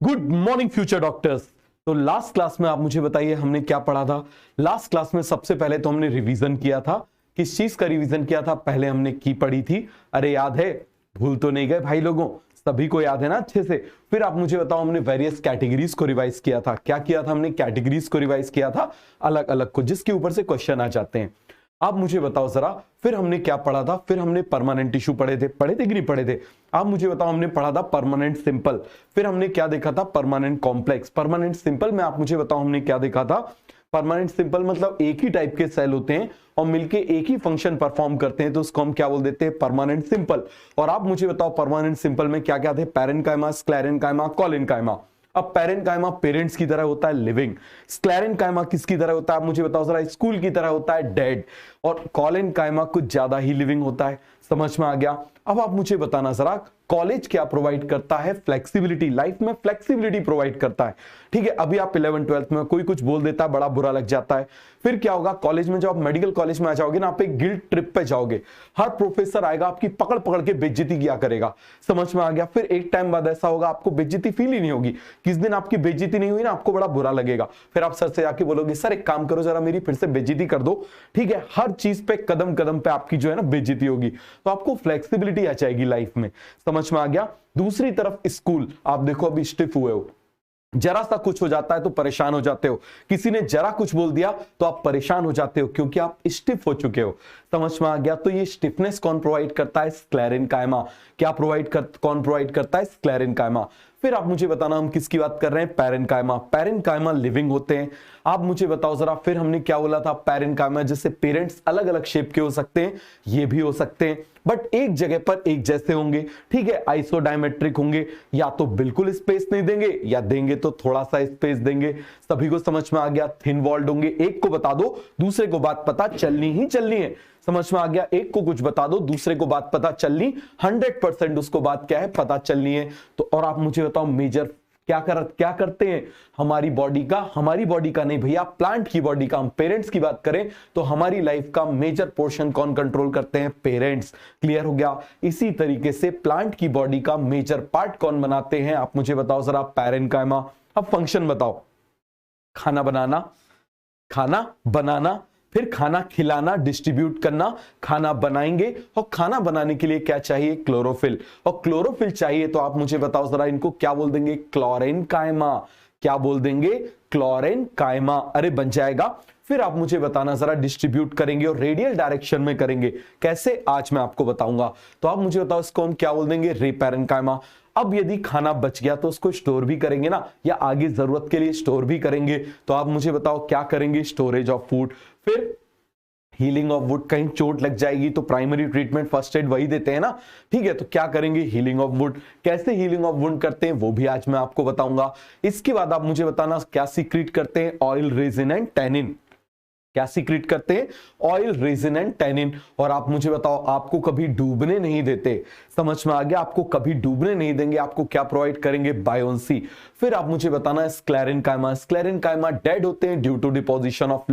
Good morning future doctors. तो last class में आप मुझे बताइए हमने क्या पढ़ा था। लास्ट क्लास में सबसे पहले तो हमने रिवीजन किया था। किस चीज का रिवीजन किया था? पहले हमने की पढ़ी थी। अरे याद है? भूल तो नहीं गए भाई लोगों? सभी को याद है ना अच्छे से? फिर आप मुझे बताओ, हमने वेरियस कैटेगरीज को रिवाइज किया था। क्या किया था हमने? कैटेगरीज को रिवाइज किया था, अलग अलग को, जिसके ऊपर से क्वेश्चन आ जाते हैं। आप मुझे बताओ जरा, फिर हमने क्या पढ़ा था? फिर हमने परमानेंट टिश्यू पढ़े थे कि नहीं पढ़े थे? आप मुझे बताओ। हमने पढ़ा था परमानेंट सिंपल। फिर हमने क्या देखा था? Permanent complex. परमानेंट सिंपल में आप मुझे बताओ हमने क्या देखा था? परमानेंट सिंपल मतलब एक ही टाइप के सेल होते हैं और मिलके एक ही फंक्शन परफॉर्म करते हैं, तो उसको हम क्या बोल देते हैं? Permanent simple. और आप मुझे बताओ परमानेंट सिंपल में क्या क्या थे? Parenchyma, sclerenchyma, collenchyma. अब पैरेन्काइमा पेरेंट्स की तरह होता है, लिविंग। स्क्लेरेन्काइमा किसकी तरह होता है? आप मुझे बताओ जरा। स्कूल की तरह होता है, डेड। और कोलेन्काइमा कुछ ज्यादा ही लिविंग होता है। समझ में आ गया? अब आप मुझे बताना जरा, कॉलेज क्या प्रोवाइड करता है? फ्लेक्सिबिलिटी। लाइफ में फ्लेक्सिबिलिटी प्रोवाइड करता है। ठीक है, अभी आप 11 12th में कोई कुछ बोल देता है, बड़ा बुरा लग जाता है। फिर क्या होगा? कॉलेज में जब आप मेडिकल कॉलेज में आ जाओगे ना, आप एक गिल्ड ट्रिप पे जाओगे, हर प्रोफेसर आएगा, आपकी पकड़ पकड़ के बेइज्जती किया करेगा। समझ में आ गया? फिर एक टाइम बाद ऐसा होगा, आपको बेइज्जती फील ही नहीं होगी। किस दिन आपकी बेइज्जती नहीं हुई ना, आपको बड़ा बुरा लगेगा। फिर आप सर से जाके बोलोगे, सर एक काम करो, जरा मेरी फिर से बेइज्जती कर दो। ठीक है, हर चीज पे कदम कदम पे आपकी जो है ना बेइज्जती होगी। तो आपको फ्लेक्सिबिलिटी आ जाएगी लाइफ में। समझ में आ गया? दूसरी तरफ स्कूल, आप देखो अभी स्टिफ हुए हो, जरा सा कुछ हो जाता है तो परेशान हो जाते हो। किसी ने जरा कुछ बोल दिया तो आप परेशान हो जाते हो, क्योंकि आप स्टिफ हो चुके हो। समझ में आ गया? तो ये स्टिफनेस कौन प्रोवाइड करता है? स्क्लेरेन्काइमा। क्या कौन प्रोवाइड करता है? स्क्लेरेन्काइमा। फिर आप मुझे बताना, हम किसकी बात कर रहे हैं? पैरेन्काइमा। पैरेन्काइमा लिविंग होते हैं। आप मुझे बताओ जरा, फिर हमने क्या बोला था? पैरेन्काइमा जैसे पेरेंट्स अलग अलग शेप के हो सकते हैं, ये भी हो सकते हैं, बट एक जगह पर एक जैसे होंगे। ठीक है, आइसोडायमेट्रिक होंगे, या तो बिल्कुल स्पेस नहीं देंगे या देंगे तो थोड़ा सा स्पेस देंगे। सभी को समझ में आ गया? थिन वॉल्ड होंगे। एक को बता दो, दूसरे को बात पता चलनी ही चलनी है। समझ में आ गया? एक को कुछ बता दो, दूसरे को बात पता चलनी 100% उसको बात क्या है? पता चलनी है। तो और आप मुझे बताओ, मेजर क्या करते हैं हमारी बॉडी का नहीं भैया, प्लांट की बॉडी का। हम पेरेंट्स की बात करें तो हमारी लाइफ का मेजर पोर्शन कौन कंट्रोल करते हैं? पेरेंट्स। क्लियर हो गया? इसी तरीके से प्लांट की बॉडी का मेजर पार्ट कौन बनाते हैं? आप मुझे बताओ जरा, पैरेन्काइमा। अब फंक्शन बताओ। खाना बनाना, फिर खाना खिलाना, डिस्ट्रीब्यूट करना। खाना बनाएंगे और खाना बनाने के लिए क्या चाहिए? क्लोरोफिल। और क्लोरोफिल चाहिए तो आप मुझे बताओ जरा, इनको क्या बोल देंगे? क्लोरेन्काइमा। क्या बोल देंगे? क्लोरेन्काइमा। अरे बन जाएगा। फिर आप मुझे बताना जरा, डिस्ट्रीब्यूट करेंगे और रेडियल डायरेक्शन में करेंगे। कैसे? आज मैं आपको बताऊंगा। तो आप मुझे बताओ, इसको हम क्या बोल देंगे? पैरेन्काइमा। अब यदि खाना बच गया तो उसको स्टोर भी करेंगे ना, या आगे जरूरत के लिए स्टोर भी करेंगे। तो आप मुझे बताओ क्या करेंगे? Storage of food. फिर हीलिंग ऑफ वुड। कहीं चोट लग जाएगी तो प्राइमरी ट्रीटमेंट, फर्स्ट एड वही देते हैं ना। ठीक है, तो क्या करेंगे? Healing of would. कैसे हीलिंग ऑफ वुड करते हैं वो भी आज मैं आपको बताऊंगा। इसके बाद आप मुझे बताना, क्या सीक्रेट करते हैं? Oil, resin and tannin. क्या सीक्रेट करते हैं? Oil, resin and tannin. और आप मुझे बताओ, आपको कभी डूबने नहीं देते। समझ में आ गया? आपको कभी डूबने नहीं देंगे। आपको क्या प्रोवाइड करेंगे? बायोन्सी। फिर आप मुझे बताना है स्क्लेरेन्काइमा। स्क्लेरेन्काइमा डेड होते हैं due to deposition of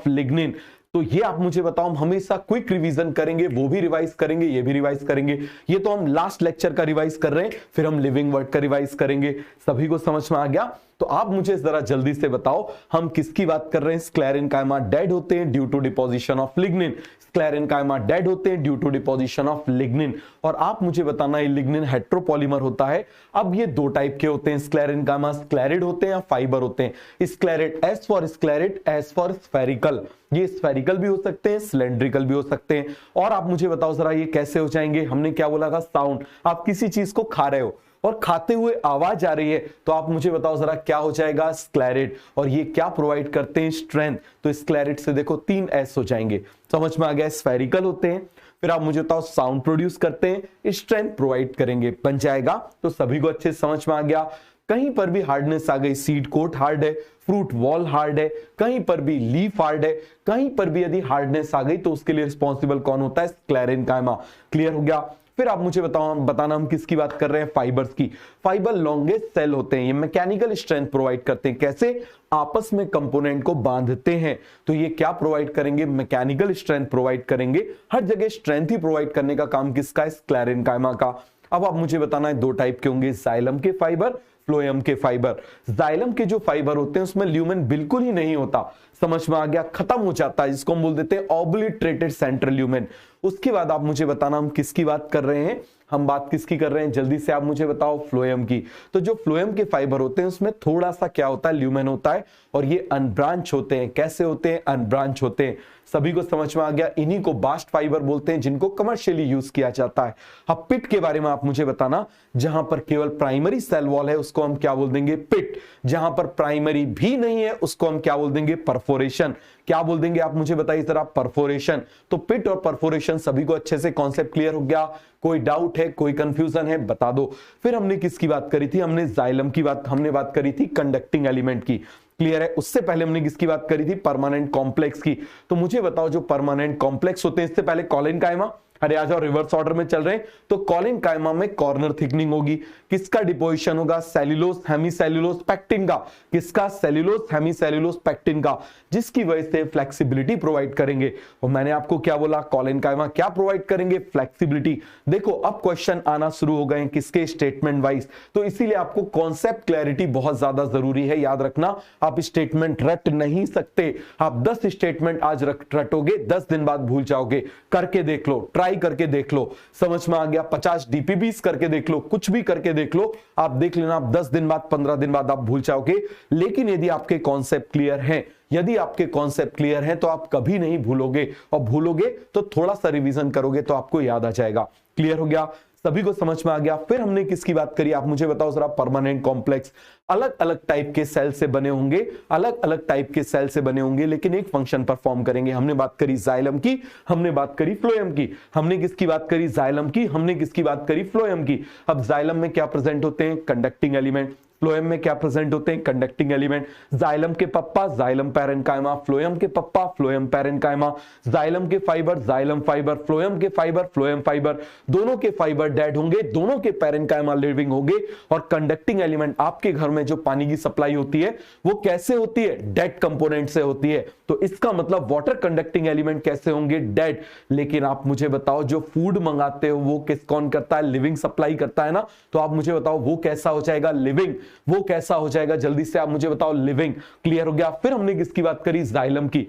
lignin. तो ये आप मुझे बताओ, हम हमेशा क्विक रिवीजन करेंगे, वो भी रिवाइज करेंगे, ये भी रिवाइज करेंगे। ये तो हम लास्ट लेक्चर का रिवाइज कर रहे हैं, फिर हम लिविंग वर्ड का रिवाइज करेंगे। सभी को समझ में आ गया? तो आप मुझे जरा जल्दी से बताओ, हम किसकी बात कर रहे हैं? स्क्लेरेन्काइमा डेड होते हैं due to deposition of lignin. Sclerenchyma dead होते हैं due to deposition of lignin. और आप मुझे बताना, ये लिग्निन हेट्रोपॉलीमर होता है। अब ये दो टाइप के होते हैं। स्क्लेरेन्काइमा स्क्लेरिड होते हैं या फाइबर होते हैं। Sclereid, S for sclereid, S for spherical. ये स्फेरिकल भी हो सकते हैं, सिलेंड्रिकल भी हो सकते हैं। और आप मुझे बताओ जरा, ये कैसे हो जाएंगे? हमने क्या बोला था? साउंड। आप किसी चीज को खा रहे हो और खाते हुए आवाज आ रही है, तो आप मुझे बताओ जरा, क्या हो जाएगा? स्क्लेरिड। और ये क्या प्रोवाइड करते हैं? स्ट्रेंथ। तो स्क्लेरिड से देखो 3 एस हो जाएंगे। समझ में आ गया? स्फेरिकल होते हैं। फिर आप मुझे बताओ, साउंड प्रोड्यूस करते हैं, स्ट्रेंथ प्रोवाइड करेंगे। बन जाएगा? तो सभी को अच्छे से समझ में आ गया? कहीं पर भी हार्डनेस आ गई, सीड कोट हार्ड है, फ्रूट वॉल हार्ड है, कहीं पर भी लीफ हार्ड है, कहीं पर भी यदि हार्डनेस आ गई तो उसके लिए रिस्पॉन्सिबल कौन होता है? स्क्लेरेन्काइमा। क्लियर हो गया? फिर आप मुझे बताना, हम किसकी बात कर रहे हैं? फाइबर्स की। फाइबर लॉन्गेस्ट सेल होते हैं, ये मैकेनिकल स्ट्रेंथ प्रोवाइड करते हैं। कैसे? आपस में कंपोनेंट को बांधते हैं। तो ये क्या प्रोवाइड करेंगे? मैकेनिकल स्ट्रेंथ प्रोवाइड करेंगे। हर जगह स्ट्रेंथ ही प्रोवाइड करने का काम किसका है? स्क्लेरेन्काइमा का। अब आप मुझे बताना है दो टाइप के होंगे, जाइलम के फाइबर, फ्लोएम के फाइबर। जाइलम के जो फाइबर होते हैं उसमें ल्यूमेन बिल्कुल ही नहीं होता, समझ में आ गया, खत्म हो जाता है, जिसको हम बोल देते हैं ऑब्लिटरेटेड सेंट्रल ल्यूमेन। उसके बाद आप मुझे बताना हम किसकी बात कर रहे हैं, हम बात किसकी कर रहे हैं, जल्दी से आप मुझे बताओ, फ्लोएम की। तो जो फ्लोएम के फाइबर होते हैं उसमें थोड़ा सा क्या होता है, ल्यूमेन होता है, और ये अनब्रांच होते हैं। कैसे होते हैं, अनब्रांच होते हैं। सभी को समझ में आ गया। इन्हीं को बास्ट फाइबर बोलते हैं, जिनको कमर्शियली यूज किया जाता है। अब पिट के बारे में आप मुझे बताना, जहां पर केवल प्राइमरी सेल वॉल है उसको हम क्या बोल देंगे, पिट। जहां पर प्राइमरी भी नहीं है उसको हम क्या बोल देंगे, परफोरेशन। क्या बोल देंगे आप मुझे बताइए जरा, परफोरेशन। तो पिट और परफोरेशन सभी को अच्छे से कॉन्सेप्ट क्लियर हो गया? कोई डाउट है, कोई कंफ्यूजन है, बता दो। फिर हमने किसकी बात करी थी, हमने जाइलम की बात, हमने बात करी थी कंडक्टिंग एलिमेंट की। क्लियर है? उससे पहले हमने किसकी बात करी थी, परमानेंट कॉम्प्लेक्स की। तो मुझे बताओ जो परमानेंट कॉम्प्लेक्स होते हैं, इससे पहले कॉलिनकाइमा, अरे आ जाओ रिवर्स ऑर्डर में चल रहे हैं। तो कॉलिनकाइमा में कॉर्नर थिकनिंग होगी, किसका डिपोजिशन होगा, सेल्यूलोज हेमीसेल्यूलोज पेक्टिन का। किसका, सेल्यूलोज हेमीसेल्यूलोज पेक्टिन का, जिसकी वजह से फ्लेक्सिबिलिटी प्रोवाइड करेंगे। और मैंने आपको क्या बोला, कॉलिनकाइमा क्या प्रोवाइड करेंगे, फ्लेक्सिबिलिटी। देखो अब क्वेश्चन आना शुरू हो गए किसके, स्टेटमेंट वाइज। तो इसीलिए आपको कॉन्सेप्ट क्लैरिटी बहुत ज्यादा जरूरी है, याद रखना। आप स्टेटमेंट रट नहीं सकते। आप 10 स्टेटमेंट आज रटोगे, 10 दिन बाद भूल जाओगे। करके देख लो, ट्राई करके देख लो, समझ में आ गया। 50 डीपीबीस करके देख लो, कुछ भी करके देख लो, आप देख लेना, आप 10 दिन बाद, 15 दिन बाद आप भूल जाओगे। लेकिन यदि आपके कॉन्सेप्ट क्लियर हैं, यदि आपके कॉन्सेप्ट क्लियर हैं, तो आप कभी नहीं भूलोगे, और भूलोगे तो थोड़ा सा रिवीजन करोगे तो आपको याद आ जाएगा। क्लियर हो गया? सभी को समझ में आ गया? फिर हमने किसकी बात करी, आप मुझे बताओ जरा, परमानेंट कॉम्प्लेक्स। अलग अलग टाइप के सेल से बने होंगे, अलग अलग टाइप के सेल से बने होंगे, लेकिन एक फंक्शन परफॉर्म करेंगे। हमने बात करी जाइलम की, हमने बात करी फ्लोएम की। हमने किसकी बात करी, जाइलम की, हमने किसकी बात करी, फ्लोएम की। अब जाइलम में क्या प्रेजेंट होते हैं, कंडक्टिंग एलिमेंट। फ्लोएम में क्या प्रेजेंट होते हैं, कंडक्टिंग एलिमेंट। जाइलम के पप्पा जाइलम पैरेन्काइमा, फ्लोएम के पप्पा फ्लोएम पैरेन्काइमा। जाइलम के फाइबर जाइलम फाइबर, फ्लोएम के फाइबर फ्लोएम फाइबर। दोनों के फाइबर डेड होंगे, दोनों के पैरेन्काइमा लिविंग होंगे। और कंडक्टिंग एलिमेंट, आपके घर में जो पानी की सप्लाई होती है वो कैसे होती है, डेड कंपोनेंट से होती है। तो इसका मतलब वाटर कंडक्टिंग एलिमेंट कैसे होंगे, डेड। लेकिन आप मुझे बताओ जो फूड मंगाते हो वो किस कौन करता है, लिविंग सप्लाई करता है ना। तो आप मुझे बताओ वो कैसा हो जाएगा, लिविंग। वो कैसा हो जाएगा, जल्दी से आप मुझे बताओ, लिविंग। क्लियर हो गया? फिर हमने किसकी बात करी, जाइलम की।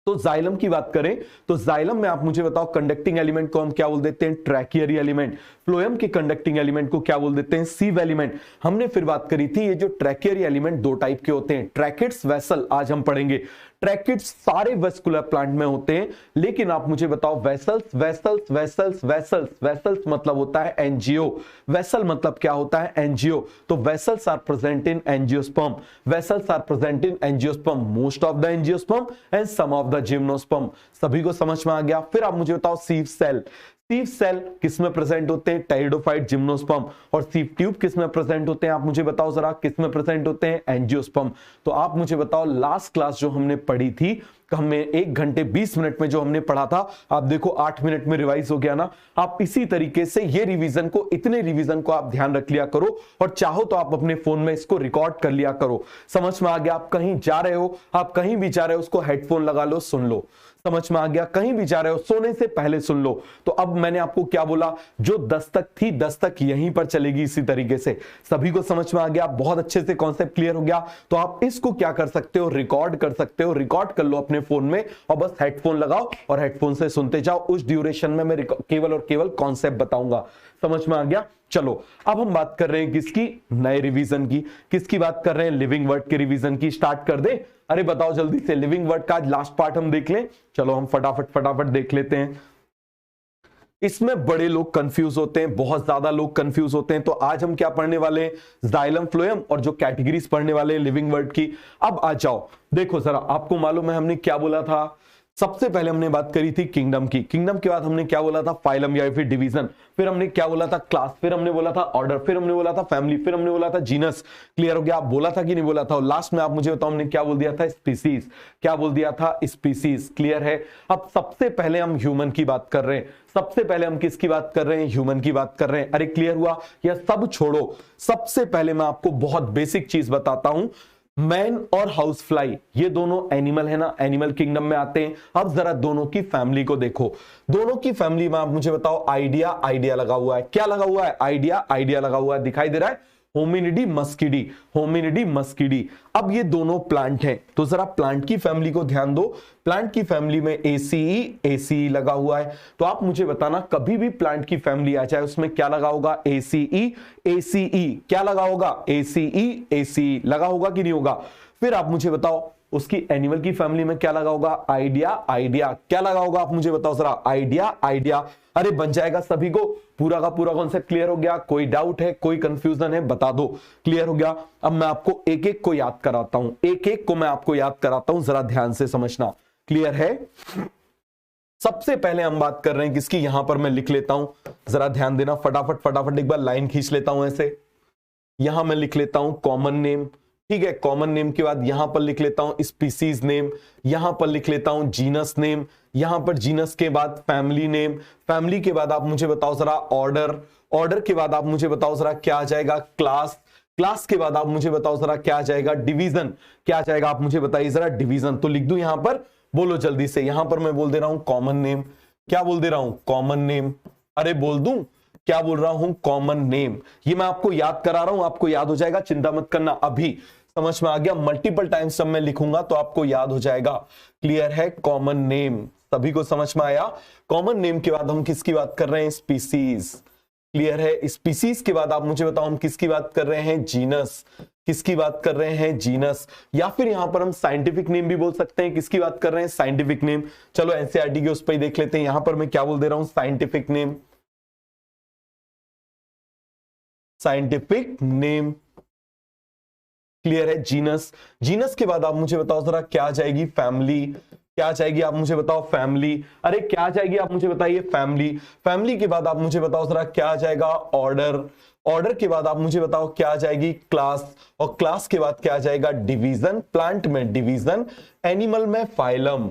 तो जाइलम की बात करें तो जाइलम में आप मुझे बताओ कंडक्टिंग एलिमेंट को हम क्या बोल देते हैं, ट्रैकियरी एलिमेंट। फ्लोएम के कंडक्टिंग एलिमेंट को क्या बोल देते हैं, सीव एलिमेंट। हमने फिर बात करी थी ये जो ट्रैकियरी एलिमेंट दो टाइप के होते हैं, ट्रैकिड्स, वेसल। आज हम पढ़ेंगे ट्रैकिड्स सारे वेस्कुलर प्लांट में होते हैं, लेकिन आप मुझे बताओ vessels vessels vessels vessels. Vessels मतलब होता है एंजियो, वेसल मतलब क्या होता है, एंजियो। तो vessels are present in angiosperm, vessels are present in angiosperm, most of the angiosperm and some of the gymnosperm. सभी को समझ में आ गया? फिर आप मुझे बताओ सीव सेल। सीव सेल किसमें प्रेजेंट होते हैं, टेरिडोफाइट, जिम्नोस्पर्म। और सीव ट्यूब किसमें प्रेजेंट होते हैं, आप मुझे बताओ जरा, किसमें प्रेजेंट होते हैं, एंजियोस्पर्म। तो आप मुझे बताओ लास्ट क्लास जो हमने पढ़ी थी, हमें 1 घंटे 20 मिनट में जो हमने पढ़ा था, आप देखो 8 मिनट में रिवाइज हो गया ना। आप इसी तरीके से ये रिवीजन को, इतने रिवीजन को आप ध्यान रख लिया करो, और चाहो तो आप अपने फोन में इसको रिकॉर्ड कर लिया करो। समझ में आ गया? आप कहीं जा रहे हो, आप कहीं भी जा रहे हो, उसको हेडफोन लगा लो, सुन लो। समझ में आ गया? कहीं भी जा रहे हो, सोने से पहले सुन लो। तो अब मैंने आपको क्या बोला, जो 10 तक थी 10 तक यहीं पर चलेगी इसी तरीके से। सभी को समझ में आ गया? बहुत अच्छे से कॉन्सेप्ट क्लियर हो गया। तो आप इसको क्या कर सकते हो, रिकॉर्ड कर सकते हो। रिकॉर्ड कर लो अपने फोन में, और बस हेडफोन लगाओ और हेडफोन से सुनते जाओ। उस ड्यूरेशन में मैं केवल और केवल कॉन्सेप्ट बताऊंगा। समझ में आ गया? चलो अब हम बात कर रहे हैं किसकी, नए रिवीजन की। किसकी बात कर रहे हैं, लिविंग वर्ड के रिवीजन की। स्टार्ट कर दे, अरे बताओ जल्दी से, लिविंग वर्ड का लास्ट पार्ट हम देख लें। चलो हम फटाफट देख लेते हैं। इसमें बड़े लोग कंफ्यूज होते हैं, बहुत ज्यादा लोग कंफ्यूज होते हैं। तो आज हम क्या पढ़ने वाले हैं, जाइलम, फ्लोएम, और जो कैटेगरीज पढ़ने वाले हैं लिविंग वर्ड की। अब आ जाओ, देखो जरा, आपको मालूम है हमने क्या बोला था। सबसे पहले हमने बात करी थी किंगडम की, किंगडम के बाद हमने क्या बोला था, फाइलम या फिर डिवीजन। फिर हमने क्या बोला था, क्लास। फिर हमने बोला था ऑर्डर। फिर हमने बोला था फैमिली। फिर हमने बोला था जीनस। क्लियर हो गया? आप बोला था कि नहीं बोला था? और लास्ट में आप मुझे बताओ हमने क्या बोल दिया था, स्पीसीज। क्या बोल दिया था, स्पीसीज। क्लियर है? अब सबसे पहले हम ह्यूमन की बात कर रहे हैं। सबसे पहले हम किसकी बात कर रहे हैं, ह्यूमन की बात कर रहे हैं। अरे क्लियर हुआ? या सब छोड़ो, सबसे पहले मैं आपको बहुत बेसिक चीज बताता हूं। मैन और हाउस फ्लाई ये दोनों एनिमल है ना, एनिमल किंगडम में आते हैं। अब जरा दोनों की फैमिली को देखो, दोनों की फैमिली में आप मुझे बताओ, आइडिया आइडिया लगा हुआ है, क्या लगा हुआ है, आइडिया आइडिया लगा हुआ है, दिखाई दे रहा है, होमिनिडी मस्किडी, होमिनिडी मस्किडी। अब ये दोनों प्लांट हैं, तो जरा प्लांट की फैमिली को ध्यान दो, प्लांट की फैमिली में एसीई लगा हुआ है। तो आप मुझे बताना कभी भी प्लांट की फैमिली आ जाए उसमें क्या लगा होगा, एसीई, क्या लगा होगा, एसीई लगा होगा कि नहीं होगा। फिर आप मुझे बताओ उसकी एनिमल की फैमिली में क्या लगा होगा, आइडिया, क्या लगा होगा, आप मुझे बताओ जरा, आइडिया। अरे बन जाएगा सभी को, पूरा का पूरा कॉन्सेप्ट क्लियर हो गया, कोई डाउट है, कोई कंफ्यूजन है, बता दो, क्लियर हो गया। अब मैं आपको एक एक को याद कराता हूं, एक एक को मैं आपको याद कराता हूं, जरा ध्यान से समझना, क्लियर है। सबसे पहले हम बात कर रहे हैं किसकी, यहां पर मैं लिख लेता हूं, जरा ध्यान देना, फटाफट एक बार लाइन खींच लेता हूं ऐसे, यहां मैं लिख लेता हूं कॉमन नेम, ठीक है। कॉमन नेम के बाद यहां पर लिख लेता हूं स्पीसीज नेम, यहां पर लिख लेता हूं जीनस नेम, यहां पर जीनस के बाद फैमिली नेम, फैमिली के बाद आप मुझे बताओ जरा ऑर्डर, ऑर्डर के बाद आप मुझे बताओ जरा क्या आ जाएगा, क्लास, क्लास के बाद आप मुझे बताओ जरा क्या आ जाएगा, डिवीजन, क्या आ जाएगा आप मुझे बताइए जरा, डिवीजन। तो लिख दूं यहां पर, बोलो जल्दी से, यहां पर मैं बोल दे रहा हूं कॉमन नेम, क्या बोल दे रहा हूं, कॉमन नेम, अरे बोल दूं, क्या बोल रहा हूं, कॉमन नेम। ये मैं आपको याद करा रहा हूं, आपको याद हो जाएगा, चिंता मत करना, अभी समझ में आ गया, मल्टीपल टाइम्स जब मैं लिखूंगा तो आपको याद हो जाएगा, क्लियर है। कॉमन नेम सभी को समझ में आया। कॉमन नेम के बाद हम किसकी बात कर रहे हैं, स्पीसीज, क्लियर है। स्पीसीज के बाद आप मुझे बताओ हम किसकी बात कर रहे हैं, जीनस, किसकी बात कर रहे हैं, जीनस। या फिर यहां पर हम साइंटिफिक नेम भी बोल सकते हैं, किसकी बात कर रहे हैं, साइंटिफिक नेम। चलो एनसीईआरटी के उस पर ही देख लेते हैं, यहां पर मैं क्या बोल दे रहा हूं, scientific name, scientific name, clear है। जीनस, जीनस के बाद आप मुझे बताओ जरा क्या आ जाएगी, फैमिली, क्या आ जाएगी आप मुझे बताओ, फैमिली, अरे क्या आ जाएगी आप मुझे बताइए, फैमिली। फैमिली के बाद आप मुझे बताओ जरा क्या आ जाएगा, ऑर्डर, ऑर्डर के बाद आप मुझे बताओ क्या आ जाएगी, क्लास, और क्लास के बाद क्या आ जाएगा, डिवीजन, प्लांट में डिवीजन, एनिमल में फाइलम,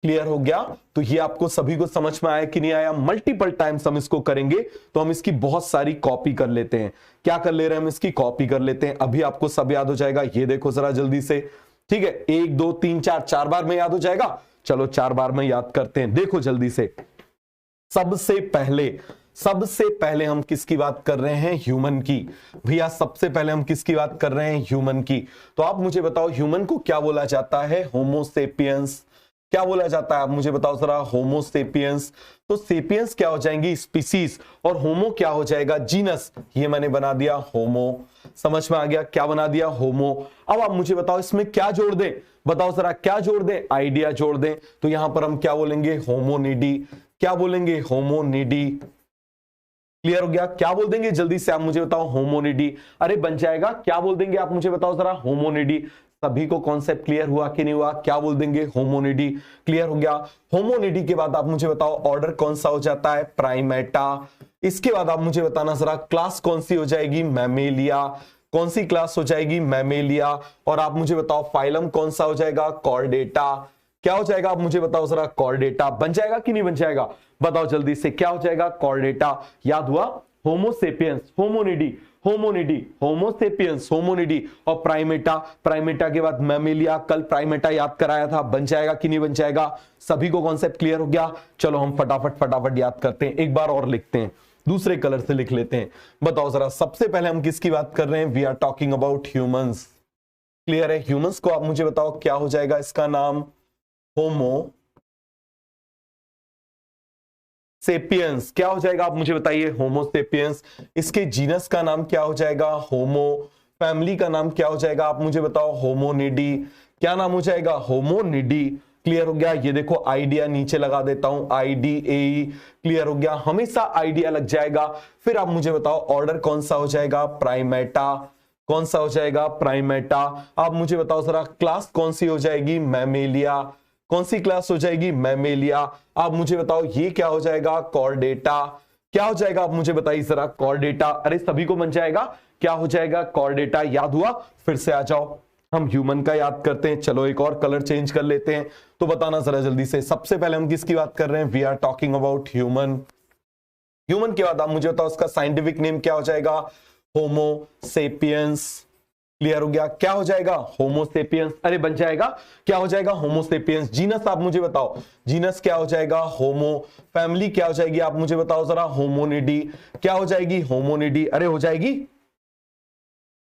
क्लियर हो गया। तो ये आपको सभी को समझ में आया कि नहीं आया, मल्टीपल टाइम्स हम इसको करेंगे तो हम इसकी बहुत सारी कॉपी कर लेते हैं। क्या कर ले रहे हैं हम, इसकी कॉपी कर लेते हैं, अभी आपको सब याद हो जाएगा। ये देखो जरा जल्दी से, ठीक है, 1 2 3 4, 4 बार में याद हो जाएगा। चलो 4 बार में याद करते हैं, देखो जल्दी से। सबसे पहले हम किसकी बात कर रहे हैं, ह्यूमन की। भैया सबसे पहले हम किसकी बात कर रहे हैं, ह्यूमन की। तो आप मुझे बताओ ह्यूमन को क्या बोला जाता है, होमोसेपियंस, क्या बोला जाता है आप मुझे बताओ जरा, होमोसेपियंस। तो सेपियंस क्या हो जाएंगी, स्पीसीज, और होमो क्या हो जाएगा, जीनस। ये मैंने बना दिया होमो, समझ में आ गया, क्या बना दिया, होमो। अब आप मुझे बताओ इसमें क्या जोड़ दें, बताओ जरा क्या जोड़ दें, आइडिया जोड़ दें। तो यहां पर हम क्या बोलेंगे, होमोनिडी, क्या बोलेंगे, होमोनिडी, क्लियर हो गया। क्या बोल देंगे जल्दी से आप मुझे बताओ, होमोनिडी। अरे बन जाएगा, क्या बोल देंगे आप मुझे बताओ जरा, होमोनिडी। सभी को कॉन्सेप्ट क्लियर हुआ कि नहीं हुआ, क्या बोल देंगे, होमोनिडी, क्लियर हो गया। होमोनिडी के बाद आप मुझे बताओ ऑर्डर कौन सा हो जाता है, प्राइमेटा। इसके बाद आप मुझे बताना जरा क्लास कौन सी हो जाएगी, मैमेलिया, कौन सी क्लास हो जाएगी, मैमेलिया। और आप मुझे बताओ फाइलम कौन सा हो जाएगा, कॉर्डेटा। क्या हो जाएगा आप मुझे बताओ जरा, कॉर्डेटा। बन जाएगा कि नहीं बन जाएगा, बताओ जल्दी से, क्या हो जाएगा, कॉर्डेटा। याद हुआ, होमोसेपियंस, होमोनिडी, होमोनिडी, होमोसेपियंस, होमोनिडी, और प्राइमेटा, प्राइमेटा के बाद मैमेलिया। कल प्राइमेटा याद कराया था, बन जाएगा कि नहीं बन जाएगा, सभी को कॉन्सेप्ट क्लियर हो गया। चलो हम फटाफट याद करते हैं, एक बार और लिखते हैं, दूसरे कलर से लिख लेते हैं। बताओ जरा सबसे पहले हम किसकी बात कर रहे हैं, we are talking about humans, clear है। ह्यूमंस को आप मुझे बताओ क्या हो जाएगा इसका नाम, होमो सेपियंस। क्या हो जाएगा आप मुझे बताइए, होमोसेपियंस। इसके जीनस का नाम क्या हो जाएगा, होमो। फैमिली का नाम क्या हो जाएगा आप मुझे बताओ, होमोनिडी। क्या नाम हो जाएगा, होमोनिडी, क्लियर हो गया। ये देखो आइडिया नीचे लगा देता हूं, IDAE, क्लियर हो गया। हमेशा आइडिया लग जाएगा। फिर आप मुझे बताओ ऑर्डर कौन सा हो जाएगा, प्राइमेटा, कौन सा हो जाएगा, प्राइमेटा। आप मुझे बताओ जरा क्लास कौन सी हो जाएगी, मैमेलिया, कौन सी क्लास हो जाएगी, मैमेलिया। आप मुझे बताओ ये क्या हो जाएगा, कॉर्डेटा। क्या हो जाएगा आप मुझे बताइए जरा, कॉर्डेटा। अरे सभी को बन जाएगा, क्या हो जाएगा, कॉर्डेटा। याद हुआ, फिर से आ जाओ, हम ह्यूमन का याद करते हैं। चलो एक और कलर चेंज कर लेते हैं, तो बताना जरा जल्दी से। सबसे पहले हम किसकी बात कर रहे हैं, we are talking about human. Human के बाद आप मुझे बताओ उसका साइंटिफिक नेम क्या हो जाएगा, होमो सेपियंस, क्लियर हो गया? क्या हो जाएगा? होमोसेपियंस। अरे बन जाएगा, क्या हो जाएगा? होमोसेपियंस। जीनस आप मुझे बताओ, जीनस क्या हो जाएगा? होमो। फैमिली क्या हो जाएगी आप मुझे बताओ जरा? होमोनिडी। क्या हो जाएगी? होमोनिडी। अरे हो जाएगी,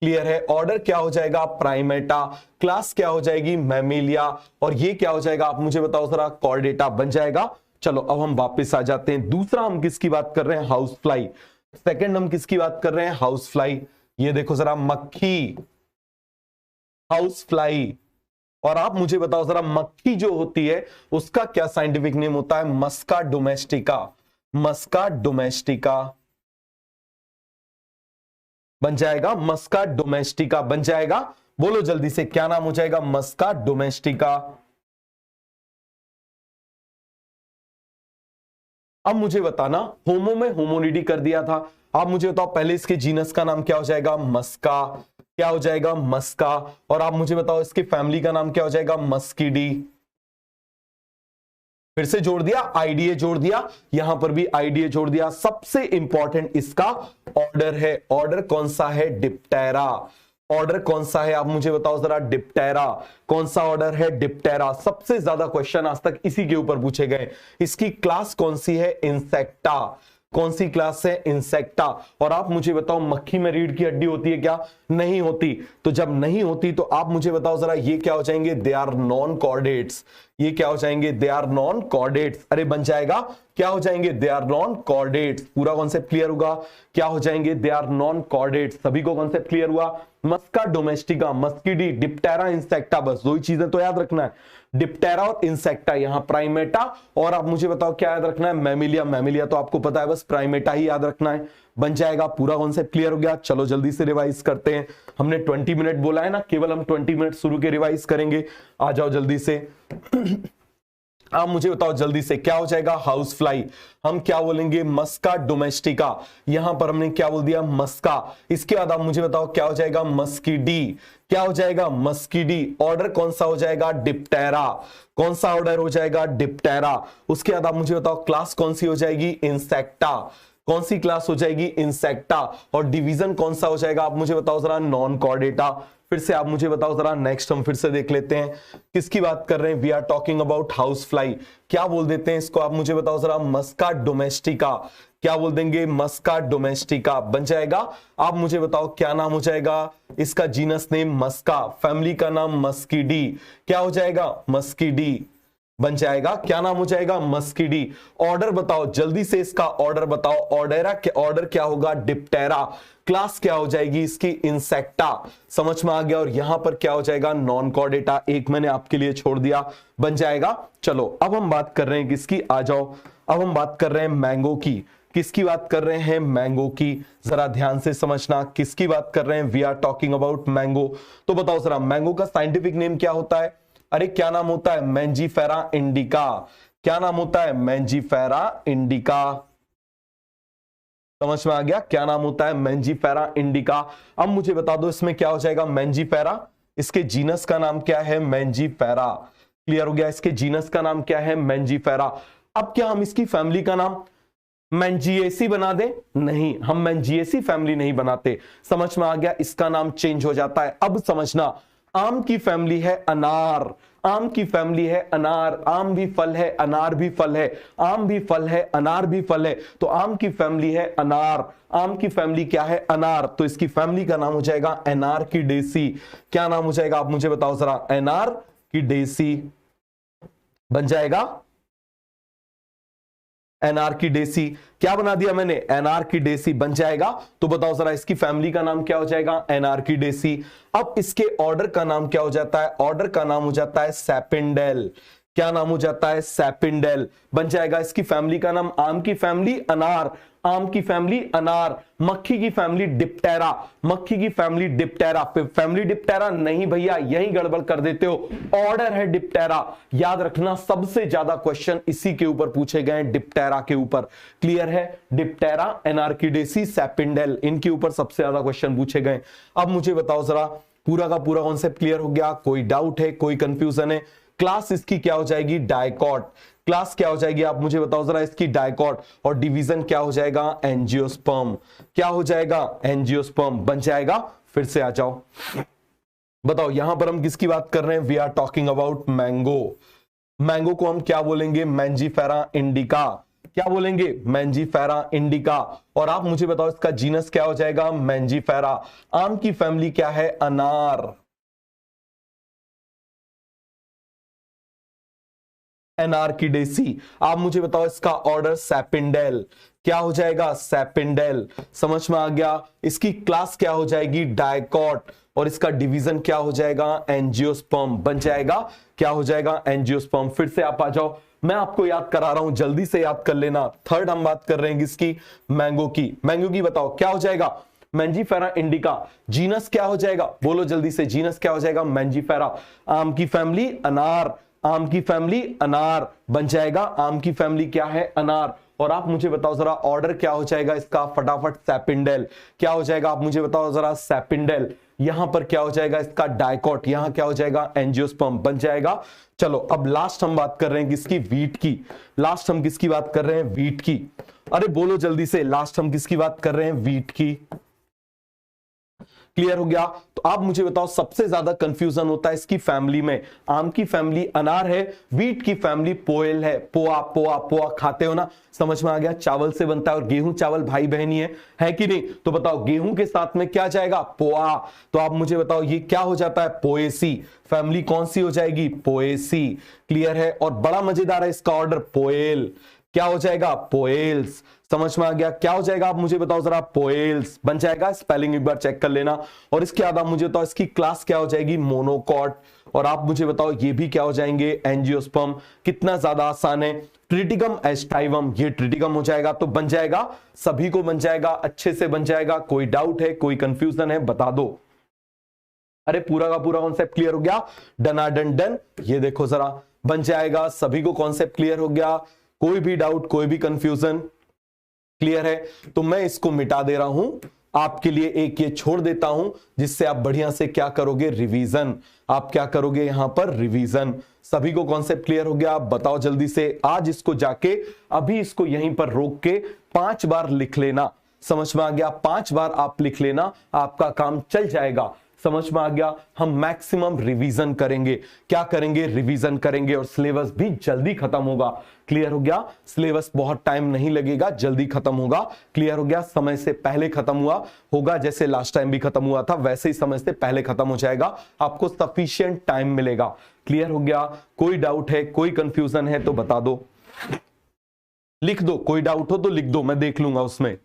क्लियर है? ऑर्डर क्या हो जाएगा? प्राइमेटा। क्लास क्या हो जाएगी? मैमेलिया। और ये क्या हो जाएगा आप मुझे बताओ जरा? कॉर्डेटा बन जाएगा। चलो अब हम वापस आ जाते हैं। दूसरा हम किसकी बात कर रहे हैं? House fly. सेकंड हम किसकी बात कर रहे हैं? House fly. ये देखो जरा, मक्खी, हाउस फ्लाई। और आप मुझे बताओ जरा, मक्खी जो होती है उसका क्या साइंटिफिक नेम होता है? मस्का डोमेस्टिका। मस्का डोमेस्टिका बन जाएगा। मस्का डोमेस्टिका बन जाएगा। बोलो जल्दी से, क्या नाम हो जाएगा? मस्का डोमेस्टिका। अब मुझे बताना, होमो में होमोनिडी कर दिया था। आप मुझे बताओ पहले इसके जीनस का नाम क्या हो जाएगा? मस्का। क्या हो जाएगा? मस्का। और आप मुझे बताओ इसकी फैमिली का नाम क्या हो जाएगा? मस्कीडी। फिर से जोड़ दिया, आईडीए जोड़ दिया, यहां पर भी आईडीए जोड़ दिया। सबसे इंपॉर्टेंट इसका ऑर्डर है। ऑर्डर कौन सा है? डिप्टेरा। ऑर्डर कौन सा है आप मुझे बताओ जरा? डिप्टेरा। कौन सा ऑर्डर है? डिप्टेरा। सबसे ज्यादा क्वेश्चन आज तक इसी के ऊपर पूछे गए। इसकी क्लास कौन सी है? इंसेक्टा। कौन सी क्लास है? इंसेक्टा। और आप मुझे बताओ, मक्खी में रीढ़ की हड्डी होती है क्या? नहीं होती। तो जब नहीं होती तो आप मुझे बताओ जरा, ये क्या हो जाएंगे? They are non chordates. ये क्या हो जाएंगे? They are non chordates. अरे बन जाएगा, क्या हो जाएंगे? They are non chordates. पूरा कॉन्सेप्ट क्लियर होगा? क्या हो जाएंगे? They are non chordates. सभी को कॉन्सेप्ट क्लियर हुआ? Musca domestica, Muscidae, Diptera, Insecta, बस दो ही चीजें तो याद रखना है, डिप्टेरा और इंसेक्टा। यहां प्राइमेटा। और आप मुझे बताओ क्या याद रखना है? मैमिलिया। मैमिलिया तो आपको पता है, बस प्राइमेटा ही याद रखना है। बन जाएगा। पूरा कॉन्सेप्ट क्लियर हो गया? चलो जल्दी से रिवाइज करते हैं। हमने 20 मिनट बोला है ना, केवल हम 20 मिनट शुरू के रिवाइज करेंगे। आ जाओ जल्दी से। आप मुझे बताओ जल्दी से, क्या हो जाएगा? House fly. हम क्या बोलेंगे? मस्का डोमेस्टिका। यहां पर हमने क्या बोल दिया? मस्का। इसके बाद आप मुझे बताओ क्या हो जाएगा? मस्कीडी। क्या हो जाएगा? मस्कीडी। ऑर्डर कौन सा हो जाएगा? डिप्टेरा। कौन सा ऑर्डर हो जाएगा? डिप्टेरा। उसके बाद आप मुझे बताओ क्लास कौन सी हो जाएगी? इंसेक्टा। कौन सी क्लास हो जाएगी? इंसेक्टा। और डिवीजन कौन सा हो जाएगा आप मुझे बताओ जरा? Non Chordata. फिर से आप मुझे बताओ जरा, नेक्स्ट हम फिर से देख लेते हैं किसकी बात कर रहे हैं। We are talking about house fly. क्या बोल देते हैं इसको आप मुझे बताओ जरा? Musca domestica. क्या बोल देंगे? मस्का डोमेस्टिका बन जाएगा। आप मुझे बताओ क्या नाम हो जाएगा इसका? जीनस नेम मस्का। फैमिली का नाम मस्कीडी। क्या हो जाएगा? मस्कीडी बन जाएगा। क्या नाम हो जाएगा? मस्कीडी। ऑर्डर बताओ जल्दी से, इसका ऑर्डर बताओ। ऑर्डर क्या होगा? डिप्टेरा। क्लास क्या हो जाएगी इसकी? इंसेक्टा। समझ में आ गया? और यहां पर क्या हो जाएगा? Non Chordata. एक मैंने आपके लिए छोड़ दिया, बन जाएगा। चलो अब हम बात कर रहे हैं किसकी? आ जाओ, अब हम बात कर रहे हैं मैंगो की। किसकी बात कर रहे हैं? मैंगो की। जरा ध्यान से समझना, किसकी बात कर रहे हैं? We are talking about mango. तो बताओ जरा, मैंगो का साइंटिफिक नेम क्या होता है? अरे क्या नाम होता है? Mangifera indica. क्या नाम होता है? Mangifera indica. समझ में आ गया? क्या नाम होता है? Mangifera indica. अब मुझे बता दो इसमें क्या हो जाएगा? मैंजीफेरा। इसके जीनस का नाम क्या है? मैंजीफेरा। क्लियर हो गया? इसके जीनस का नाम क्या है? मैंजीफेरा। अब क्या हम इसकी फैमिली का नाम मैंजिएसी बना दें? नहीं, हम मैंजिएसी फैमिली नहीं बनाते। समझ में आ गया? इसका नाम चेंज हो जाता है। अब समझना, आम की फैमिली है अनार। आम की फैमिली है अनार। आम भी फल है, अनार भी फल है। आम भी फल है, अनार भी फल है। तो आम की फैमिली है अनार। आम की फैमिली क्या है? अनार। तो इसकी फैमिली का नाम हो जाएगा एनार्किडेसी। क्या नाम हो जाएगा आप मुझे बताओ जरा? एनार्किडेसी बन जाएगा। एनार्किडेसी। क्या बना दिया मैंने? एनार्किडेसी बन जाएगा। तो बताओ जरा इसकी फैमिली का नाम क्या हो जाएगा? एनार्किडेसी। अब इसके ऑर्डर का नाम क्या हो जाता है? ऑर्डर का नाम हो जाता है सैपिंडेल। क्या नाम हो जाता है? सैपिंडेल बन जाएगा। इसकी फैमिली का नाम, आम की फैमिली अनार। आम की फैमिली अनार। मक्खी की फैमिली डिप्टेरा। मक्खी की फैमिली डिप्टेरा। फैमिली डिप्टेरा नहीं भैया, यही गड़बड़ कर देते हो। ऑर्डर है डिप्टेरा। याद रखना, सबसे ज्यादा क्वेश्चन इसी के ऊपर पूछे गए, डिप्टेरा के ऊपर। क्लियर है? डिप्टेरा, एनार्किडेसी, सैपिंडेल, इनके ऊपर सबसे ज्यादा क्वेश्चन पूछे गए। अब मुझे बताओ जरा, पूरा का पूरा कॉन्सेप्ट क्लियर हो गया? कोई डाउट है? कोई कंफ्यूजन है? क्लास इसकी क्या हो जाएगी? डायकॉट। क्लास क्या हो जाएगी आप मुझे बताओ जरा? इसकी डायकॉट। और डिवीजन क्या हो जाएगा? एंजियोस्पर्म। क्या हो जाएगा? एंजियोस्पर्म बन जाएगा। फिर से आ जाओ, बताओ यहां पर हम किसकी बात कर रहे हैं? We are talking about mango. Mango को हम क्या बोलेंगे? Mangifera indica. क्या बोलेंगे? Mangifera indica. और आप मुझे बताओ इसका जीनस क्या हो जाएगा? मैंजीफेरा। आम की फैमिली क्या है? अनार। एनार्किडेसी। आप मुझे बताओ इसका ऑर्डर? सैपिंडेल। क्या हो जाएगा? सैपिंडेल। समझ में आ गया? इसकी क्लास क्या हो जाएगी? डायकॉट। और इसका डिवीजन क्या हो जाएगा? एंजियोस्पर्म बन जाएगा। क्या हो जाएगा? एंजियोस्पर्म। फिर से आप आ जाओ, मैं आपको याद करा रहा हूं, जल्दी से याद कर लेना। थर्ड हम बात कर रहे हैं किसकी? मैंगो की। मैंगो की बताओ क्या हो जाएगा? Mangifera indica. जीनस क्या हो जाएगा? बोलो जल्दी से, जीनस क्या हो जाएगा? मैंजीफेरा। आम की फैमिली अनार। आम की फैमिली अनार बन जाएगा। आम की फैमिली क्या है? अनार। और आप मुझे बताओ जरा ऑर्डर क्या हो जाएगा इसका? फटाफट सैपिंडेल। क्या हो जाएगा? आप मुझे बताओ जरा। सैपिंडेल। यहां पर क्या हो जाएगा इसका? डायकॉट। यहां क्या हो जाएगा? एंजियोस्पर्म बन जाएगा। चलो अब लास्ट हम बात कर रहे हैं किसकी? वीट की। लास्ट हम किसकी बात कर रहे हैं? वीट की। अरे बोलो जल्दी से, लास्ट हम किसकी बात कर रहे हैं? वीट की। क्लियर हो गया? तो आप मुझे बताओ सबसे ज्यादा कंफ्यूजन होता है इसकी फैमिली में। आम की फैमिली अनार है, वीट की फैमिली पोएल है। पोआ पोआ पोआ खाते हो ना? समझ में आ गया? चावल से बनता है और गेहूं चावल भाई बहनी है कि नहीं? तो बताओ गेहूं के साथ में क्या जाएगा? पोआ। तो आप मुझे बताओ ये क्या हो जाता है? पोएसी। फैमिली कौन सी हो जाएगी? पोएसी। क्लियर है? और बड़ा मजेदार है इसका ऑर्डर, पोएल। क्या हो जाएगा? पोएल्स। समझ में आ गया? क्या हो जाएगा? आप मुझे बताओ जरा। पोएल्स बन जाएगा। स्पेलिंग एक बार चेक कर लेना। और इसके बाद आप मुझे बताओ इसकी क्लास क्या हो जाएगी? मोनोकॉट। और आप मुझे बताओ ये भी क्या हो जाएंगे? एंजियोस्पर्म। कितना ज्यादा आसान है। ट्रिटिकम एस्टाइवम, ये ट्रिटिकम हो जाएगा। तो बन जाएगा, सभी को बन जाएगा, अच्छे से बन जाएगा। कोई डाउट है? कोई कंफ्यूजन है? बता दो। अरे पूरा का पूरा कॉन्सेप्ट क्लियर हो गया? डनाडन डन। ये देखो जरा, बन जाएगा। सभी को कॉन्सेप्ट क्लियर हो गया? कोई भी डाउट, कोई भी कंफ्यूजन? क्लियर है? तो मैं इसको मिटा दे रहा हूं आपके लिए, एक ये छोड़ देता हूं, जिससे आप बढ़िया से क्या करोगे? रिवीजन। आप क्या करोगे यहां पर? रिवीजन। सभी को कॉन्सेप्ट क्लियर हो गया? आप बताओ जल्दी से। आज इसको जाके अभी इसको यहीं पर रोक के 5 बार लिख लेना। समझ में आ गया? 5 बार आप लिख लेना, आपका काम चल जाएगा। समझ में आ गया? हम मैक्सिमम रिवीजन करेंगे। क्या करेंगे? रिवीजन करेंगे। और सिलेबस भी जल्दी खत्म होगा। क्लियर हो गया? सिलेबस बहुत टाइम नहीं लगेगा, जल्दी खत्म होगा। क्लियर हो गया? समय से पहले खत्म हुआ होगा, जैसे लास्ट टाइम भी खत्म हुआ था, वैसे ही समय से पहले खत्म हो जाएगा। आपको सफिशिएंट टाइम मिलेगा। क्लियर हो गया? कोई डाउट है? कोई कंफ्यूजन है तो बता दो, लिख दो। कोई डाउट हो तो लिख दो, मैं देख लूंगा उसमें।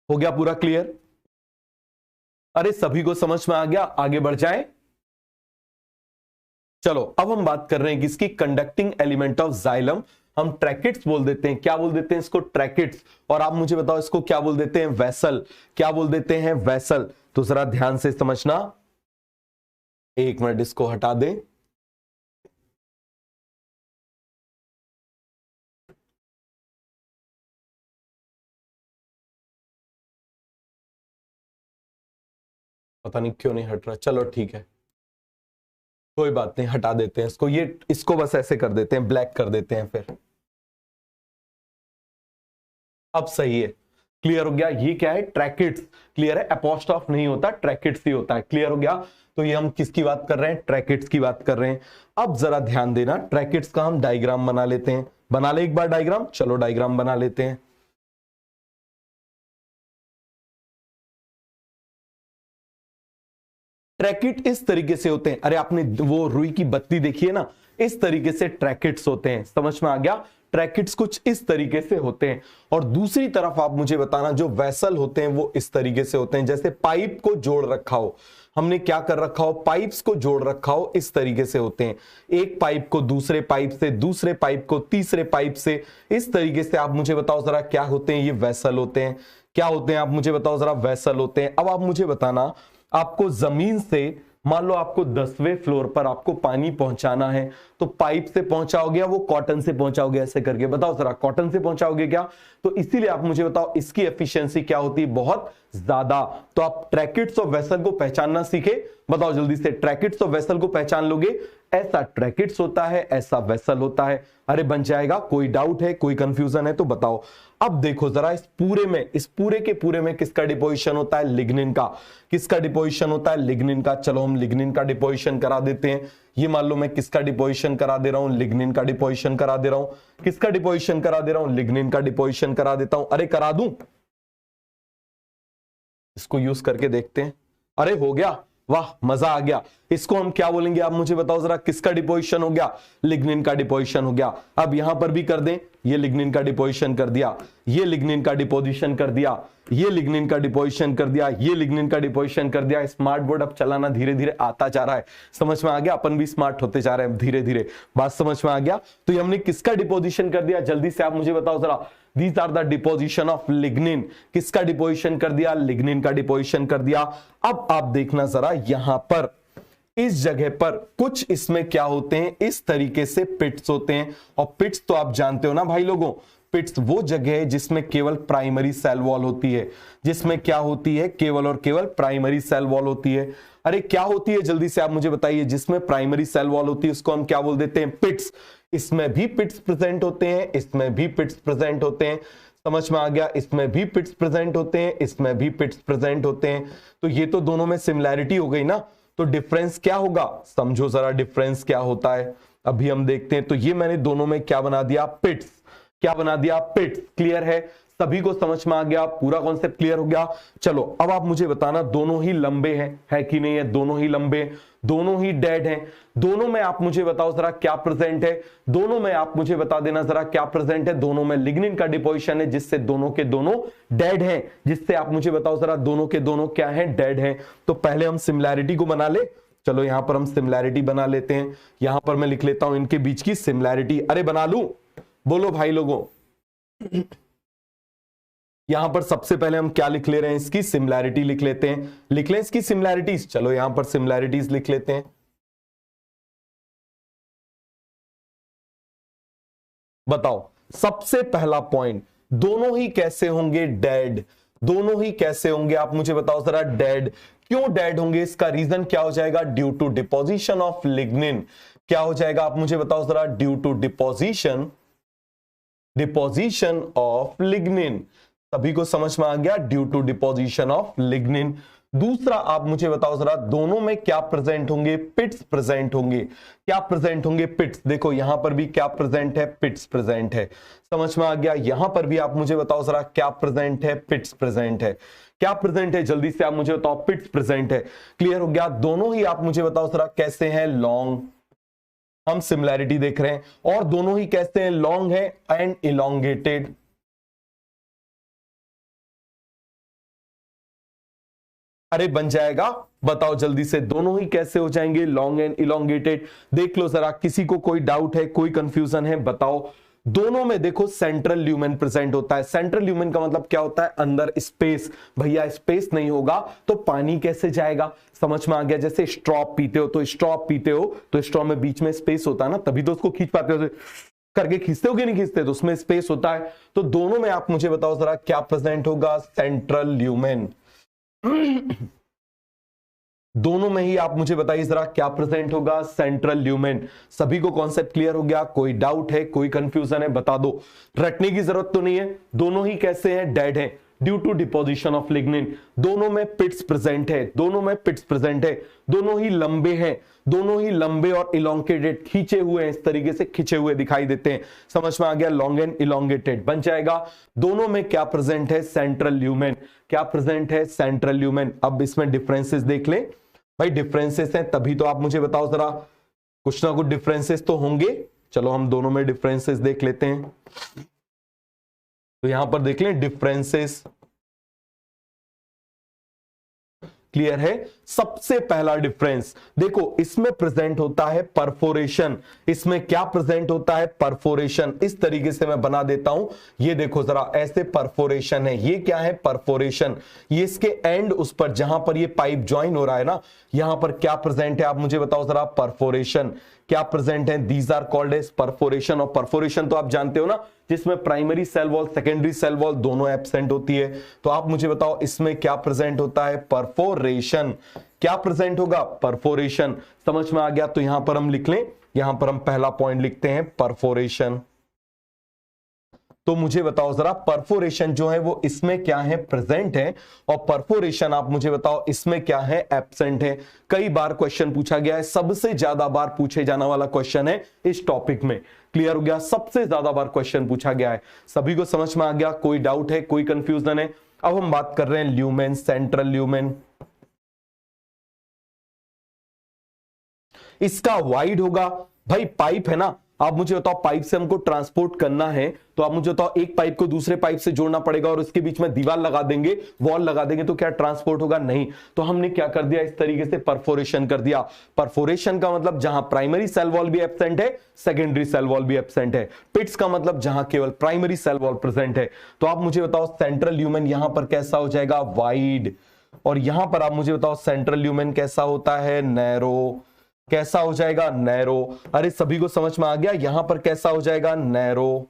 हो गया पूरा क्लियर? अरे सभी को समझ में आ गया? आगे बढ़ जाए। चलो अब हम बात कर रहे हैं किसकी? Conducting element of xylem. हम ट्रैकिट्स बोल देते हैं। क्या बोल देते हैं इसको? ट्रैकिट्स। और आप मुझे बताओ इसको क्या बोल देते हैं? वेसल। क्या बोल देते हैं? वेसल। तो जरा ध्यान से समझना। एक मिनट इसको हटा दें। पता नहीं क्यों नहीं हट रहा। चलो ठीक है, कोई बात नहीं, हटा देते हैं इसको। ये इसको बस ऐसे कर देते हैं, ब्लैक कर देते हैं फिर। अब सही है? क्लियर हो गया? ये क्या है? ट्रैकिट्स। क्लियर है? अपोस्ट्रोफ नहीं होता, ट्रैकिट्स ही होता है। क्लियर हो गया? तो ये हम किसकी बात कर रहे हैं? ट्रैकिट्स की बात कर रहे हैं। अब जरा ध्यान देना, ट्रैकिट्स का हम डायग्राम बना लेते हैं। बना ले एक बार डायग्राम। चलो डायग्राम बना लेते हैं। ट्रैकिट इस तरीके से होते हैं। अरे आपने वो रुई की बत्ती देखी है ना? इस तरीके से ट्रैकिट्स होते हैं। समझ में आ गया? ट्रैकिट्स कुछ इस तरीके से होते हैं। और दूसरी तरफ आप मुझे बताना, जो वेसल होते हैं वो इस तरीके से होते हैं, जैसे पाइप को जोड़ रखा हो। हमने क्या कर रखा हो? पाइप्स को जोड़ रखा हो, इस तरीके से होते हैं। एक पाइप को दूसरे पाइप से, दूसरे पाइप को तीसरे पाइप से, इस तरीके से। आप मुझे बताओ जरा क्या होते हैं? ये वेसल होते हैं। क्या होते हैं? आप मुझे बताओ जरा। वेसल होते हैं। अब आप मुझे बताना, आपको जमीन से, मान लो आपको 10वें फ्लोर पर आपको पानी पहुंचाना है, तो पाइप से पहुंचाओगे या वो कॉटन से पहुंचाओगे? ऐसे करके बताओ जरा। कॉटन से पहुंचाओगे क्या? तो इसीलिए आप मुझे बताओ इसकी एफिशिएंसी क्या होती है? बहुत ज्यादा। तो आप ट्रैकिट्स ऑफ वेसल को पहचानना सीखे। बताओ जल्दी से, ट्रैकिट्स ऑफ वेसल को पहचान लोगे? ऐसा ट्रैकेट्स होता है, ऐसा वेसल होता है। अरे बन जाएगा, कोई डाउट है, कोई कंफ्यूजन है तो बताओ। अब देखो जरा इस पूरे के पूरे में किसका डिपोजिशन होता है? लिग्निन का। किसका डिपोजिशन होता है? लिग्निन का। चलो हम लिग्निन का डिपोजिशन करा देते हैं। ये मान लो मैं किसका डिपोजिशन करा दे रहा हूं? लिग्निन का डिपोजिशन करा दे रहा हूं। किसका डिपोजिशन करा दे रहा हूं? लिग्निन का डिपोजिशन करा देता हूं। अरे करा दूं, इसको यूज करके देखते हैं। अरे हो गया, वाह मजा आ गया। इसको हम क्या बोलेंगे आप मुझे बताओ जरा, किसका डिपोजिशन हो गया? लिग्निन का डिपोजिशन हो गया। अब यहां पर भी कर दें, ये लिग्निन का डिपोजिशन कर दिया, ये लिग्निन का डिपोजिशन कर दिया, ये लिग्निन का डिपोजिशन कर दिया, ये लिग्निन का डिपोजिशन कर दिया। स्मार्ट बोर्ड अब चलाना धीरे धीरे आता जा रहा है, समझ में आ गया? अपन भी स्मार्ट होते जा रहे हैं धीरे धीरे, बात समझ में आ गया? तो ये हमने किसका डिपोजिशन कर दिया, जल्दी से आप मुझे बताओ जरा। These are the deposition of lignin। किसका डिपोजिशन कर दिया? लिग्निन का डिपोजिशन कर दिया। अब आप देखना जरा यहां पर इस जगह पर कुछ इसमें क्या होते हैं, इस तरीके से पिट्स होते हैं। और पिट्स तो आप जानते हो ना भाई लोगों, पिट्स वो जगह है जिसमें केवल प्राइमरी सेल वॉल होती है, जिसमें क्या होती है? केवल और केवल प्राइमरी सेल वॉल होती है। अरे क्या होती है जल्दी से आप मुझे बताइए, जिसमें प्राइमरी सेल वॉल होती है उसको हम क्या बोल देते हैं? पिट्स। इसमें भी पिट्स प्रेजेंट होते हैं, इसमें भी पिट्स प्रेजेंट होते हैं, समझ में आ गया? इसमें भी पिट्स प्रेजेंट होते हैं, इसमें भी पिट्स प्रेजेंट होते हैं। तो ये तो दोनों में सिमिलैरिटी हो गई ना, तो डिफरेंस क्या होगा? समझो जरा डिफरेंस क्या होता है, अभी हम देखते हैं। तो ये मैंने दोनों में क्या बना दिया? पिट्स। क्या बना दिया? पिट्स। क्लियर है? सभी को समझ में आ गया? पूरा कॉन्सेप्ट क्लियर हो गया? चलो अब आप मुझे बताना, दोनों ही लंबे हैं, है कि नहीं है? दोनों ही लंबे, दोनों ही डेड हैं। दोनों में आप मुझे बताओ जरा क्या प्रेजेंट है? दोनों में आप मुझे बता देना जरा क्या प्रेजेंट है? दोनों में लिग्निन का डिपोजिशन है, जिससे दोनों के दोनों डेड हैं, जिससे आप मुझे बताओ जरा दोनों के दोनों क्या हैं? डेड हैं। तो पहले हम सिमिलैरिटी को बना ले। चलो यहां पर हम सिमिलैरिटी बना लेते हैं। यहां पर मैं लिख लेता हूं इनके बीच की सिमिलैरिटी। अरे बना लूं? बोलो भाई लोगों। यहां पर सबसे पहले हम क्या लिख ले रहे हैं? इसकी सिमिलैरिटी लिख लेते हैं। लिख लें इसकी सिमिलैरिटीज। चलो यहां पर सिमिलैरिटीज लिख लेते हैं। बताओ सबसे पहला पॉइंट, दोनों ही कैसे होंगे? डेड। दोनों ही कैसे होंगे आप मुझे बताओ जरा? डेड। क्यों डेड होंगे? इसका रीजन क्या हो जाएगा? Due to deposition of lignin. क्या हो जाएगा आप मुझे बताओ जरा? Due to deposition of lignin. सभी को समझ में आ गया? Due to deposition of lignin. दूसरा आप मुझे बताओ जरा, दोनों में क्या प्रेजेंट होंगे? पिट्स प्रेजेंट होंगे। क्या प्रेजेंट होंगे? पिट्स। देखो यहां पर भी क्या प्रेजेंट है? पिट्स प्रेजेंट है। समझ में आ गया? यहां पर भी आप मुझे बताओ जरा क्या प्रेजेंट है? पिट्स प्रेजेंट है। क्या प्रेजेंट है? जल्दी से आप मुझे बताओ। पिट्स प्रेजेंट है। क्लियर हो गया? दोनों ही आप मुझे बताओ जरा कैसे हैं? लॉन्ग। हम सिमिलैरिटी देख रहे हैं। और दोनों ही कैसे हैं? लॉन्ग है एंड इलोंगेटेड। अरे बन जाएगा, बताओ जल्दी से, दोनों ही कैसे हो जाएंगे? Long and elongated. देख लो जरा, किसी को कोई डाउट है, कोई कंफ्यूजन है? बताओ। दोनों में देखो सेंट्रल ल्यूमेन प्रेजेंट होता है। सेंट्रल ल्यूमेन का मतलब क्या होता है? अंदर स्पेस। भैया स्पेस नहीं होगा तो पानी कैसे जाएगा? समझ में आ गया? जैसे स्ट्रॉ पीते हो तो स्ट्रॉ में बीच में स्पेस होता है ना, तभी तो उसको खींच पाते हो, करके खींचते हो कि नहीं खींचते? तो उसमें स्पेस होता है। तो दोनों में आप मुझे बताओ जरा क्या प्रेजेंट होगा? Central lumen. दोनों में ही आप मुझे बताइए जरा क्या प्रेजेंट होगा? Central lumen. सभी को कॉन्सेप्ट क्लियर हो गया? कोई डाउट है, कोई कंफ्यूजन है? बता दो, रटने की जरूरत तो नहीं है। दोनों ही कैसे हैं? डेड हैं due to deposition of lignin. दोनों में पिट्स प्रेजेंट है, दोनों में पिट्स प्रेजेंट है। दोनों ही लंबे हैं, दोनों ही लंबे और इलोंगेटेड, खींचे हुए हैं, इस तरीके से खींचे हुए दिखाई देते हैं। समझ में आ गया? लॉन्ग एंड इलोंगेटेड बन जाएगा। दोनों में क्या प्रेजेंट है? Central lumen. क्या प्रेजेंट है? Central lumen. अब इसमें डिफरेंसेस देख ले भाई, डिफरेंसेस हैं तभी तो आप मुझे बताओ जरा, कुछ ना कुछ डिफरेंसेस तो होंगे। चलो हम दोनों में डिफरेंसेस देख लेते हैं। तो यहां पर देख लें डिफरेंसेस। क्लियर है? सबसे पहला डिफरेंस देखो, इसमें प्रेजेंट होता है परफोरेशन। इसमें क्या प्रेजेंट होता है? परफोरेशन। इस तरीके से मैं बना देता हूं, ये देखो जरा, ऐसे परफोरेशन है। ये क्या है? परफोरेशन। ये इसके एंड, उस पर जहां पर ये पाइप ज्वाइन हो रहा है ना, यहां पर क्या प्रेजेंट है आप मुझे बताओ जरा? परफोरेशन। क्या प्रेजेंट है? These are called as perforation. और परफोरेशन तो आप जानते हो ना, जिसमें primary cell wall, secondary cell wall दोनों एब्सेंट होती है। तो आप मुझे बताओ इसमें क्या प्रेजेंट होता है? परफोरेशन। क्या प्रेजेंट होगा? परफोरेशन। समझ में आ गया? तो यहां पर हम लिख लें, यहां पर हम पहला पॉइंट लिखते हैं परफोरेशन। तो मुझे बताओ जरा, परफोरेशन जो है वो इसमें क्या है? प्रेजेंट है, और परफोरेशन आप मुझे बताओ इसमें क्या है? एब्सेंट है। कई बार क्वेश्चन पूछा गया है, सबसे ज्यादा बार पूछे जाने वाला क्वेश्चन है इस टॉपिक में। क्लियर हो गया? सबसे ज्यादा बार क्वेश्चन पूछा गया है। सभी को समझ में आ गया? कोई डाउट है, कोई कंफ्यूजन है? अब हम बात कर रहे हैं ल्यूमेन, सेंट्रल ल्यूमेन। इसका वाइड होगा भाई, पाइप है ना। आप मुझे बताओ, पाइप से हमको ट्रांसपोर्ट करना है, तो आप मुझे बताओ एक पाइप को दूसरे पाइप से जोड़ना पड़ेगा और उसके बीच में दीवार लगा देंगे, वॉल लगा देंगे, तो क्या ट्रांसपोर्ट होगा? नहीं। तो हमने क्या कर दिया, इस तरीके से परफोरेशन कर दिया। परफोरेशन का मतलब जहां प्राइमरी सेल वॉल भी एब्सेंट है, सेकेंडरी सेल वॉल भी एब्सेंट है। पिट्स का मतलब जहां केवल प्राइमरी सेल वॉल प्रेजेंट है। तो आप मुझे बताओ सेंट्रल ल्यूमेन यहां पर कैसा हो जाएगा? वाइड। और यहां पर आप मुझे बताओ सेंट्रल ल्यूमेन कैसा होता है? नैरो। कैसा हो जाएगा? नैरो। अरे सभी को समझ में आ गया? यहां पर कैसा हो जाएगा? नैरो।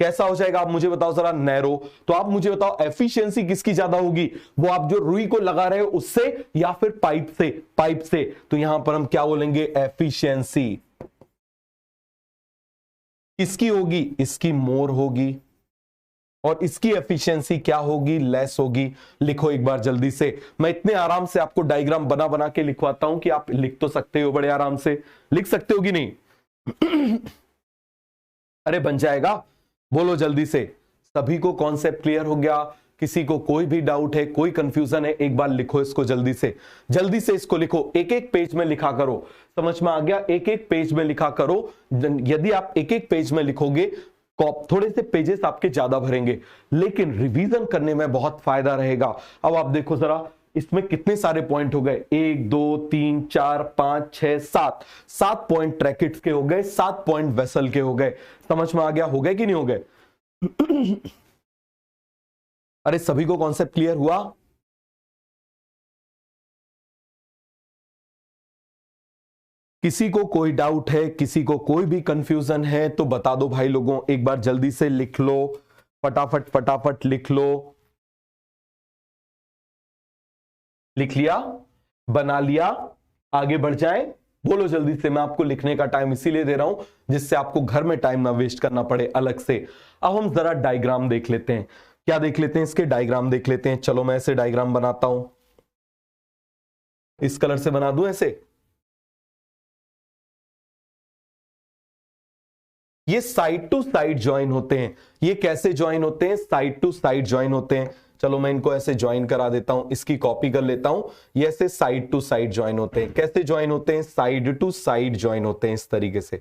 कैसा हो जाएगा? आप मुझे बताओ जरा, नैरो। तो आप मुझे बताओ एफिशिएंसी किसकी ज्यादा होगी? वो आप जो रुई को लगा रहे हो उससे, या फिर पाइप से? पाइप से। तो यहां पर हम क्या बोलेंगे? एफिशिएंसी किसकी होगी? इसकी मोर होगी। और इसकी एफिशिएंसी क्या होगी? लेस होगी। लिखो एक बार जल्दी से। मैं इतने आराम से आपको डायग्राम बना बना के लिखवाता हूं कि आप लिख तो सकते हो, बड़े आराम से लिख सकते हो कि नहीं? अरे बन जाएगा, बोलो जल्दी से। सभी को कॉन्सेप्ट क्लियर हो गया? किसी को कोई भी डाउट है, कोई कंफ्यूजन है? एक बार लिखो इसको जल्दी से, जल्दी से इसको लिखो। एक एक पेज में लिखा करो। समझ में आ गया? एक एक पेज में लिखा करो। यदि आप एक एक पेज में लिखोगे, थोड़े से पेजेस आपके ज्यादा भरेंगे, लेकिन रिवीजन करने में बहुत फायदा रहेगा। अब आप देखो जरा, इसमें कितने सारे पॉइंट हो गए? 1 2 3 4 5 6 7 7 पॉइंट ट्रैकेट्स के हो गए, 7 पॉइंट वेसल के हो गए। समझ में आ गया? हो गए कि नहीं हो गए? अरे सभी को कॉन्सेप्ट क्लियर हुआ? किसी को कोई डाउट है, किसी को कोई भी कंफ्यूजन है तो बता दो भाई लोगों, एक बार जल्दी से लिख लो, फटाफट फटाफट लिख लो। लिख लिया? बना लिया? आगे बढ़ जाए? बोलो जल्दी से। मैं आपको लिखने का टाइम इसीलिए दे रहा हूं जिससे आपको घर में टाइम ना वेस्ट करना पड़े अलग से। अब हम जरा डायग्राम देख लेते हैं। क्या देख लेते हैं? इसके डायग्राम देख लेते हैं। चलो मैं ऐसे डायग्राम बनाता हूं, इस कलर से बना दूं ऐसे। ये साइड टू साइड ज्वाइन होते हैं। ये कैसे ज्वाइन होते हैं? साइड टू साइड ज्वाइन होते हैं। चलो मैं इनको ऐसे ज्वाइन करा देता हूं, इसकी कॉपी कर लेता हूं। ये ऐसे साइड टू साइड ज्वाइन होते हैं। कैसे ज्वाइन होते हैं? साइड टू साइड ज्वाइन होते हैं, इस तरीके से।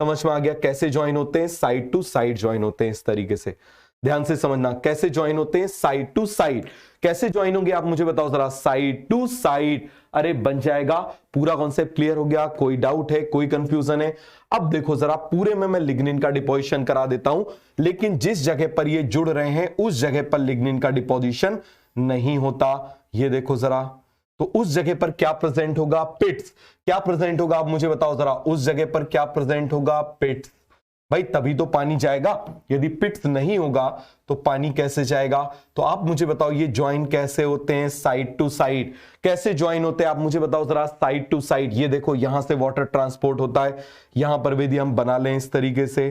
समझ में आ गया? कैसे ज्वाइन होते हैं? साइड टू साइड ज्वाइन होते हैं, इस तरीके से। ध्यान से समझना, कैसे ज्वाइन होते हैं? Side to side. कैसे ज्वाइन होंगे आप मुझे बताओ जरा? Side to side. अरे बन जाएगा। पूरा कॉन्सेप्ट क्लियर हो गया? कोई डाउट है, कोई कंफ्यूजन है? अब देखो जरा, पूरे में मैं लिग्निन का डिपोजिशन करा देता हूं, लेकिन जिस जगह पर ये जुड़ रहे हैं उस जगह पर लिग्निन का डिपोजिशन नहीं होता। ये देखो जरा, तो उस जगह पर क्या प्रेजेंट होगा? पिट्स। क्या प्रेजेंट होगा आप मुझे बताओ जरा? उस जगह पर क्या प्रेजेंट होगा? पिट्स। भाई तभी तो पानी जाएगा। यदि पिट्स नहीं होगा तो पानी कैसे जाएगा? तो आप मुझे बताओ ये ज्वाइन कैसे होते हैं? Side to side. कैसे ज्वाइन होते हैं आप मुझे बताओ जरा? Side to side. ये देखो, यहां से वाटर ट्रांसपोर्ट होता है, यहां पर यदि हम बना लें इस तरीके से,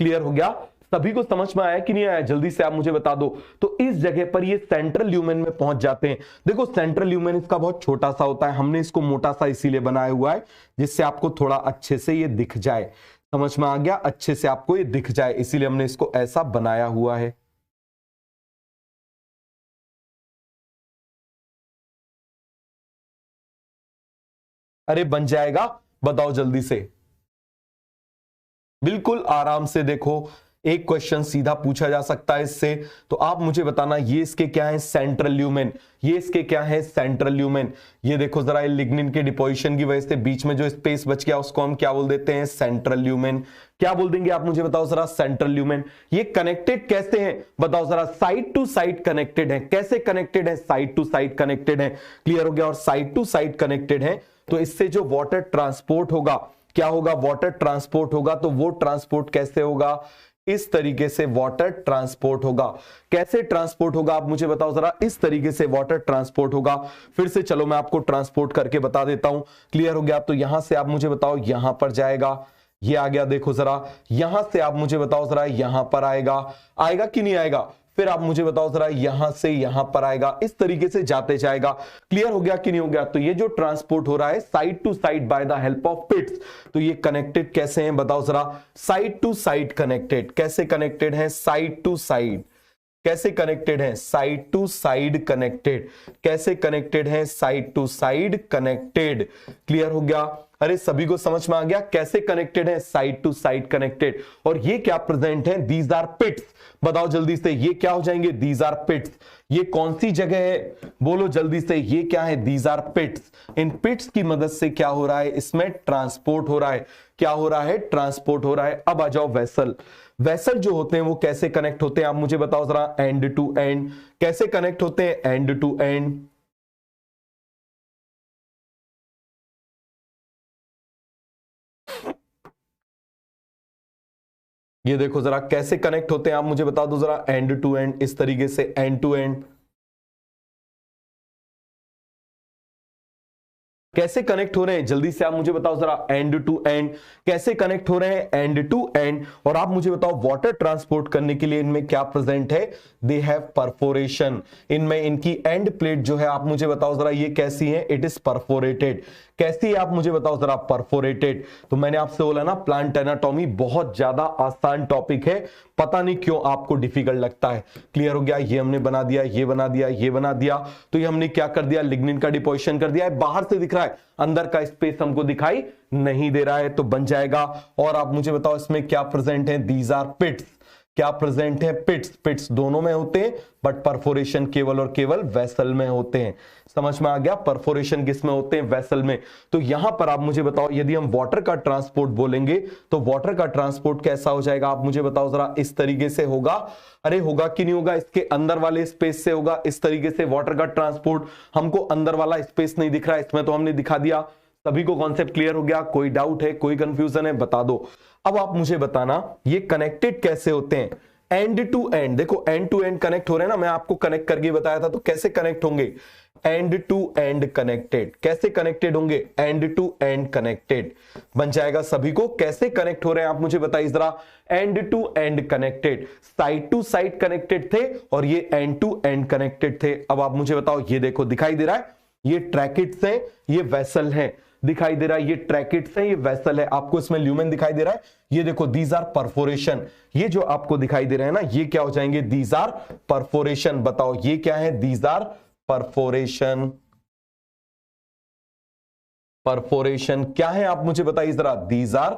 क्लियर हो गया? सभी को समझ में आया कि नहीं आया? जल्दी से आप मुझे बता दो। तो इस जगह पर ये सेंट्रल ल्यूमेन में पहुंच जाते हैं। देखो सेंट्रल ल्यूमेन इसका बहुत छोटा सा होता है, हमने इसको मोटा सा इसीलिए बनाया हुआ है जिससे आपको थोड़ा अच्छे से ये दिख जाए। समझ में आ गया? अच्छे से आपको ये दिख जाए, इसीलिए हमने इसको ऐसा बनाया हुआ है। अरे बन जाएगा? बताओ जल्दी से। बिल्कुल आराम से। देखो एक क्वेश्चन सीधा पूछा जा सकता है इससे, तो आप मुझे बताना ये इसके क्या है? Central lumen. ये इसके क्या है? Central lumen. ये देखो जरा, लिग्निन के डिपोजिशन की वजह से बीच में जो स्पेस बच गया उसको हम क्या बोल देते हैं? Central lumen. क्या बोल देंगे आप मुझे बताओ जरा? Central lumen. ये कनेक्टेड कैसे हैं बताओ जरा? साइड टू साइड कनेक्टेड है। कैसे कनेक्टेड है? साइड टू साइड कनेक्टेड है। क्लियर हो गया? और साइड टू साइड कनेक्टेड है तो इससे जो वाटर ट्रांसपोर्ट होगा क्या होगा, वाटर ट्रांसपोर्ट होगा। तो वो ट्रांसपोर्ट कैसे होगा, इस तरीके से वाटर ट्रांसपोर्ट होगा। कैसे ट्रांसपोर्ट होगा आप मुझे बताओ जरा, इस तरीके से वाटर ट्रांसपोर्ट होगा। फिर से चलो मैं आपको ट्रांसपोर्ट करके बता देता हूं, क्लियर हो गया। तो यहां से आप मुझे बताओ यहां पर जाएगा, ये आ गया, देखो जरा, यहां से आप मुझे बताओ जरा यहां पर आएगा, आएगा कि नहीं आएगा। फिर आप मुझे बताओ जरा यहां से यहां पर आएगा, इस तरीके से जाते जाएगा। क्लियर हो गया कि नहीं हो गया। तो ये जो ट्रांसपोर्ट हो रहा है side to side by the help of pits, तो ये कनेक्टेड कैसे हैं बताओ जरा, साइड टू साइड कनेक्टेड। कैसे कनेक्टेड है, साइड टू साइड। कैसे कनेक्टेड है, साइड टू साइड कनेक्टेड। कैसे कनेक्टेड है, side to side connected. Clear हो गया, अरे सभी को समझ में आ गया कैसे कनेक्टेड है, साइड टू साइड कनेक्टेड। और ये क्या प्रेजेंट है, दीज आर पिट्स। बताओ जल्दी से, ये क्या हो जाएंगे, दीज आर पिट्स। ये कौन सी जगह है, बोलो जल्दी से, ये क्या है, दीज आर पिट्स। इन पिट्स की मदद से क्या हो रहा है, इसमें ट्रांसपोर्ट हो रहा है। क्या हो रहा है, ट्रांसपोर्ट हो रहा है। अब आ जाओ वेसल। वेसल जो होते हैं वो कैसे कनेक्ट होते हैं आप मुझे बताओ जरा, एंड टू एंड। कैसे कनेक्ट होते हैं, एंड टू एंड। ये देखो जरा कैसे कनेक्ट होते हैं आप मुझे बता दो जरा, एंड टू एंड, इस तरीके से एंड टू एंड। कैसे कनेक्ट हो रहे हैं जल्दी से आप मुझे बताओ जरा, एंड टू एंड। कैसे कनेक्ट हो रहे हैं, एंड टू एंड। और आप मुझे बताओ वाटर ट्रांसपोर्ट करने के लिए इनमें क्या प्रेजेंट है, दे हैव परफोरेशन। इनमें इनकी एंड प्लेट जो है आप मुझे बताओ जरा, ये कैसी है, इट इज परफोरेटेड। कैसी है आप मुझे बताओ जरा, परफोरेटेड। तो मैंने आपसे बोला ना, प्लांट एनाटॉमी बहुत ज्यादा आसान टॉपिक है, पता नहीं क्यों आपको डिफिकल्ट लगता है। क्लियर हो गया, ये हमने बना दिया, ये बना दिया, ये बना दिया। तो ये हमने क्या कर दिया, लिग्निन का डिपोजिशन कर दिया है। बाहर से दिख रहा है, अंदर का स्पेस हमको दिखाई नहीं दे रहा है, तो बन जाएगा। और आप मुझे बताओ इसमें क्या प्रेजेंट है, दीज आर पिट्स। क्या प्रेजेंट है, पिट्स। पिट्स दोनों में होते हैं, बट परफोरेशन केवल और केवल वेसल में होते हैं। समझ में आ गया, परफोरेशन किस में होते हैं, वेसल में। तो यहां पर आप मुझे बताओ, यदि हम वाटर का ट्रांसपोर्ट बोलेंगे तो वाटर का ट्रांसपोर्ट कैसा हो जाएगा आप मुझे बताओ जरा, इस तरीके से होगा। अरे होगा कि नहीं होगा, इसके अंदर वाले स्पेस से होगा, इस तरीके से वाटर का ट्रांसपोर्ट। हमको अंदर वाला स्पेस नहीं दिख रहा है, इसमें तो हमने दिखा दिया। सभी को कॉन्सेप्ट क्लियर हो गया, कोई डाउट है, कोई कंफ्यूजन है, बता दो। अब आप मुझे बताना ये कनेक्टेड कैसे होते हैं, एंड टू एंड। देखो एंड टू एंड कनेक्ट हो रहे हैं ना, मैं आपको कनेक्ट करके बताया था। तो कैसे कनेक्ट होंगे, एंड टू एंड कनेक्टेड। कैसे कनेक्टेड होंगे, एंड टू एंड कनेक्टेड। बन जाएगा सभी को, कैसे कनेक्ट हो रहे हैं आप मुझे बताइए जरा, end to end connected. Side to side connected थे और ये एंड टू एंड कनेक्टेड थे। अब आप मुझे बताओ, ये देखो दिखाई दे रहा है, ये ट्रैकिट्स हैं, ये वेसल हैं। दिखाई दे रहा है, ये ट्रैकिट्स हैं, ये वेसल है। आपको इसमें ल्यूमेन दिखाई दे रहा है, ये देखो दीज आर परफोरेशन। ये जो आपको दिखाई दे रहे हैं ना, ये क्या हो जाएंगे, दीज आर परफोरेशन। बताओ ये क्या है, दीज आर परफोरेशन। परफोरेशन क्या है आप मुझे बताइए जरा, दीज आर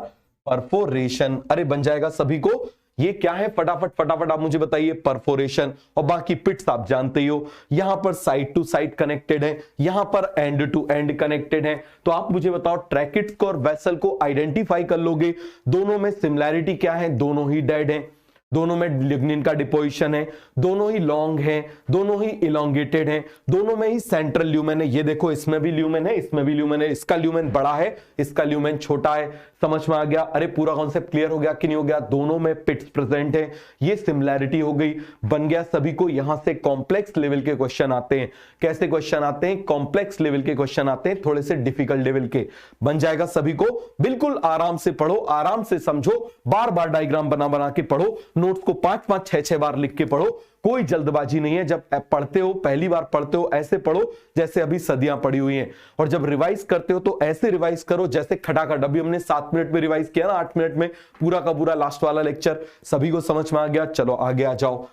परफोरेशन। अरे बन जाएगा सभी को, ये क्या है, फटाफट फटाफट आप मुझे बताइए, परफोरेशन। और बाकी पिट्स आप जानते ही हो, यहां पर साइड टू साइड कनेक्टेड है, यहां पर एंड टू एंड कनेक्टेड है। तो आप मुझे बताओ, ट्रैकिट्स को और वेसल को आइडेंटिफाई कर लोगे, दोनों में सिमिलैरिटी क्या है, दोनों ही डेड है, दोनों में लिग्निन का डिपोजिशन है, दोनों ही लॉन्ग है, दोनों ही इलोंगेटेड है, दोनों में ही सेंट्रल ल्यूमेन है। ये देखो इसमें भी ल्यूमेन है, इसमें भी ल्यूमेन है, इसका ल्यूमेन बड़ा है, इसका ल्यूमेन छोटा है। समझ में आ गया, अरे पूरा कॉन्सेप्ट क्लियर हो गया कि नहीं हो गया, दोनों में पिट्स प्रेजेंट है, ये सिमिलैरिटी हो गई, बन गया सभी को। यहां से कॉम्प्लेक्स लेवल के क्वेश्चन आते हैं। कैसे क्वेश्चन आते हैं, कॉम्प्लेक्स लेवल के क्वेश्चन आते हैं, थोड़े से डिफिकल्ट लेवल के। बन जाएगा सभी को, बिल्कुल आराम से पढ़ो, आराम से समझो, बार बार डायग्राम बना बना के पढ़ो, नोट्स को 5-5 6-6 बार लिख के पढ़ो। कोई जल्दबाजी नहीं है, जब पढ़ते हो, पहली बार पढ़ते हो, ऐसे पढ़ो जैसे अभी सदियां पड़ी हुई हैं। और जब रिवाइज करते हो तो ऐसे रिवाइज करो जैसे खटाखट। अभी हमने 7 मिनट में रिवाइज किया ना, 8 मिनट में पूरा का पूरा लास्ट वाला लेक्चर। सभी को समझ में आ गया, चलो आगे आ जाओ।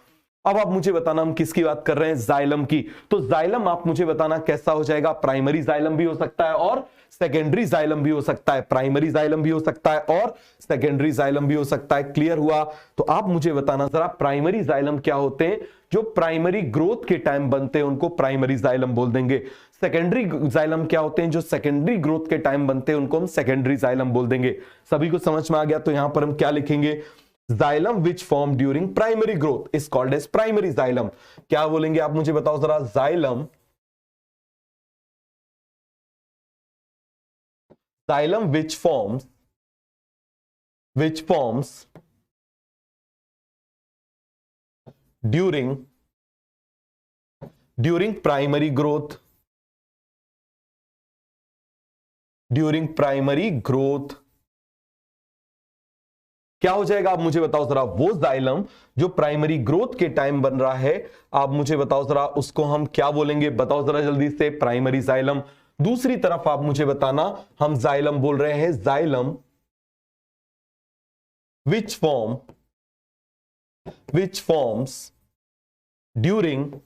अब आप मुझे बताना हम किसकी बात कर रहे हैं, जाइलम की। तो जाइलम आप मुझे बताना कैसा हो जाएगा, प्राइमरी जाइलम भी हो सकता है और सेकेंडरी जाइलम भी हो सकता है। प्राइमरी जाइलम भी हो सकता है और सेकेंडरी जाइलम भी हो सकता है। क्लियर हुआ? तो आप मुझे बताना जरा, प्राइमरी जाइलम क्या होते हैं, जो प्राइमरी ग्रोथ के टाइम बनते हैं उनको प्राइमरी जाइलम बोल देंगे। सेकेंडरी जाइलम क्या होते हैं, जो सेकेंडरी ग्रोथ के टाइम बनते हैं उनको हम सेकेंडरी जाइलम बोल देंगे। सभी को समझ में आ गया? तो यहां पर हम क्या लिखेंगे, xylem which form during primary growth is called as primary xylem. क्या बोलेंगे आप मुझे बताओ जरा, xylem which forms which forms during primary growth, क्या हो जाएगा आप मुझे बताओ जरा, वो जाइलम जो प्राइमरी ग्रोथ के टाइम बन रहा है, आप मुझे बताओ जरा उसको हम क्या बोलेंगे, बताओ जरा जल्दी से, प्राइमरी जाइलम। दूसरी तरफ आप मुझे बताना, हम जाइलम बोल रहे हैं, xylem which forms during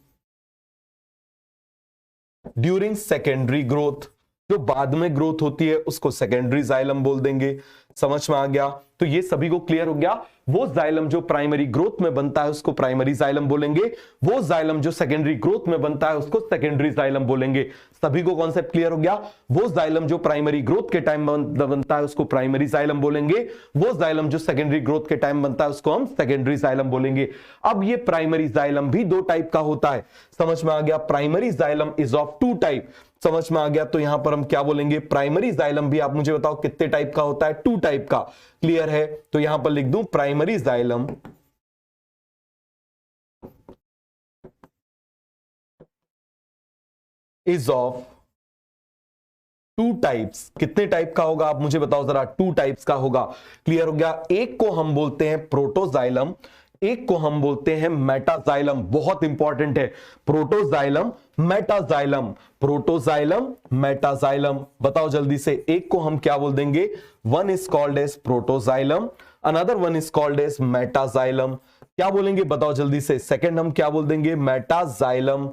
secondary growth, जो बाद में ग्रोथ होती है उसको सेकेंडरी जाइलम बोल देंगे। समझ में आ गया? तो ये सभी को क्लियर हो गया। वो जाइलम जो प्राइमरी ग्रोथ में बनता है उसको प्राइमरी जाइलम बोलेंगे, वो जाइलम जो सेकेंडरी ग्रोथ में बनता है उसको सेकेंडरी जाइलम बोलेंगे। सभी को कॉन्सेप्ट क्लियर हो गया? वो जाइलम जो प्राइमरी ग्रोथ के टाइम बनता है उसको प्राइमरी जाइलम बोलेंगे, वो जाइलम जो सेकेंडरी ग्रोथ के टाइम बनता है उसको हम सेकेंडरी जाइलम बोलेंगे। अब ये प्राइमरी जाइलम भी दो टाइप का होता है, समझ में आ गया? Primary xylem is of two type, समझ में आ गया? तो यहां पर हम क्या बोलेंगे, प्राइमरी जाइलम भी आप मुझे बताओ कितने टाइप का होता है, टू टाइप का। क्लियर है? तो यहां पर लिख दूं primary xylem is of two types. कितने टाइप का होगा आप मुझे बताओ जरा, टू टाइप्स का होगा। क्लियर हो गया? एक को हम बोलते हैं प्रोटोजाइलम, एक को हम बोलते हैं मेटाजाइलम। बहुत इंपॉर्टेंट है, प्रोटोजाइलम मेटाजाइलम, प्रोटोजाइलम मेटाजाइलम। बताओ जल्दी से, एक को हम क्या बोल देंगे, one is called as protoxylem, another one is called as metaxylem. क्या बोलेंगे बताओ जल्दी से, सेकंड हम क्या बोल देंगे, मेटाजाइलम।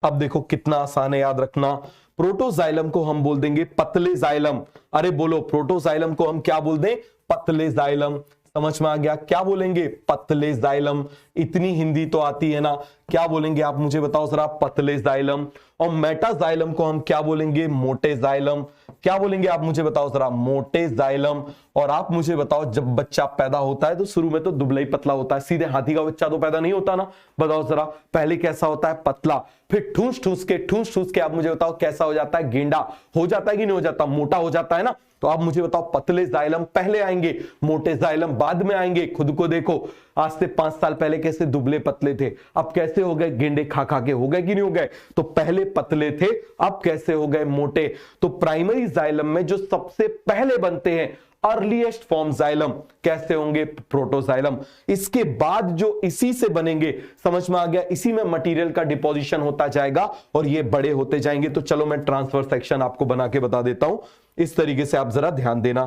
अब देखो कितना आसान है याद रखना, प्रोटोजाइलम को हम बोल देंगे पतले जाइलम। अरे बोलो, प्रोटोजाइलम को हम क्या बोल दें, पतले जाइलम। समझ में आ गया? क्या बोलेंगे, पतले जाइलम। इतनी हिंदी तो आती है ना, क्या बोलेंगे आप मुझे बताओ जरा, पतले जाइलम। और मेटाजाइलम को हम क्या बोलेंगे, मोटे जाइलम। क्या बोलेंगे आप मुझे बताओ जरा, मोटे जाइलम। और आप मुझे बताओ, जब बच्चा पैदा होता है तो शुरू में तो दुबला ही पतला होता है, सीधे हाथी का बच्चा तो पैदा नहीं होता ना। बताओ जरा, पहले कैसा होता है, पतला, फिर ठूस ठूस के आप मुझे बताओ कैसा हो जाता है, गेंडा हो जाता है कि नहीं हो जाता, मोटा हो जाता है ना। तो आप मुझे बताओ, पतले जाइलम पहले आएंगे, मोटे जाइलम बाद में आएंगे। खुद को देखो, आज से 5 साल पहले कैसे दुबले पतले थे, अब कैसे हो गए, गेंडे खा खा के हो गए कि नहीं हो गए। तो पहले पतले थे, अब कैसे हो गए, मोटे। तो प्राइमरी जाइलम में जो सबसे पहले बनते हैं, अर्लीएस्ट फॉर्म जाइलम, कैसे होंगे, प्रोटोजाइलम। इसके बाद जो इसी से बनेंगे, समझ में आ गया, इसी में मटेरियल का डिपोजिशन होता जाएगा और ये बड़े होते जाएंगे। तो चलो मैं ट्रांसफर सेक्शन आपको बना के बता देता हूं, इस तरीके से आप जरा ध्यान देना।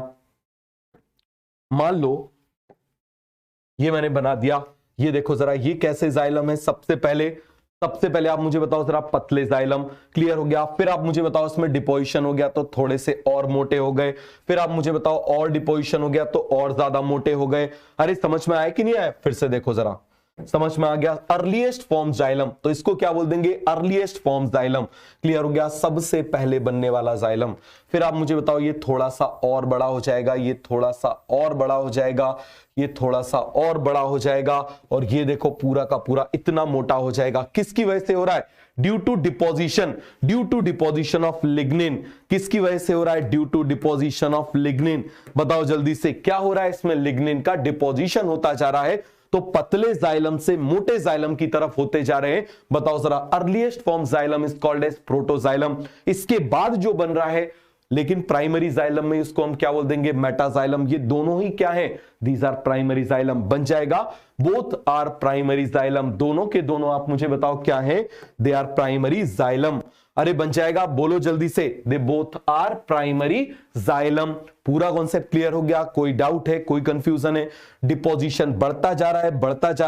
मान लो ये मैंने बना दिया, ये देखो जरा, ये कैसे जाइलम है। सबसे पहले आप मुझे बताओ जरा, पतले जाइलम। क्लियर हो गया? फिर आप मुझे बताओ, इसमें डिपोजिशन हो गया तो थोड़े से और मोटे हो गए। फिर आप मुझे बताओ, और डिपोजिशन हो गया तो और ज्यादा मोटे हो गए। अरे समझ में आया कि नहीं आया? फिर से देखो जरा, समझ में आ गया? अर्लीएस्ट फॉर्म जाइलम, तो इसको क्या बोल देंगे, अर्लीएस्ट फॉर्म जाइलम। क्लियर हो गया? सबसे पहले बनने वाला जाइलम। फिर आप मुझे बताओ, ये थोड़ा सा और बड़ा हो जाएगा, ये थोड़ा सा और बड़ा हो जाएगा, ये थोड़ा सा और बड़ा हो जाएगा, और ये देखो पूरा का पूरा इतना मोटा हो जाएगा। किसकी वजह से हो रहा है? Due to deposition of lignin. किसकी वजह से हो रहा है? Due to deposition of lignin. बताओ जल्दी से, क्या हो रहा है इसमें, लिग्निन का डिपोजिशन होता जा रहा है। तो पतले जाइलम से मोटे जाइलम की तरफ होते जा रहे हैं। बताओ जरा, earliest form xylem is called as protoxylem. इसके बाद जो बन रहा है, लेकिन प्राइमरी जाइलम में इसको हम क्या बोल देंगे, मेटाजाइलम। ये दोनों ही क्या है, दीज आर प्राइमरी जाइलम। बन जाएगा, बोथ आर प्राइमरी जाइलम। दोनों के दोनों आप मुझे बताओ क्या है, दे आर प्राइमरी जाइलम। अरे बन जाएगा, बोलो जल्दी से, they both are primary xylem. पूरा कॉन्सेप्ट क्लियर हो गया? कोई डाउट है, कोई कंफ्यूजन है? डिपोजिशन बढ़ता जा रहा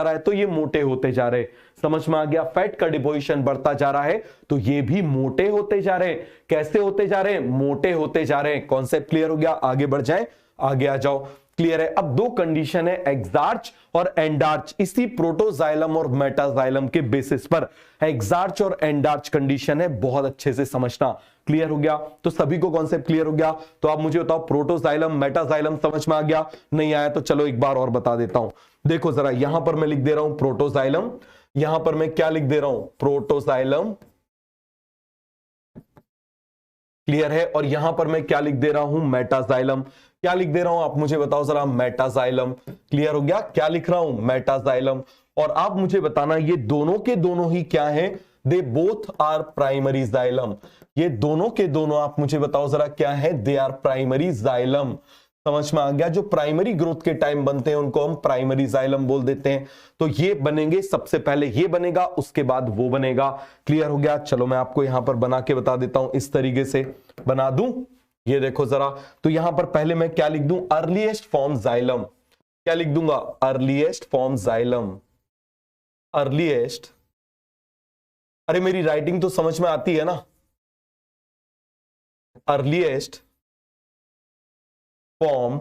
है तो ये मोटे होते जा रहे हैं। समझ में आ गया? फैट का डिपोजिशन बढ़ता जा रहा है तो ये भी मोटे होते जा रहे हैं। कैसे होते जा रहे हैं, मोटे होते जा रहे हैं। कॉन्सेप्ट क्लियर हो गया? आगे बढ़ जाए, आगे आ जाओ। क्लियर है? अब दो कंडीशन है, एक्सार्च और एंडार्च, इसी प्रोटोजाइलम और मेटाजाइलम के बेसिस पर एक्सार्च और एंडार्च कंडीशन है, बहुत अच्छे से समझना। क्लियर हो गया? तो सभी को कॉन्सेप्ट क्लियर हो गया? तो आप मुझे बताओ, प्रोटोजाइलम मेटाजाइलम समझ में आ गया? नहीं आया तो चलो एक बार और बता देता हूं। देखो जरा, यहां पर मैं लिख दे रहा हूं प्रोटोजाइलम, यहां पर मैं क्या लिख दे रहा हूं, प्रोटोजाइलम क्लियर है। और यहां पर मैं क्या लिख दे रहा हूं, मेटाजाइलम। क्या लिख दे रहा हूं आप मुझे बताओ जरा, मेटाजाइलम। क्लियर हो गया, क्या लिख रहा हूं, मेटाजाइलम। और आप मुझे बताना ये दोनों के दोनों ही क्या हैं, they both are primary xylem. ये दोनों के दोनों आप मुझे बताओ जरा क्या है, दे आर प्राइमरी जाइलम। समझ में आ गया, जो प्राइमरी ग्रोथ के टाइम बनते हैं उनको हम प्राइमरी जाइलम बोल देते हैं। तो ये बनेंगे, सबसे पहले ये बनेगा, उसके बाद वो बनेगा। क्लियर हो गया। चलो मैं आपको यहां पर बना के बता देता हूं, इस तरीके से बना दूं। ये देखो जरा, तो यहां पर पहले मैं क्या लिख दूं, अर्लीस्ट फॉर्म जाइलम। क्या लिख दूंगा, अर्लीस्ट फॉर्म जाइलम। अर्लीस्ट, अरे मेरी राइटिंग तो समझ में आती है ना, अर्लीस्ट फॉर्म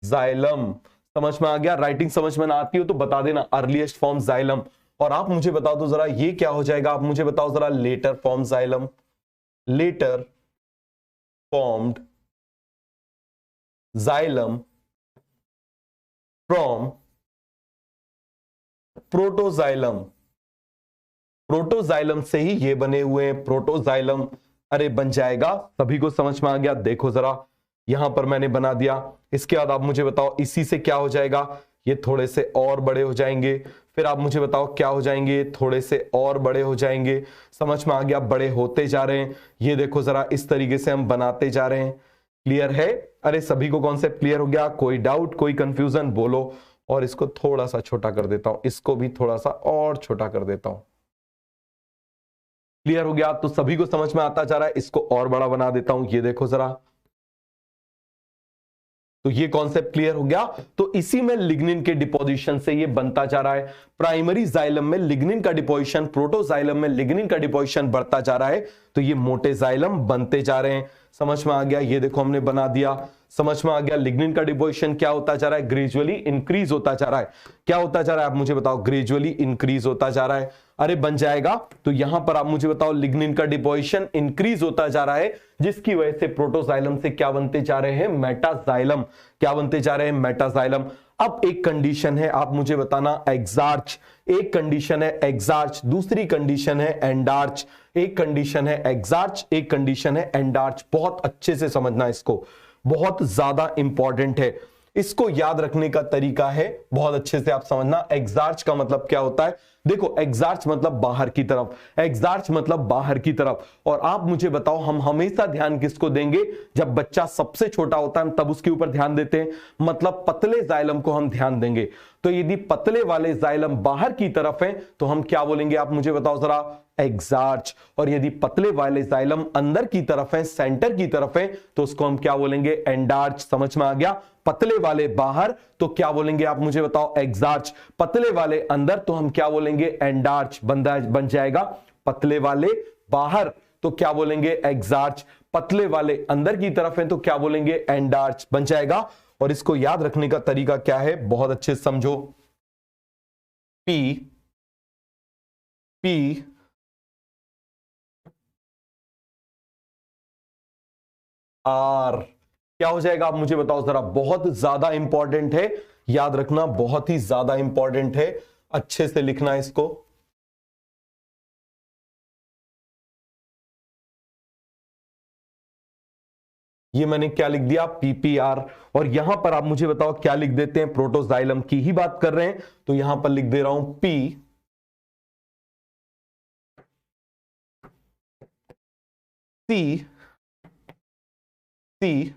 जाइलम। समझ में आ गया, राइटिंग समझ में ना आती हो तो बता देना, अर्लीस्ट फॉर्म जाइलम। और आप मुझे बता दो जरा ये क्या हो जाएगा, आप मुझे बताओ जरा, later form xylem. Later formed xylem from protoxylem. Protoxylem से ही ये बने हुए हैं, प्रोटोजाइलम। अरे बन जाएगा, सभी को समझ में आ गया। देखो जरा, यहां पर मैंने बना दिया। इसके बाद आप मुझे बताओ इसी से क्या हो जाएगा, ये थोड़े से और बड़े हो जाएंगे। फिर आप मुझे बताओ क्या हो जाएंगे, थोड़े से और बड़े हो जाएंगे। समझ में आ गया, बड़े होते जा रहे हैं। ये देखो जरा, इस तरीके से हम बनाते जा रहे हैं। क्लियर है, अरे सभी को कॉन्सेप्ट क्लियर हो गया, कोई डाउट कोई कंफ्यूजन बोलो। और इसको थोड़ा सा छोटा कर देता हूं, इसको भी थोड़ा सा और छोटा कर देता हूं। क्लियर हो गया, तो सभी को समझ में आता जा रहा है। इसको और बड़ा बना देता हूं, ये देखो जरा, तो ये कॉन्सेप्ट क्लियर हो गया। तो इसी में लिग्निन के डिपोजिशन से ये बनता जा रहा है। प्राइमरी जाइलम में लिग्निन का डिपोजिशन, प्रोटोजाइलम में लिग्निन का डिपोजिशन बढ़ता जा रहा है, तो ये मोटे जाइलम बनते जा रहे हैं। समझ में आ गया, ये देखो हमने बना दिया। समझ में आ गया, लिग्निन का डिपोजिशन क्या होता जा रहा है, ग्रेजुअली इंक्रीज होता जा रहा है। क्या होता जा रहा है आप मुझे बताओ, ग्रेजुअली इंक्रीज होता जा रहा है। अरे बन जाएगा, तो यहां पर आप मुझे बताओ लिग्निन का डिपोजिशन इंक्रीज होता जा रहा है, जिसकी वजह से प्रोटोजाइलम से क्या बनते जा रहे हैं, मेटाजाइलम। क्या बनते जा रहे हैं, मेटाजाइलम। अब एक कंडीशन है, आप मुझे बताना, एग्जार्च। एक कंडीशन है एग्जार्च, दूसरी कंडीशन है एंडार्च। एक कंडीशन है एग्जार्च, एक कंडीशन है एंडार्च। बहुत अच्छे से समझना, इसको बहुत ज्यादा इंपॉर्टेंट है। इसको याद रखने का तरीका है, बहुत अच्छे से आप समझना। एग्जार्च का मतलब क्या होता है, देखो एग्जार्च मतलब बाहर की तरफ, एग्जार्च मतलब बाहर की तरफ। और आप मुझे बताओ, हम हमेशा ध्यान किसको देंगे, जब बच्चा सबसे छोटा होता है तब उसके ऊपर ध्यान देते हैं, मतलब पतले जाइलम को हम ध्यान देंगे। तो यदि पतले वाले जाइलम बाहर की तरफ हैं तो हम क्या बोलेंगे, आप मुझे बताओ जरा, एग्जार्च। और यदि पतले वाले जाइलम अंदर की तरफ है, सेंटर की तरफ है, तो उसको हम क्या बोलेंगे, एंडार्च। समझ में आ गया, पतले वाले बाहर तो क्या बोलेंगे आप मुझे बताओ, एग्जार्च। पतले वाले अंदर तो हम क्या बोलेंगे, एंडार्च। बन जाएगा, पतले वाले बाहर तो क्या बोलेंगे, एग्जार्च। पतले वाले अंदर की तरफ है तो क्या बोलेंगे, एंडार्च। बन जाएगा। और इसको याद रखने का तरीका क्या है, बहुत अच्छे से समझो। पी पी आर क्या हो जाएगा आप मुझे बताओ जरा, बहुत ज्यादा इंपॉर्टेंट है, याद रखना, बहुत ही ज्यादा इंपॉर्टेंट है, अच्छे से लिखना इसको। ये मैंने क्या लिख दिया, पीपीआर। और यहां पर आप मुझे बताओ क्या लिख देते हैं, प्रोटोजाइलम की ही बात कर रहे हैं, तो यहां पर लिख दे रहा हूं पी सी सी।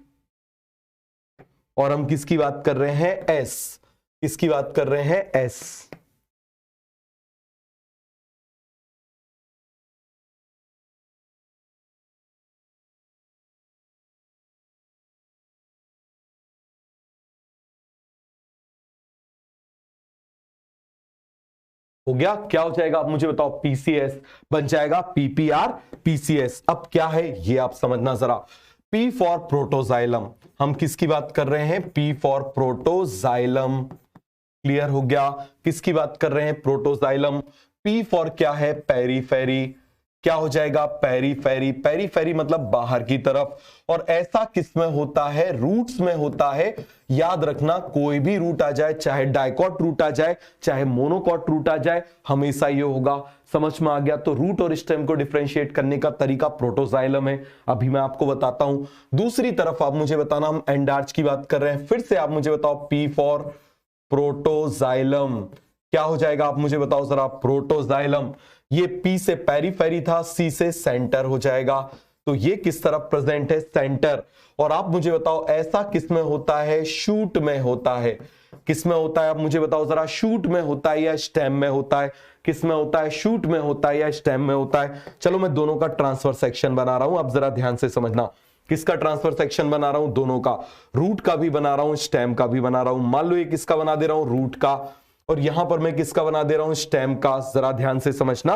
और हम किसकी बात कर रहे हैं, एस। किसकी बात कर रहे हैं, एस। हो गया, क्या हो जाएगा आप मुझे बताओ, पीसीएस। बन जाएगा पीपीआर पीसीएस। अब क्या है ये आप समझना जरा, पी फॉर प्रोटोजाइलम, हम किसकी बात कर रहे हैं, पी फॉर प्रोटोजाइलम। क्लियर हो गया, किसकी बात कर रहे हैं, प्रोटोजाइलम। पी फॉर क्या है, पेरीफेरी। क्या हो जाएगा, पेरीफेरी। पेरीफेरी मतलब बाहर की तरफ। और ऐसा किसमें होता है, रूट्स में होता है। याद रखना, कोई भी रूट आ जाए, चाहे डाइकॉट रूट आ जाए, चाहे मोनोकॉट रूट आ जाए, हमेशा ये होगा। समझ में आ गया। तो रूट और स्टेम को डिफरेंशिएट करने का तरीका प्रोटोजाइलम है, अभी मैं आपको बताता हूं। दूसरी तरफ आप मुझे बताना, हम एंडार्च की बात कर रहे हैं, फिर से आप मुझे बताओ, पी फॉर प्रोटोजाइलम। क्या हो जाएगा, आप मुझे बताओ जरा, प्रोटोजाइलम। ये पी से पेरीफेरी था, सी से सेंटर हो जाएगा। तो ये किस तरफ प्रेजेंट है, सेंटर। और आप मुझे बताओ, ऐसा किस में होता है, शूट में होता है। किस में होता है, आप मुझे बताओ जरा, शूट में होता है या स्टेम में होता है। किस में होता है, शूट में होता है या स्टेम में होता है। चलो मैं दोनों का ट्रांसफर सेक्शन बना रहा हूं, अब जरा ध्यान से समझना। किसका ट्रांसफर सेक्शन बना रहा हूं, दोनों का। रूट का भी बना रहा हूं, स्टेम का भी बना रहा हूं। मान लो ये किसका बना दे रहा हूं, रूट का, और यहां पर मैं किसका बना दे रहा हूं, स्टेम का। जरा ध्यान से समझना।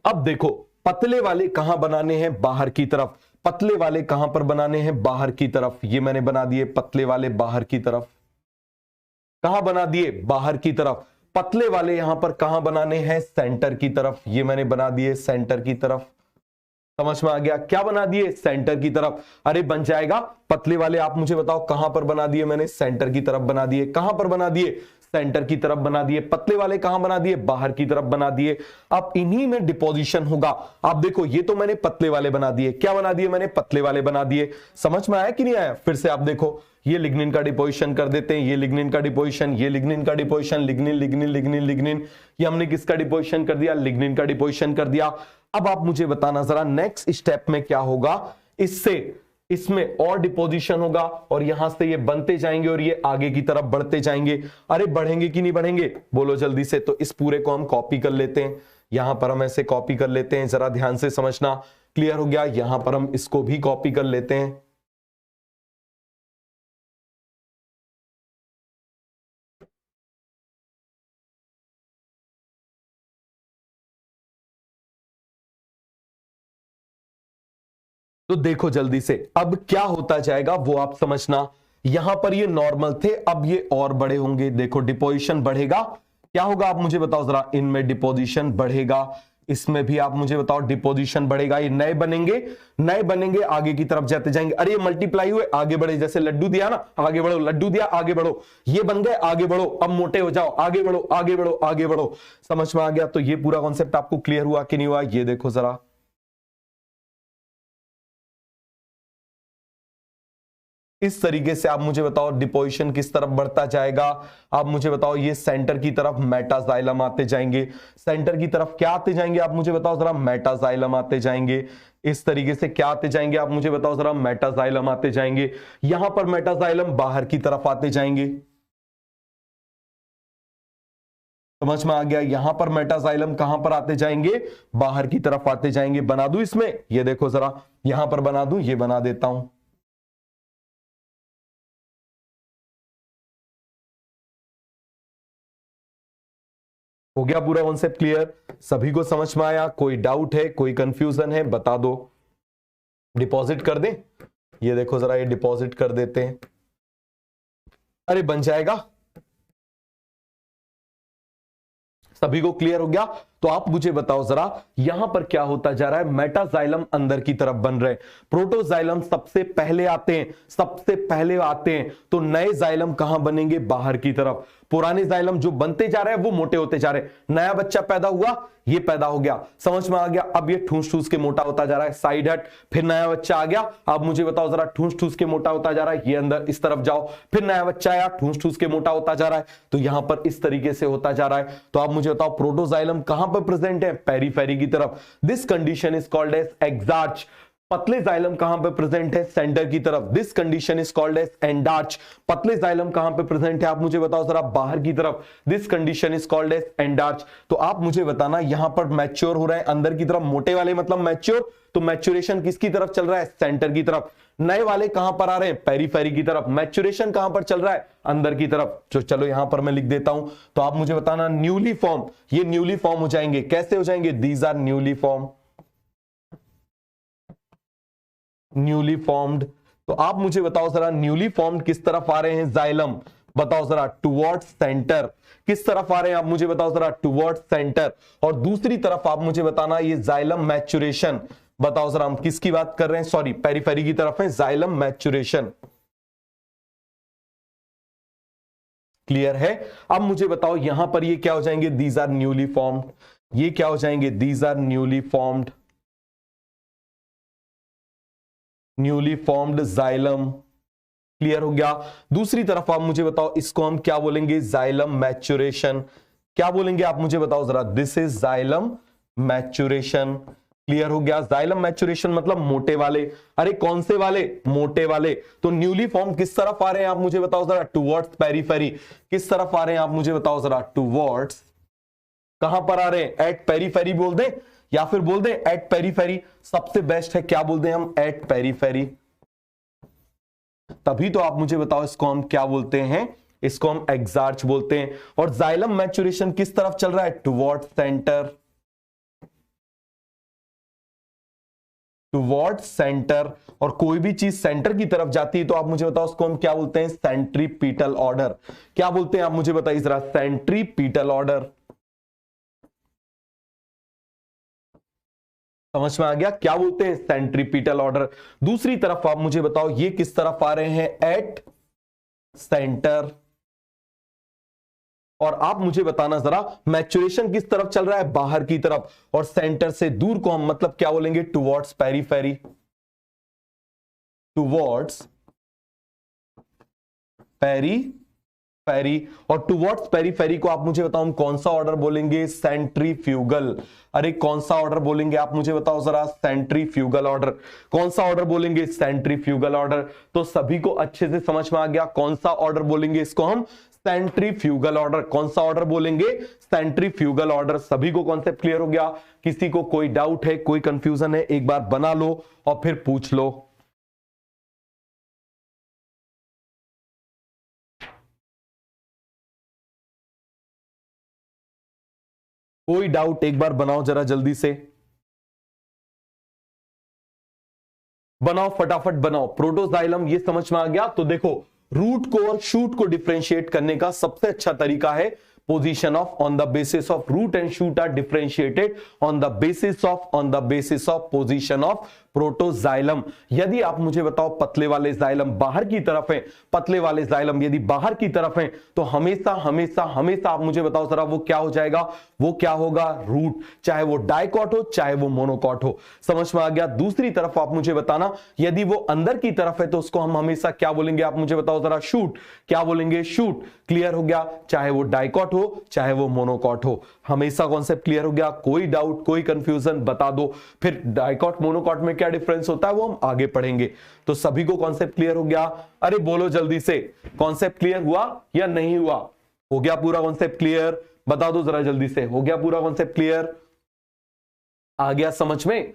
अब देखो, पतले वाले कहां बनाने हैं, बाहर की तरफ। पतले वाले कहां पर बनाने हैं, बाहर की तरफ। ये मैंने बना दिए पतले वाले बाहर की तरफ। कहां बना दिए, बाहर की तरफ। पतले वाले यहां पर कहां बनाने हैं, सेंटर की तरफ। ये मैंने बना दिए सेंटर की तरफ। समझ में आ गया, क्या बना दिए, सेंटर की तरफ। अरे बन जाएगा। पतले वाले आप मुझे बताओ कहां पर बना दिए, मैंने सेंटर की तरफ बना दिए। कहां पर बना दिए, सेंटर की तरफ बना दिए। पतले वाले कहां बना दिए, बाहर की तरफ बना दिए। अब इन्हीं में डिपोजिशन होगा। आप देखो, ये तो मैंने पतले वाले बना दिए। क्या बना दिए, मैंने पतले वाले बना दिए। समझ में आया कि नहीं आया, फिर से आप देखो, ये लिग्निन का डिपोजिशन कर देते हैं, ये लिग्निन का डिपोजिशन, ये लिग्निन का deposition, lignin lignin lignin lignin. ये हमने किसका डिपोजिशन कर दिया, लिग्निन का डिपोजिशन कर दिया। अब आप मुझे बताना जरा, नेक्स्ट स्टेप में क्या होगा, इससे इसमें और डिपोजिशन होगा, और यहां से ये बनते जाएंगे और ये आगे की तरफ बढ़ते जाएंगे। अरे बढ़ेंगे कि नहीं बढ़ेंगे, बोलो जल्दी से। तो इस पूरे को हम कॉपी कर लेते हैं, यहां पर हम ऐसे कॉपी कर लेते हैं। जरा ध्यान से समझना, क्लियर हो गया। यहां पर हम इसको भी कॉपी कर लेते हैं। तो देखो जल्दी से, अब क्या होता जाएगा वो आप समझना। यहां पर ये नॉर्मल थे, अब ये और बड़े होंगे। देखो डिपोजिशन बढ़ेगा, क्या होगा आप मुझे बताओ जरा, इनमें डिपोजिशन बढ़ेगा, इसमें भी आप मुझे बताओ डिपोजिशन बढ़ेगा। ये नए बनेंगे, नए बनेंगे, आगे की तरफ जाते जाएंगे। अरे ये मल्टीप्लाई हुए, आगे बढ़े, जैसे लड्डू दिया ना, आगे बढ़ो, लड्डू दिया, आगे बढ़ो। ये बन गए, आगे बढ़ो, अब मोटे हो जाओ, आगे बढ़ो, आगे बढ़ो, आगे बढ़ो। समझ में आ गया। तो ये पूरा कॉन्सेप्ट आपको क्लियर हुआ कि नहीं हुआ, ये देखो जरा। इस तरीके से आप मुझे बताओ डिपोजिशन किस तरफ बढ़ता जाएगा। आप मुझे बताओ, ये सेंटर की तरफ मेटाजाइलम आते जाएंगे। सेंटर की तरफ क्या आते जाएंगे, आप मुझे बताओ जरा, मेटाजाइलम आते जाएंगे। इस तरीके से क्या आते जाएंगे, आप मुझे बताओ जरा, मेटाजाइलम आते जाएंगे। यहां पर मेटाजाइलम बाहर की तरफ आते जाएंगे। समझ में आ गया। यहां पर मेटाजाइलम कहां पर आते जाएंगे, बाहर की तरफ आते जाएंगे। बना दूं इसमें, ये देखो जरा, यहां पर बना दूं, ये बना देता हूं। हो गया पूरा कॉन्सेप्ट क्लियर, सभी को समझ में आया, कोई डाउट है, कोई कंफ्यूजन है, बता दो। डिपॉजिट कर दें, ये देखो जरा, ये डिपॉजिट कर देते हैं। अरे बन जाएगा, सभी को क्लियर हो गया। तो आप मुझे बताओ जरा, यहां पर क्या होता जा रहा है, मेटाजाइलम अंदर की तरफ बन रहे, प्रोटोजाइलम सबसे पहले आते हैं, सबसे पहले आते हैं। तो नए जाइलम कहां बनेंगे, बाहर की तरफ। पुराने जाइलम जो बनते जा रहे हैं वो मोटे होते जा रहे हैं। नया बच्चा पैदा हुआ, ये पैदा हो गया, समझ में आ गया। अब ये ठूस ठूस के मोटा होता जा रहा है, साइड हट। फिर नया बच्चा आ गया, अब मुझे बताओ जरा, ठूस ठूस के मोटा होता जा रहा है, ये अंदर इस तरफ जाओ। फिर नया बच्चा आया, ठूस ठूस के मोटा होता जा रहा है। तो यहां पर इस तरीके से होता जा रहा है। तो आप मुझे बताओ, प्रोटोजाइलम कहां पर प्रेजेंट है, पेरीफेरी की तरफ। This condition is called as exarch. पतले जाइलम कहां पे प्रेजेंट है, सेंटर की तरफ। This condition is called as endarch. पतले जाइलम कहां पे प्रेजेंट है, आप मुझे बताओ जरा, बाहर की तरफ। This condition is called as endarch. तो आप मुझे बताना, यहां पर मैच्योर हो रहा है अंदर की तरफ, मोटे वाले मतलब मैच्योर। तो मैच्योरेशन किसकी तरफ चल रहा है, सेंटर की तरफ। नए वाले कहां पर आ रहे हैं, पेरीफेरी की तरफ। मैच्योरेशन कहां पर चल रहा है, अंदर की तरफ। तो चलो यहां पर मैं लिख देता हूं। तो आप मुझे बताना, न्यूली फॉर्म, ये न्यूली फॉर्म हो जाएंगे। कैसे हो जाएंगे, these are newly form, newly formed. तो आप मुझे बताओ जरा, न्यूली फॉर्म्ड किस तरफ आ रहे हैं, जाइलम। बताओ जरा, टुवर्ड्स सेंटर। किस तरफ आ रहे हैं आप मुझे बताओ जरा, टुवर्ड्स सेंटर। और दूसरी तरफ आप मुझे बताना ये जाइलम मैचुरेशन। बताओ जरा हम किसकी बात कर रहे हैं, सॉरी पेरिफेरी की तरफ है, जाइलम मैचुरेशन। क्लियर है। अब मुझे बताओ यहां पर ये क्या हो जाएंगे, दीज आर न्यूली फॉर्म्ड। ये क्या हो जाएंगे, these are newly formed, newly formed xylem. Clear हो गया। दूसरी तरफ आप मुझे बताओ इसको हम क्या बोलेंगे, जाइलम मैचुरेशन। क्या बोलेंगे आप मुझे बताओ जरा, this is xylem maturation. Clear हो गया। जाइलम मैचुरेशन मतलब मोटे वाले। अरे कौन से वाले, मोटे वाले। तो न्यूली फॉर्म किस तरफ आ रहे हैं आप मुझे बताओ जरा, टुवर्ड्स पेरिफेरी। किस तरफ आ रहे हैं आप मुझे बताओ जरा, टुवर्ड्स, कहां पर आ रहे हैं, एट पेरिफेरी बोल दें या फिर बोल दें एट पेरिफेरी, सबसे बेस्ट है क्या बोल दें हम, एट पेरिफेरी। तभी तो आप मुझे बताओ इसको हम क्या बोलते हैं, इसको हम एक्सार्च बोलते हैं। और जाइलम मैचुरेशन किस तरफ चल रहा है, टुवर्ड्स सेंटर, टुवर्ड्स सेंटर। और कोई भी चीज सेंटर की तरफ जाती है तो आप मुझे बताओ उसको हम क्या बोलते हैं, सेंट्रीपीटल ऑर्डर। क्या बोलते हैं आप मुझे बताइए जरा, सेंट्रीपीटल ऑर्डर। समझ में आ गया, क्या बोलते हैं, सेंट्रीपीटल ऑर्डर। दूसरी तरफ आप मुझे बताओ ये किस तरफ आ रहे हैं, एट सेंटर। और आप मुझे बताना जरा मैचुरेशन किस तरफ चल रहा है, बाहर की तरफ। और सेंटर से दूर को हम मतलब क्या बोलेंगे, टुवर्ड्स पेरिफेरी, टुवर्ड्स पेरीफेरी। और टुवर्ड्स पेरीफेरी को आप मुझे बताओ हम कौन सा ऑर्डर बोलेंगे, सेंट्रीफ्यूगल। अरे कौन सा ऑर्डर बोलेंगे आप मुझे बताओ जरा, सेंट्रीफ्यूगल ऑर्डर। कौन सा ऑर्डर बोलेंगे, सेंट्रीफ्यूगल ऑर्डर। तो सभी को अच्छे से समझ में आ गया कौन सा ऑर्डर बोलेंगे, इसको हम सेंट्रीफ्यूगल ऑर्डर। कौन सा ऑर्डर बोलेंगे, सेंट्रीफ्यूगल ऑर्डर। सभी को कॉन्सेप्ट क्लियर हो गया। किसी को कोई डाउट है, कोई कंफ्यूजन है, एक बार बना लो और फिर पूछ लो। कोई डाउट एक बार बनाओ जरा जल्दी से, बनाओ फटाफट बनाओ। प्रोटोजाइलम ये समझ में आ गया। तो देखो रूट को और शूट को डिफरेंशिएट करने का सबसे अच्छा तरीका है position of, on the basis of root and shoot are differentiated on the basis of position of protoxylem. यदि आप मुझे बताओ पतले वाले जाइलम बाहर की तरफ है, पतले वाले जाइलम यदि बाहर की तरफ है तो हमेशा हमेशा हमेशा आप मुझे बताओ जरा वो क्या हो जाएगा, वो क्या होगा, रूट। चाहे वो डाइकॉट हो चाहे वो मोनोकॉट हो। समझ में आ गया। दूसरी तरफ आप मुझे बताना यदि वो अंदर की तरफ है तो उसको हम हमेशा क्या बोलेंगे आप मुझे बताओ जरा, शूट। क्या बोलेंगे, शूट। क्लियर हो गया। चाहे वो डाइकॉट हो चाहे वो मोनोकॉट हो, हमेशा कॉन्सेप्ट क्लियर हो गया। कोई डाउट कोई कंफ्यूजन बता दो। फिर डाइकॉट मोनोकॉट में क्या डिफरेंस होता है वो हम आगे पढ़ेंगे। तो सभी को कॉन्सेप्ट क्लियर हो गया। अरे बोलो जल्दी से, कॉन्सेप्ट क्लियर हुआ या नहीं हुआ, हो गया पूरा कॉन्सेप्ट क्लियर, बता दो जरा जल्दी से, हो गया पूरा कॉन्सेप्ट क्लियर, आ गया समझ में।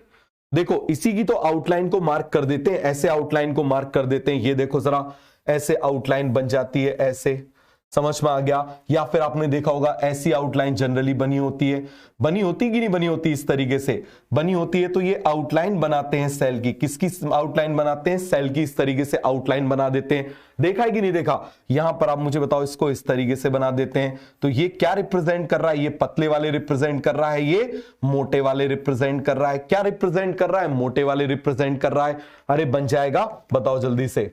देखो इसी की तो आउटलाइन को मार्क कर देते हैं, ऐसे आउटलाइन को मार्क कर देते हैं। ये देखो जरा ऐसे आउटलाइन बन जाती है, ऐसे, समझ में आ गया। या फिर आपने देखा होगा ऐसी आउटलाइन जनरली बनी होती है, बनी होती कि नहीं बनी होती, इस तरीके से बनी होती है। तो ये आउटलाइन बनाते हैं सेल की, किसकी आउटलाइन बनाते हैं, सेल की। इस तरीके से आउटलाइन बना देते हैं, देखा है कि नहीं देखा। यहां पर आप मुझे बताओ इसको इस तरीके से बना देते हैं। तो ये क्या रिप्रेजेंट कर रहा है, ये पतले वाले रिप्रेजेंट कर रहा है, ये मोटे वाले रिप्रेजेंट कर रहा है। क्या रिप्रेजेंट कर रहा है, मोटे वाले रिप्रेजेंट कर रहा है। अरे बन जाएगा, बताओ जल्दी से।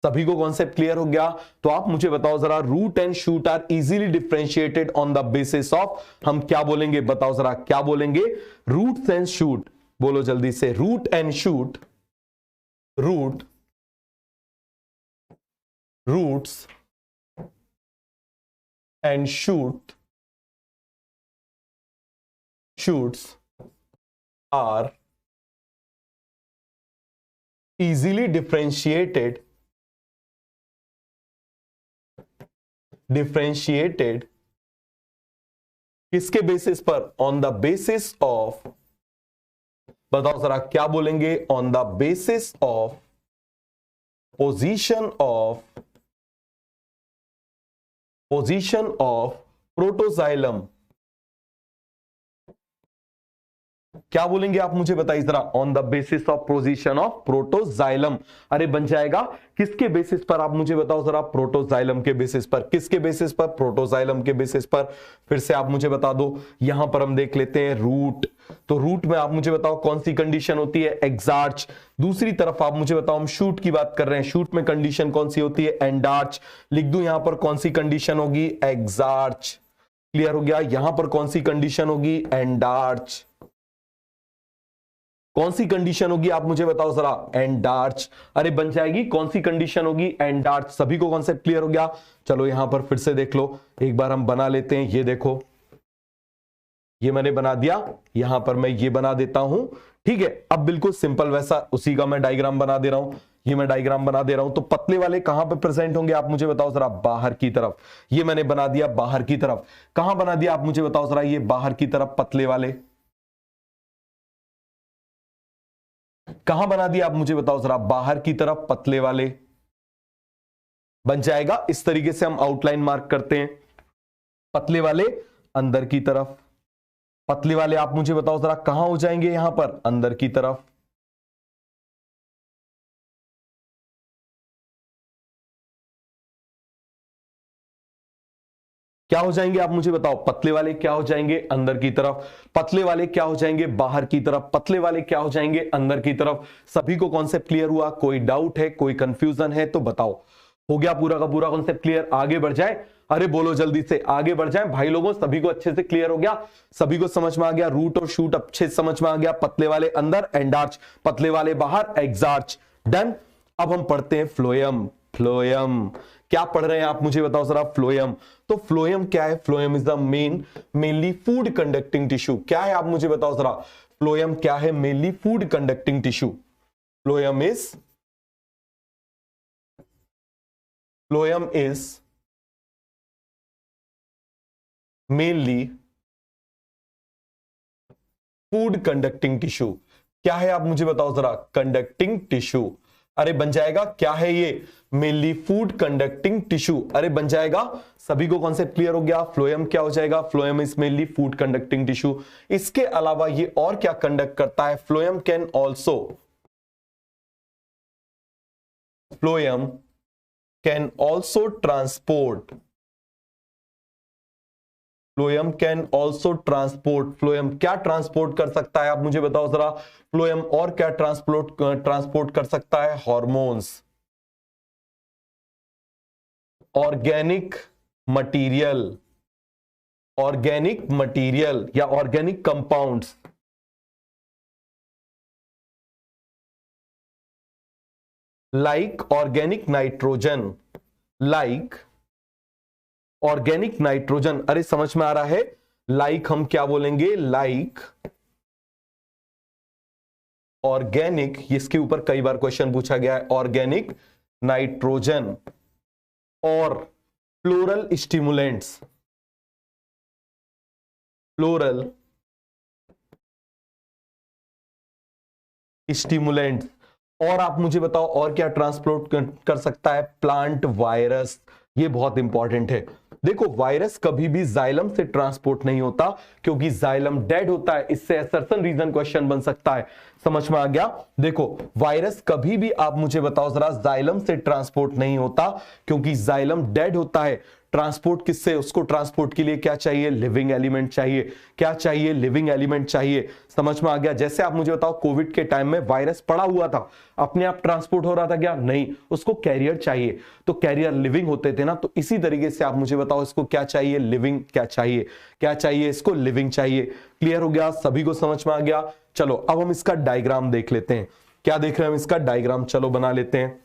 सभी को कॉन्सेप्ट क्लियर हो गया। तो आप मुझे बताओ जरा, root and shoot are easily differentiated on the basis of, हम क्या बोलेंगे बताओ जरा, क्या बोलेंगे, रूट्स एंड शूट। बोलो जल्दी से, root and shoot, root, roots and shoot, shoots are easily differentiated किसके बेसिस पर, ऑन द बेसिस ऑफ, बताओ जरा क्या बोलेंगे, on the basis of position of protoxylem, क्या बोलेंगे आप मुझे बताइए जरा, on the basis of position of protoxylem. अरे बन जाएगा किसके बेसिस पर, आप मुझे बताओ जरा, प्रोटोजाइलम के बेसिस पर। किसके बेसिस पर? प्रोटोजाइलम के बेसिस पर। फिर से आप मुझे बता दो, यहां पर हम देख लेते हैं रूट। तो रूट में आप मुझे बताओ कौन सी कंडीशन होती है? एक्सार्च। दूसरी तरफ आप मुझे बताओ, हम शूट की बात कर रहे हैं, शूट में कंडीशन कौन सी होती है? एंडार्च। लिख दूं यहां पर कौन सी कंडीशन होगी? एक्सार्च। क्लियर हो गया? यहां पर कौन सी कंडीशन होगी? एंडार्च। कौन सी कंडीशन होगी आप मुझे बताओ जरा? एंडार्च। अरे बन जाएगी, कौन सी कंडीशन होगी? एंडार्च। सभी को कॉन्सेप्ट क्लियर हो गया? चलो यहां पर फिर से देख लो, एक बार हम बना लेते हैं। ये देखो, ये मैंने बना दिया, यहां पर मैं ये बना देता हूं। ठीक है, अब बिल्कुल सिंपल वैसा उसी का मैं डायग्राम बना दे रहा हूं। ये मैं डायग्राम बना दे रहा हूं। तो पतले वाले कहां पे प्रेजेंट होंगे आप मुझे बताओ जरा? बाहर की तरफ। ये मैंने बना दिया बाहर की तरफ। कहां बना दिया आप मुझे बताओ जरा? ये बाहर की तरफ पतले वाले कहां बना दिया आप मुझे बताओ जरा? बाहर की तरफ पतले वाले। बन जाएगा, इस तरीके से हम आउटलाइन मार्क करते हैं। पतले वाले अंदर की तरफ। पतले वाले आप मुझे बताओ जरा कहां हो जाएंगे? यहां पर अंदर की तरफ। क्या हो जाएंगे आप मुझे बताओ? पतले वाले क्या हो जाएंगे? अंदर की तरफ। पतले वाले क्या हो जाएंगे? बाहर की तरफ। पतले वाले क्या हो जाएंगे? अंदर की तरफ। सभी को कॉन्सेप्ट क्लियर हुआ? कोई डाउट है, कोई कंफ्यूजन है तो बताओ। हो गया पूरा का पूरा कॉन्सेप्ट क्लियर? आगे बढ़ जाए? अरे बोलो जल्दी से, आगे बढ़ जाए भाई लोगों। सभी को अच्छे से क्लियर हो गया? सभी को समझ में आ गया? रूट और शूट अच्छे से समझ में आ गया? पतले वाले अंदर एंडार्च, पतले वाले बाहर एक्सार्च। डन। अब हम पढ़ते हैं फ्लोएम। फ्लोएम क्या पढ़ रहे हैं आप मुझे बताओ जरा? फ्लोएम। तो फ्लोएम क्या है? Phloem is the mainly food conducting tissue. क्या है आप मुझे बताओ जरा? फ्लोएम क्या है? Mainly food conducting tissue. Phloem is mainly food conducting tissue. क्या है आप मुझे बताओ जरा? Conducting tissue. अरे बन जाएगा, क्या है ये? Mainly food conducting tissue. अरे बन जाएगा, सभी को कॉन्सेप्ट क्लियर हो गया? फ्लोएम क्या हो जाएगा? Phloem is mainly food conducting tissue. इसके अलावा ये और क्या कंडक्ट करता है? Phloem can also transport. Phloem can also transport. Phloem क्या ट्रांसपोर्ट कर सकता है आप मुझे बताओ जरा? फ्लोएम और क्या ट्रांसपोर्ट कर सकता है? हॉर्मोन्स, ऑर्गेनिक मटीरियल या organic compounds, like organic nitrogen. अरे समझ में आ रहा है? लाइक हम क्या बोलेंगे? लाइक ऑर्गेनिक, इसके ऊपर कई बार क्वेश्चन पूछा गया है। ऑर्गेनिक नाइट्रोजन और फ्लोरल स्टिमुलेंट्स। और आप मुझे बताओ और क्या ट्रांसपोर्ट कर सकता है? Plant virus. ये बहुत इंपॉर्टेंट है। देखो, वायरस कभी भी जाइलम से ट्रांसपोर्ट नहीं होता क्योंकि जाइलम डेड होता है। इससे असर्शन रीजन क्वेश्चन बन सकता है। समझ में आ गया? देखो, वायरस कभी भी आप मुझे बताओ जरा जाइलम से ट्रांसपोर्ट नहीं होता क्योंकि जाइलम डेड होता है। ट्रांसपोर्ट किससे? उसको ट्रांसपोर्ट के लिए क्या चाहिए? लिविंग एलिमेंट चाहिए। क्या चाहिए? लिविंग एलिमेंट चाहिए। समझ में आ गया? जैसे आप मुझे बताओ, कोविड के टाइम में वायरस पड़ा हुआ था, अपने आप ट्रांसपोर्ट हो रहा था क्या? नहीं, उसको कैरियर चाहिए। तो कैरियर लिविंग होते थे ना, तो इसी तरीके से आप मुझे बताओ इसको क्या चाहिए? लिविंग। क्या चाहिए? क्या चाहिए इसको? लिविंग चाहिए। क्लियर हो गया? सभी को समझ में आ गया? चलो अब हम इसका डायग्राम देख लेते हैं। क्या देख रहे हैं हम? इसका डायग्राम चलो बना लेते हैं।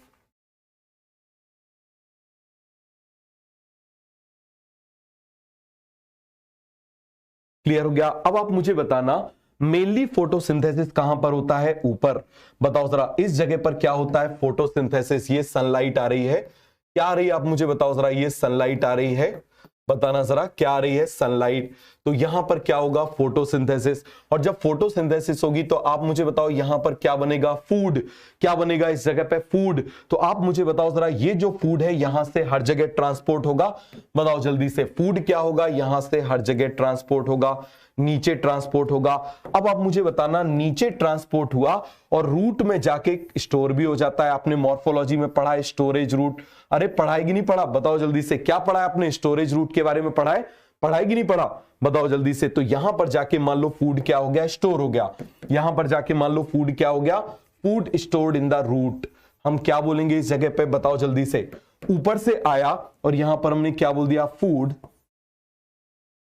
क्लियर हो गया? अब आप मुझे बताना, मेनली फोटोसिंथेसिस कहां पर होता है? ऊपर। बताओ जरा, इस जगह पर क्या होता है? फोटोसिंथेसिस। ये सनलाइट आ रही है। क्या आ रही है आप मुझे बताओ जरा? ये सनलाइट आ रही है। बताना जरा, क्या आ रही है? सनलाइट। तो यहां पर क्या होगा, फोटोसिंथेसिस। और जब फोटोसिंथेसिस होगी तो आप मुझे बताओ यहां पर क्या बनेगा, फूड। क्या बनेगा इस जगह पे, फूड। तो आप मुझे बताओ जरा, ये जो फूड है यहां से हर जगह ट्रांसपोर्ट होगा, बताओ जल्दी से, फूड क्या होगा, यहां से हर जगह ट्रांसपोर्ट होगा, नीचे ट्रांसपोर्ट होगा। अब आप मुझे बताना, नीचे ट्रांसपोर्ट हुआ और रूट में जाके स्टोर भी हो जाता है। आपने मॉर्फोलॉजी में पढ़ा है स्टोरेज रूट, अरे पढ़ा है कि नहीं पढ़ा, बताओ जल्दी से, क्या पढ़ा है आपने, स्टोरेज रूट के बारे में पढ़ा है, पढ़ा है कि नहीं पढ़ा, बताओ जल्दी से। तो यहां पर जाके मान लो फूड क्या हो गया, स्टोर हो गया। यहां पर जाके मान लो फूड क्या हो गया, food stored in the root. हम क्या बोलेंगे इस जगह पे, बताओ जल्दी से, ऊपर से आया और यहां पर हमने क्या बोल दिया, food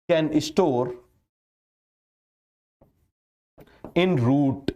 can store in root.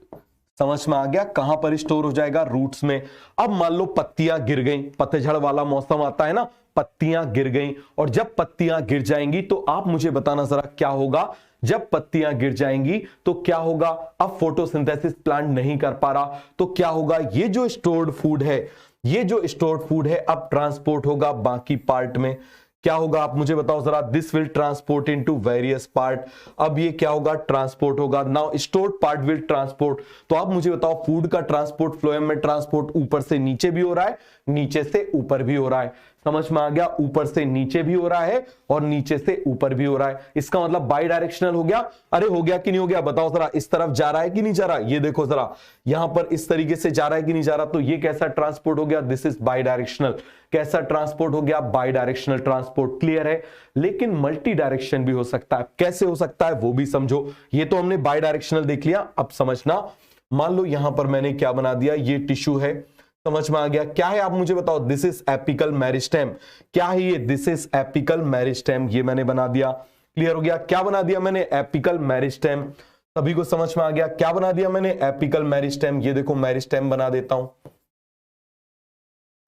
समझ में आ गया, कहां पर स्टोर हो जाएगा, रूट्स में। अब मान लो पत्तियां गिर गई, पतझड़ वाला मौसम आता है ना, पत्तियां गिर गई, और जब पत्तियां गिर जाएंगी तो आप मुझे बताना जरा क्या होगा, जब पत्तियां गिर जाएंगी तो क्या होगा, अब फोटोसिंथेसिस प्लांट नहीं कर पा रहा, तो क्या होगा, ये जो स्टोर्ड फूड है, ये जो स्टोर्ड फूड है अब ट्रांसपोर्ट होगा बाकी पार्ट में। क्या होगा आप मुझे बताओ जरा, this will transport into various part. अब ये क्या होगा, ट्रांसपोर्ट होगा। Now stored part will transport. तो आप मुझे बताओ, फूड का ट्रांसपोर्ट फ्लोएम में ट्रांसपोर्ट ऊपर से नीचे भी हो रहा है, नीचे से ऊपर भी हो रहा है। समझ में आ गया, ऊपर से नीचे भी हो रहा है और नीचे से ऊपर भी हो रहा है। इसका मतलब बाई डायरेक्शनल हो गया। अरे हो गया कि नहीं हो गया, बताओ जरा, इस तरफ जा रहा है कि नहीं जा रहा, ये देखो जरा, यहां पर इस तरीके से जा रहा है कि नहीं जा रहा, तो ये कैसा ट्रांसपोर्ट हो गया, दिस इज बाई डायरेक्शनल। कैसा ट्रांसपोर्ट हो गया, बाई डायरेक्शनल ट्रांसपोर्ट। क्लियर है, लेकिन मल्टी डायरेक्शन भी हो सकता है। कैसे हो सकता है वो भी समझो। ये तो हमने बाई डायरेक्शनल देख लिया, अब समझना, मान लो यहां पर मैंने क्या बना दिया, ये टिश्यू है, समझ में आ गया, क्या है आप मुझे बताओ, दिस इज एपिकल मेरिस्टेम। क्या है ये, दिस इज एपिकल मेरिस्टेम, ये मैंने बना दिया। क्लियर हो गया, क्या बना दिया मैंने, एपिकल मेरिस्टेम। सभी को समझ में आ गया, क्या बना दिया मैंने, एपिकल मेरिस्टेम। ये देखो मेरिस्टेम बना देता हूं,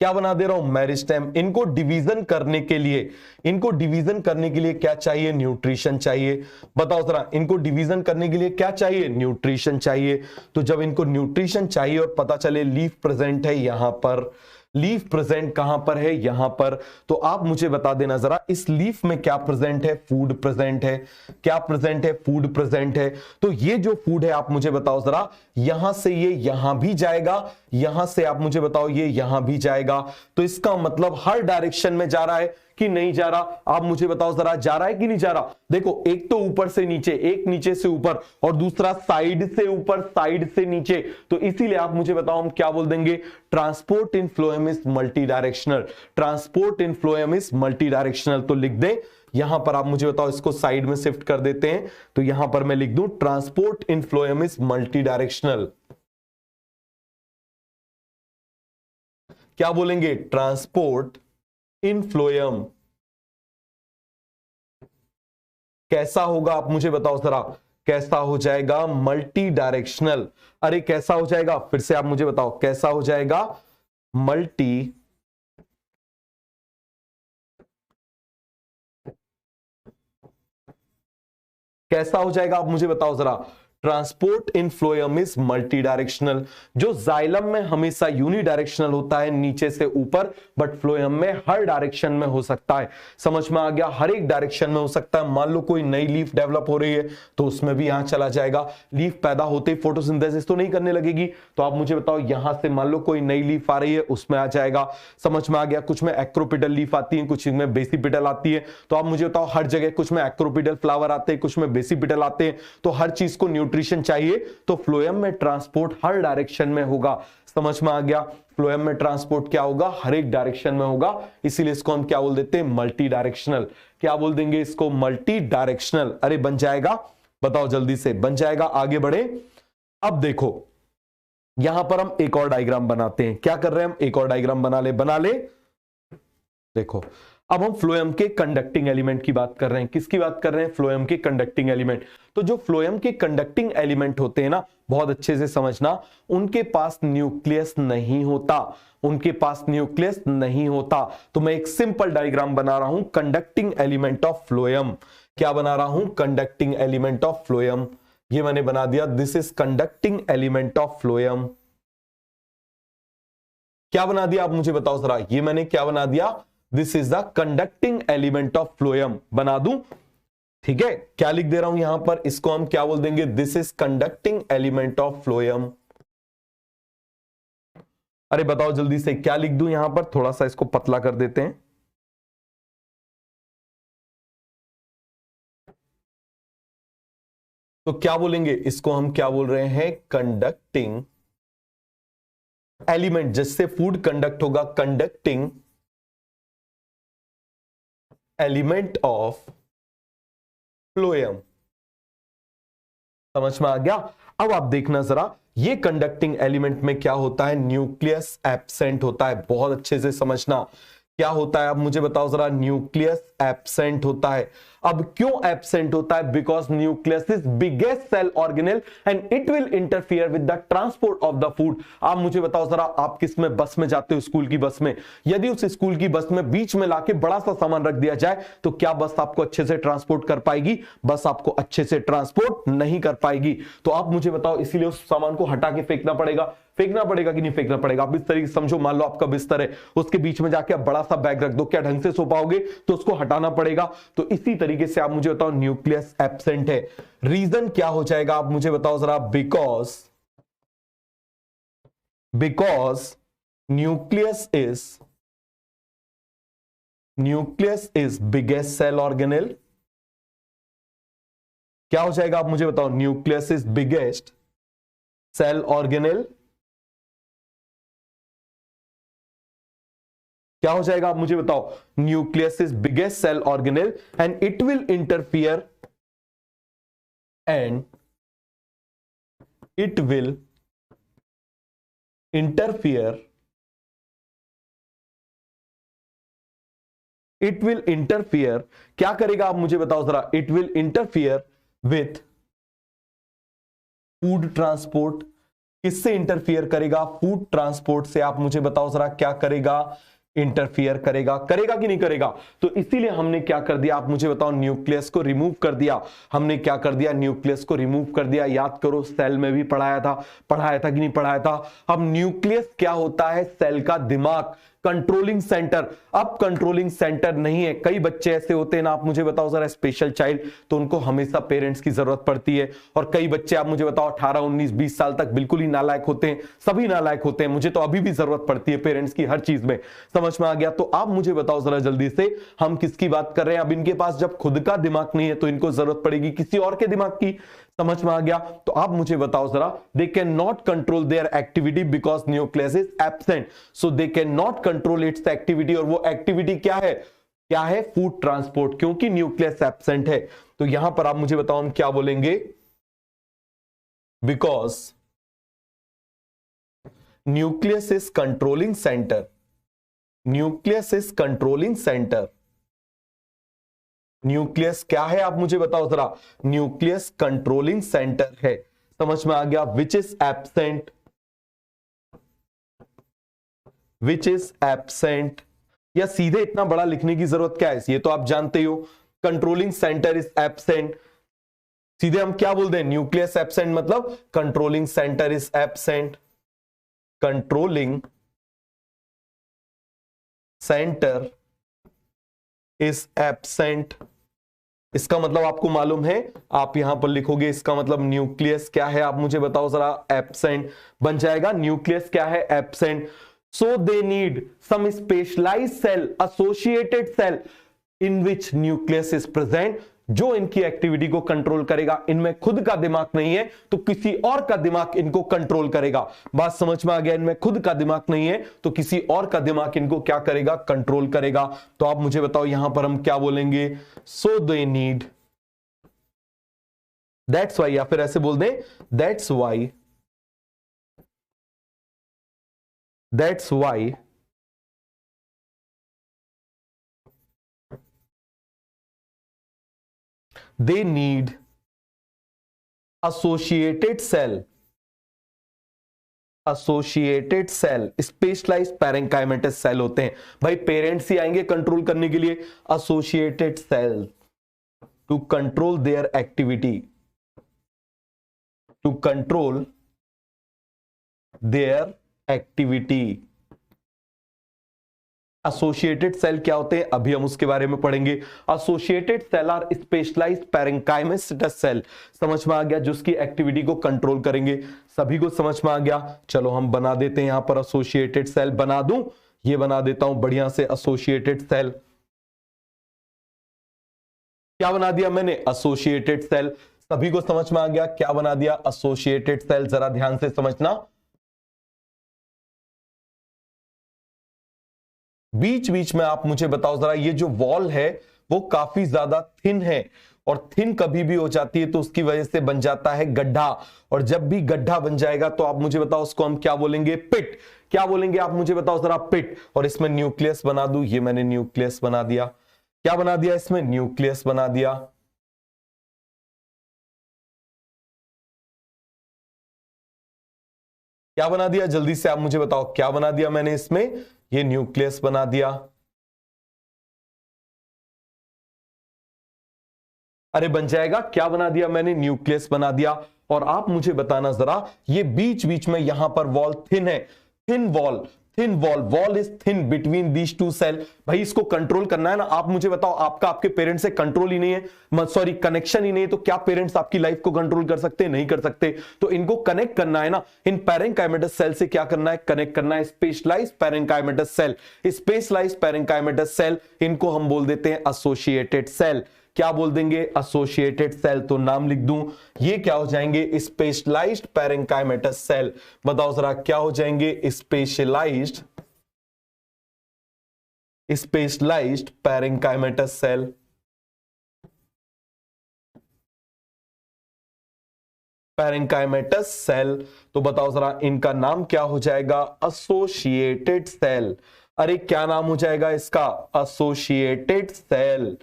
क्या बना दे रहा हूं, मेरिस्टेम। इनको डिवीजन करने के लिए, इनको डिवीजन करने के लिए क्या चाहिए, न्यूट्रिशन चाहिए। बताओ जरा, इनको डिवीजन करने के लिए क्या चाहिए, न्यूट्रिशन चाहिए। तो जब इनको न्यूट्रिशन चाहिए और पता चले लीफ प्रेजेंट है यहां पर, लीफ प्रेजेंट कहां पर है, यहां पर, तो आप मुझे बता देना जरा, इस लीफ में क्या प्रेजेंट है, फूड प्रेजेंट है। क्या प्रेजेंट है, फूड प्रेजेंट है। तो ये जो फूड है आप मुझे बताओ जरा, यहां से ये यहां भी जाएगा, यहां से आप मुझे बताओ ये यहां भी जाएगा। तो इसका मतलब हर डायरेक्शन में जा रहा है कि नहीं जा रहा, आप मुझे बताओ जरा, जा रहा है कि नहीं जा रहा। देखो, एक तो ऊपर से नीचे, एक नीचे से ऊपर, और दूसरा साइड से ऊपर, साइड से नीचे। तो इसीलिए आप मुझे बताओ हम क्या बोल देंगे, transport in phloem is multi directional. Transport in phloem is multi directional. तो लिख दे यहां पर, आप मुझे बताओ, इसको साइड में शिफ्ट कर देते हैं, तो यहां पर मैं लिख दूं, transport in phloem is multi directional. क्या बोलेंगे, ट्रांसपोर्ट इन फ्लोएम कैसा होगा, आप मुझे बताओ जरा, कैसा हो जाएगा, मल्टी डायरेक्शनल। अरे कैसा हो जाएगा, फिर से आप मुझे बताओ, कैसा हो जाएगा, मल्टी कैसा हो जाएगा, आप मुझे बताओ जरा, transport in phloem is multi directional. जो जाइलम में हमेशा यूनी डायरेक्शनल होता है, नीचे से ऊपर, बट फ्लोएम में हर डायरेक्शन में हो सकता है। समझ में आ गया, हर एक डायरेक्शन में हो सकता है। मान लो कोई नई लीफ डेवलप हो रही है तो उसमें भी यहां चला जाएगा। लीफ पैदा होते ही फोटोसिंथेसिस तो नहीं करने लगेगी, तो आप मुझे बताओ, यहां से मान लो कोई नई लीफ आ रही है, उसमें आ जाएगा। समझ में आ गया, कुछ में एक्रोपिटल लीफ आती है, कुछ में बेसिपिटल आती है। तो आप मुझे बताओ, हर जगह कुछ में एक्रोपिटल फ्लावर आते हैं, कुछ में बेसिपिटल आते हैं। तो हर चीज को न्यूट्रिशन चाहिए, तो फ्लोएम में ट्रांसपोर्ट हर डायरेक्शन में होगा। समझ में आ गया, फ्लोएम में ट्रांसपोर्ट क्या होगा, हर एक डायरेक्शन में होगा। इसीलिए इसको हम क्या बोल देते हैं, मल्टी डायरेक्शनल। क्या बोल देंगे इसको, मल्टी डायरेक्शनल। अरे बन जाएगा, बताओ जल्दी से, बन जाएगा। आगे बढ़े, अब देखो यहां पर हम एक और डायग्राम बनाते हैं। क्या कर रहे हैं हम, एक और डायग्राम बना ले। देखो, अब हम फ्लोएम के कंडक्टिंग एलिमेंट की बात कर रहे हैं। किसकी बात कर रहे हैं, फ्लोएम के कंडक्टिंग एलिमेंट। तो जो फ्लोएम के कंडक्टिंग एलिमेंट होते हैं ना, बहुत अच्छे से समझना, उनके पास न्यूक्लियस नहीं होता, उनके पास न्यूक्लियस नहीं होता। तो मैं एक सिंपल डायग्राम बना रहा हूं, कंडक्टिंग एलिमेंट ऑफ फ्लोएम। क्या बना रहा हूं, कंडक्टिंग एलिमेंट ऑफ फ्लोएम। ये मैंने बना दिया, this is conducting element of phloem. क्या बना दिया आप मुझे बताओ जरा, ये मैंने क्या बना दिया, this is the conducting element of phloem. बना दूं, ठीक है, क्या लिख दे रहा हूं यहां पर, इसको हम क्या बोल देंगे, this is conducting element of phloem. अरे बताओ जल्दी से क्या लिख दूं यहां पर, थोड़ा सा इसको पतला कर देते हैं। तो क्या बोलेंगे इसको, हम क्या बोल रहे हैं, कंडक्टिंग एलिमेंट। जिससे फूड कंडक्ट होगा, कंडक्टिंग एलिमेंट ऑफ फ्लोएम। समझ में आ गया। अब आप देखना जरा, ये कंडक्टिंग एलिमेंट में क्या होता है, न्यूक्लियस एब्सेंट होता है। बहुत अच्छे से समझना क्या होता है, अब मुझे बताओ जरा, न्यूक्लियस एब्सेंट होता है। अब क्यों एब्सेंट होता है, because nucleus is biggest cell organelle and it will interfere with the transport of the food. आप मुझे बताओ जरा, आप किस में बस में जाते हो, स्कूल की बस में, यदि उस स्कूल की बस में बीच में लाके बड़ा सा सामान रख दिया जाए तो क्या बस आपको अच्छे से ट्रांसपोर्ट कर पाएगी, बस आपको अच्छे से ट्रांसपोर्ट नहीं कर पाएगी। तो आप मुझे बताओ, इसीलिए उस सामान को हटा के फेंकना पड़ेगा, फेंकना पड़ेगा कि नहीं फेंकना पड़ेगा। आप इस तरीके से समझो, मान लो आपका बिस्तर है, उसके बीच में जाके आप बड़ा सा बैग रख दो, क्या ढंग से सो पाओगे, तो उसको हटाना पड़ेगा। तो इसी तरीके से आप मुझे बताओ, न्यूक्लियस एब्सेंट है। रीजन क्या हो जाएगा, आप मुझे बताओ जरा, because nucleus is biggest cell organelle. क्या हो जाएगा, आप मुझे बताओ, nucleus is biggest cell organelle. क्या हो जाएगा, आप मुझे बताओ, nucleus is biggest cell organelle and it will interfere and it will interfere क्या करेगा, आप मुझे बताओ जरा, it will interfere with food transport. किससे इंटरफियर करेगा, फूड ट्रांसपोर्ट से। आप मुझे बताओ जरा, क्या करेगा, इंटरफियर करेगा, करेगा कि नहीं करेगा। तो इसीलिए हमने क्या कर दिया, आप मुझे बताओ, न्यूक्लियस को रिमूव कर दिया। हमने क्या कर दिया, न्यूक्लियस को रिमूव कर दिया। याद करो, सेल में भी पढ़ाया था कि नहीं पढ़ाया था। अब न्यूक्लियस क्या होता है, सेल का दिमाग, कंट्रोलिंग सेंटर। अब कंट्रोलिंग सेंटर नहीं है। कई बच्चे ऐसे होते हैं ना, आप मुझे बताओ जरा, स्पेशल चाइल्ड, तो उनको हमेशा पेरेंट्स की जरूरत पड़ती है। और कई बच्चे आप मुझे बताओ 18 19 20 साल तक बिल्कुल ही नालायक होते हैं, सभी नालायक होते हैं। मुझे तो अभी भी जरूरत पड़ती है पेरेंट्स की हर चीज में। समझ में आ गया। तो आप मुझे बताओ जरा जल्दी से, हम किसकी बात कर रहे हैं। अब इनके पास जब खुद का दिमाग नहीं है तो इनको जरूरत पड़ेगी किसी और के दिमाग की। समझ में आ गया। तो आप मुझे बताओ जरा, they can not control their activity because nucleus is absent, so they can not control it's activity. और वो एक्टिविटी क्या है, फूड ट्रांसपोर्ट, क्योंकि न्यूक्लियस एब्सेंट है। तो यहां पर आप मुझे बताओ, हम क्या बोलेंगे, because nucleus is controlling centre. Nucleus is controlling centre. Nucleus क्या है, आप मुझे बताओ जरा, न्यूक्लियस कंट्रोलिंग सेंटर है। समझ में आ गया। विच इज एब्सेंट, या सीधे इतना बड़ा लिखने की जरूरत क्या है, ये तो आप जानते हो, कंट्रोलिंग सेंटर इज एब्सेंट। सीधे हम क्या बोल दें, न्यूक्लियस एब्सेंट मतलब controlling centre is absent. Controlling centre is absent. इसका मतलब आपको मालूम है, आप यहां पर लिखोगे, इसका मतलब न्यूक्लियस क्या है, आप मुझे बताओ जरा, एब्सेंट बन जाएगा। न्यूक्लियस क्या है, absent. So they need some specialised cell, associated cell in which nucleus is present, जो इनकी एक्टिविटी को कंट्रोल करेगा। इनमें खुद का दिमाग नहीं है तो किसी और का दिमाग इनको कंट्रोल करेगा। बात समझ में आ गया। इनमें खुद का दिमाग नहीं है तो किसी और का दिमाग इनको क्या करेगा, कंट्रोल करेगा। तो आप मुझे बताओ, यहां पर हम क्या बोलेंगे, so they need, that's why, या फिर ऐसे बोल दें, that's why they need associated cell, specialised parenchymatous cell होते हैं। भाई पेरेंट्स ही आएंगे कंट्रोल करने के लिए, associated cell to control their activity, to control their activity. Associated cell क्या होते हैं अभी हम उसके बारे में पढ़ेंगे। Associated cell are specialised parenchymatous cell, समझ में आ गया, जो उसकी एक्टिविटी को कंट्रोल करेंगे। सभी को समझ में आ गया। चलो हम बना देते हैं यहां पर एसोसिएटेड सेल, बना दूं, ये बना देता हूं बढ़िया से एसोसिएटेड सेल। क्या बना दिया मैंने? Associated cell. सभी को समझ में आ गया क्या बना दिया? Associated cell. जरा ध्यान से समझना, बीच बीच में आप मुझे बताओ जरा, ये जो वॉल है वो काफी ज्यादा थिन है, और थिन कभी भी हो जाती है तो उसकी वजह से बन जाता है गड्ढा, और जब भी गड्ढा बन जाएगा तो आप मुझे बताओ उसको हम क्या बोलेंगे? पिट। क्या बोलेंगे आप मुझे बताओ जरा? पिट। और इसमें न्यूक्लियस बना दूं, ये मैंने न्यूक्लियस बना दिया। क्या बना दिया इसमें? न्यूक्लियस बना दिया। क्या बना दिया? जल्दी से आप मुझे बताओ क्या बना दिया मैंने इसमें? ये न्यूक्लियस बना दिया। अरे बन जाएगा, क्या बना दिया मैंने? न्यूक्लियस बना दिया। और आप मुझे बताना जरा, ये बीच बीच में यहां पर वॉल थिन है, thin wall, thin wall, wall is thin between these two cell. भाई इसको कंट्रोल करना है ना। आप मुझे बताओ, आपका आपके पेरेंट्स से कंट्रोल ही नहीं है, सॉरी कनेक्शन ही नहीं है, तो क्या पेरेंट्स आपकी लाइफ को कंट्रोल कर सकते हैं? नहीं कर सकते। तो इनको कनेक्ट करना है ना, इन पैरेंकाइमेटस सेल से क्या करना है? कनेक्ट करना है specialised parenchymatous cell. Specialised parenchymatous cell, इनको हम बोल देते हैं एसोसिएटेड सेल। क्या बोल देंगे? Associated cell. तो नाम लिख दूं, ये क्या हो जाएंगे? Specialised parenchymatous cell. बताओ जरा क्या हो जाएंगे? Specialised parenchymatous cell. Parenchymatous cell. तो बताओ जरा इनका नाम क्या हो जाएगा? Associated cell. अरे क्या नाम हो जाएगा इसका? Associated cell.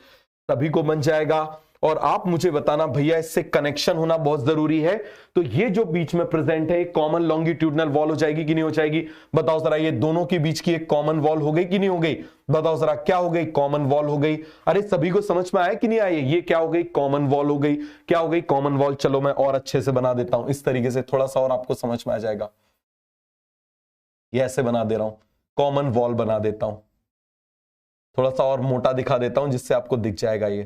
सभी को बन जाएगा। और आप मुझे बताना भैया, इससे कनेक्शन होना बहुत जरूरी है। तो ये जो बीच में प्रेजेंट है, कॉमन लॉन्गिट्यूडनल वॉल हो जाएगी कि नहीं हो जाएगी? बताओ जरा, ये दोनों के बीच की एक कॉमन वॉल हो गई कि नहीं हो गई? बताओ जरा क्या हो गई? कॉमन वॉल हो गई। अरे सभी को समझ में आया कि नहीं आया? ये क्या हो गई? कॉमन वॉल हो गई। क्या हो गई? Common wall. चलो मैं और अच्छे से बना देता हूं, इस तरीके से थोड़ा सा और आपको समझ में आ जाएगा। ये ऐसे बना दे रहा हूं, कॉमन वॉल बना देता हूं, थोड़ा सा और मोटा दिखा देता हूं जिससे आपको दिख जाएगा ये।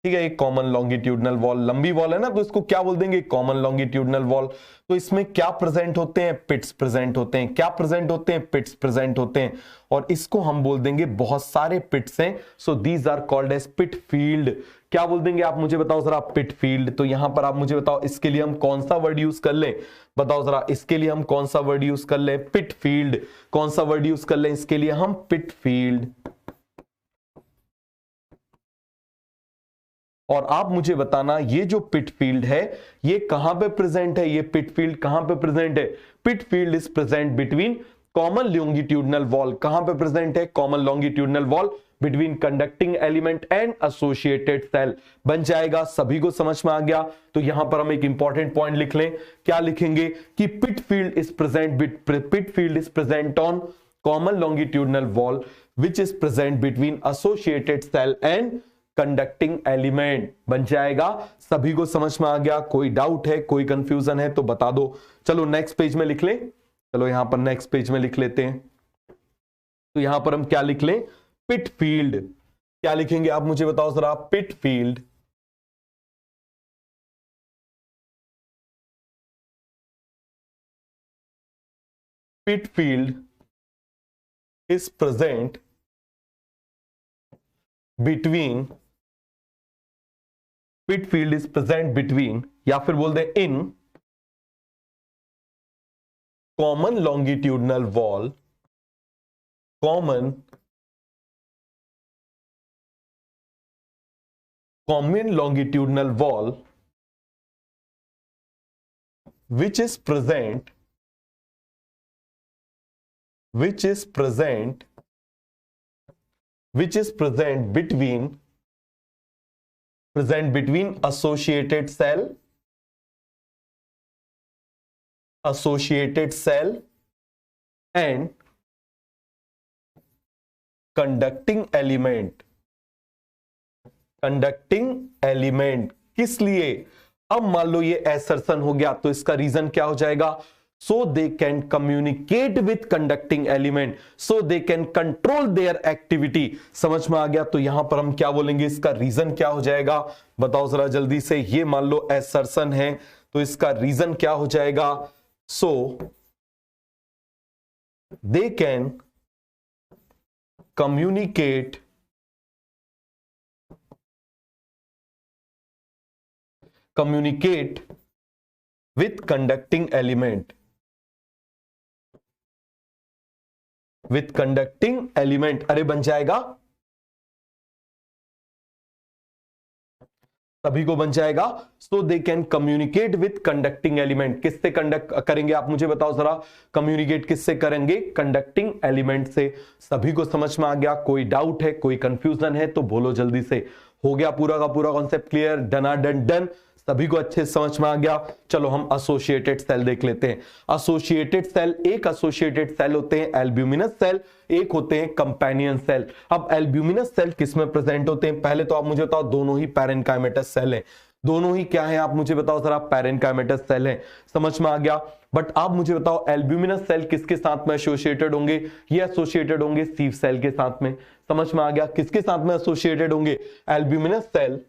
ठीक है, एक कॉमन लॉन्गिट्यूडनल वॉल, लंबी वॉल है ना, तो इसको क्या बोल देंगे? Common longitudinal wall. तो इसमें क्या प्रेजेंट होते हैं? पिट्स प्रेजेंट होते हैं। क्या प्रेजेंट होते हैं? पिट्स प्रेजेंट होते हैं। और इसको हम बोल देंगे, बहुत सारे पिट्स हैं, so these are called as pit field. क्या बोल देंगे आप मुझे बताओ जरा? Pit field. तो यहां पर आप मुझे बताओ, इसके लिए हम कौन सा वर्ड यूज कर लें? बताओ जरा, इसके लिए हम कौन सा वर्ड यूज कर लें? Pit field. कौन सा वर्ड यूज कर लें इसके लिए? हम पिट फील्ड। और आप मुझे बताना, ये जो पिट फील्ड है ये कहां पे प्रेजेंट है? ये पिट फील्ड कहां पे प्रेजेंट है? Pit field is present between common longitudinal wall. कहां पे प्रेजेंट है? Common longitudinal wall between conducting element and associated cell. बन जाएगा। सभी को समझ में आ गया। तो यहां पर हम एक इंपॉर्टेंट पॉइंट लिख लें। क्या लिखेंगे? कि pit field is present on common longitudinal wall which is present between associated cell and conducting element. बन जाएगा। सभी को समझ में आ गया? कोई डाउट है, कोई कंफ्यूजन है तो बता दो। चलो नेक्स्ट पेज में लिख लें। चलो यहां पर नेक्स्ट पेज में लिख लेते हैं। तो यहां पर हम क्या लिख लें? Pit field. क्या लिखेंगे आप मुझे बताओ जरा? Pit field. Pit field is present between, pit field is present between, या फिर बोल दे in common longitudinal wall, common longitudinal wall which is present between associated cell and conducting element। किस लिए? अब मान लो ये एसर्शन हो गया तो इसका रीजन क्या हो जाएगा? so they can communicate with conducting element, so they can control their activity। समझ में आ गया? तो यहां पर हम क्या बोलेंगे, इसका रीजन क्या हो जाएगा, बताओ जरा जल्दी से। ये मान लो assertion है, तो इसका रीजन क्या हो जाएगा, so they can communicate with conducting element, with conducting element। अरे बन जाएगा, सभी को बन जाएगा। So they can communicate with conducting element. किससे कंडक्ट करेंगे आप मुझे बताओ जरा, कम्युनिकेट किससे करेंगे, कंडक्टिंग एलिमेंट से। सभी को समझ में आ गया? कोई डाउट है, कोई कंफ्यूजन है तो बोलो जल्दी से। हो गया पूरा का पूरा कॉन्सेप्ट क्लियर? डना डन डन, सभी को अच्छे से समझ में आ गया। चलो हम एसोसिएटेड सेल देख लेते हैं। एसोसिएटेड सेल, एक एसोसिएटेड सेल होते हैं एल्ब्यूमिनस सेल, एक होते हैं कंपेनियन सेल। अब एल्ब्यूमिनस सेल किसमें प्रेजेंट होते हैं, पहले तो आप मुझे बताओ, दोनों ही पैरेनकाइमेटस सेल हैं। दोनों ही क्या है आप मुझे बताओ जरा, पैरेनकाइमेटस सेल है। समझ में आ गया? बट आप मुझे बताओ एल्ब्यूमिनस सेल किसके साथ में एसोसिएटेड होंगे, ये एसोसिएटेड होंगे सीव सेल के साथ में। समझ में आ गया? किसके साथ में एसोसिएटेड होंगे, एल्ब्यूमिनस सेल,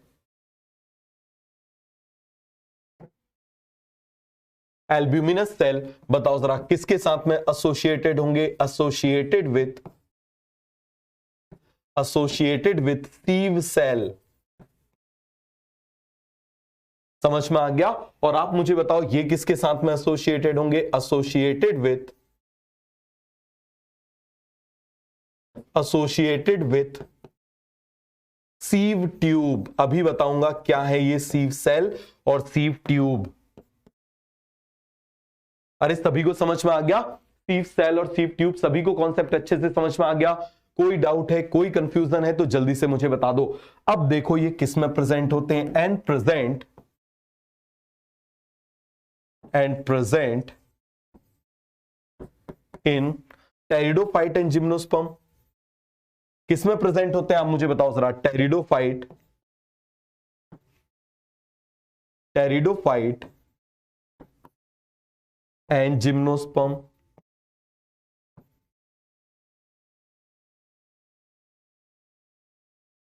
एल्ब्यूमिनस सेल बताओ जरा किसके साथ में एसोसिएटेड होंगे, एसोसिएटेड विथ सीव सेल। समझ में आ गया? और आप मुझे बताओ ये किसके साथ में एसोसिएटेड होंगे, एसोसिएटेड विथ सीव ट्यूब। अभी बताऊंगा क्या है ये सीव सेल और सीव ट्यूब। अरे सभी को समझ में आ गया? सीव सेल और सीव ट्यूब, सभी को कॉन्सेप्ट अच्छे से समझ में आ गया? कोई डाउट है, कोई कंफ्यूजन है तो जल्दी से मुझे बता दो। अब देखो ये किस में प्रेजेंट होते हैं, and present in pteridophyte and gymnosperm. किस में प्रेजेंट होते हैं आप मुझे बताओ जरा, टेरिडोफाइट एंड जिम्नोस्पर्म।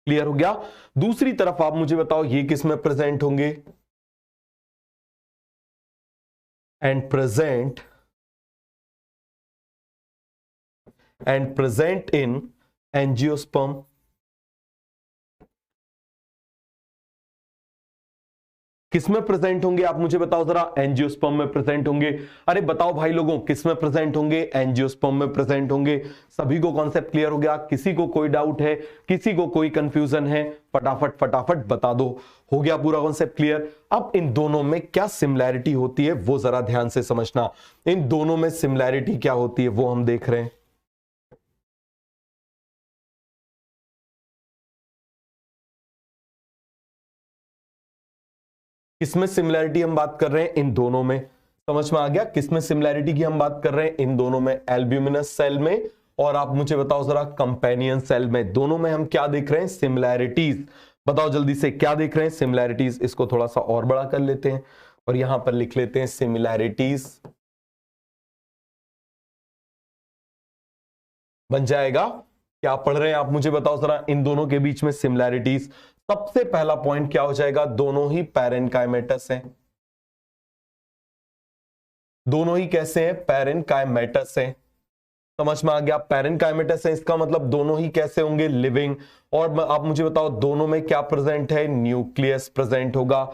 क्लियर हो गया? दूसरी तरफ आप मुझे बताओ ये किस में प्रेजेंट होंगे, एंड प्रेजेंट इन एंजियोस्पर्म। किसमें प्रेजेंट होंगे आप मुझे बताओ जरा, एंजियोस्पर्म में प्रेजेंट होंगे। अरे बताओ भाई लोगों, किसमें प्रेजेंट होंगे, एंजियोस्पर्म में प्रेजेंट होंगे। सभी को कॉन्सेप्ट क्लियर हो गया? किसी को कोई डाउट है, किसी को कोई कंफ्यूजन है, फटाफट फटाफट बता दो। हो गया पूरा कॉन्सेप्ट क्लियर? अब इन दोनों में क्या सिमिलैरिटी होती है वो जरा ध्यान से समझना। इन दोनों में सिमिलैरिटी क्या होती है वो हम देख रहे हैं। किसमें सिमिलैरिटी हम बात कर रहे हैं, इन दोनों में। समझ में आ गया? किसमें सिमिलैरिटी की हम बात कर रहे हैं, इन दोनों में, एल्ब्यूमिनस सेल में और आप मुझे बताओ जरा कंपेनियन सेल में। दोनों में हम क्या देख रहे हैं, सिमिलैरिटीज। बताओ जल्दी से क्या देख रहे हैं, सिमिलैरिटीज। इसको थोड़ा सा और बड़ा कर लेते हैं और यहां पर लिख लेते हैं सिमिलैरिटीज। बन जाएगा? क्या पढ़ रहे हैं आप मुझे बताओ जरा, इन दोनों के बीच में सिमिलैरिटीज। सबसे पहला पॉइंट क्या हो जाएगा, दोनों ही पैरेनकाइमेटस हैं। दोनों ही कैसे हैं, पैरेनकाइमेटस हैं। समझ में आ गया? पैरेनकाइमेटस है, इसका मतलब दोनों ही कैसे होंगे, लिविंग। और आप मुझे बताओ दोनों में क्या प्रेजेंट है, न्यूक्लियस प्रेजेंट होगा।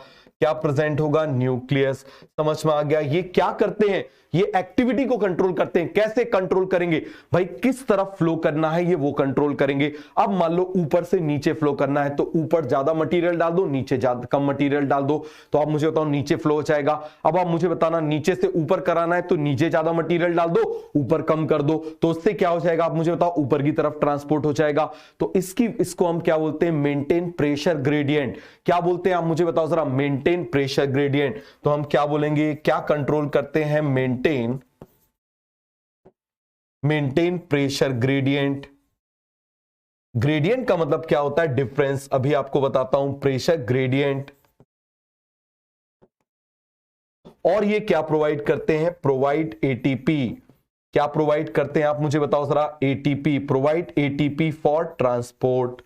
क्या प्रेजेंट होगा, न्यूक्लियस। समझ में आ गया? ये क्या करते हैं, ये एक्टिविटी को कंट्रोल करते हैं। कैसे कंट्रोल करेंगे भाई, किस तरफ फ्लो करना है ये वो कंट्रोल करेंगे। अब मान लो ऊपर से नीचे फ्लो करना है तो ऊपर ज्यादा मटेरियल डाल दो, नीचे ज्यादा कम मटेरियल डाल दो, तो आप मुझे बताओ नीचे फ्लो हो जाएगा। अब आप मुझे बताना नीचे से ऊपर कराना है तो नीचे ज्यादा मटेरियल डाल दो, ऊपर कम कर दो, तो उससे क्या हो जाएगा आप मुझे बताओ, ऊपर की तरफ ट्रांसपोर्ट हो जाएगा। तो इसको हम क्या बोलते हैं, मेंटेन प्रेशर ग्रेडियंट। क्या बोलते हैं आप मुझे बताओ जरा, मेंटेन प्रेशर ग्रेडियंट। तो हम क्या बोलेंगे, क्या कंट्रोल करते हैं, मेंटेन प्रेशर ग्रेडियंट। ग्रेडियंट का मतलब क्या होता है, डिफरेंस। अभी आपको बताता हूं, प्रेशर ग्रेडियंट और ये क्या प्रोवाइड करते हैं? Provide ATP. क्या प्रोवाइड करते हैं आप मुझे बताओ जरा? ATP, provide ATP for transport.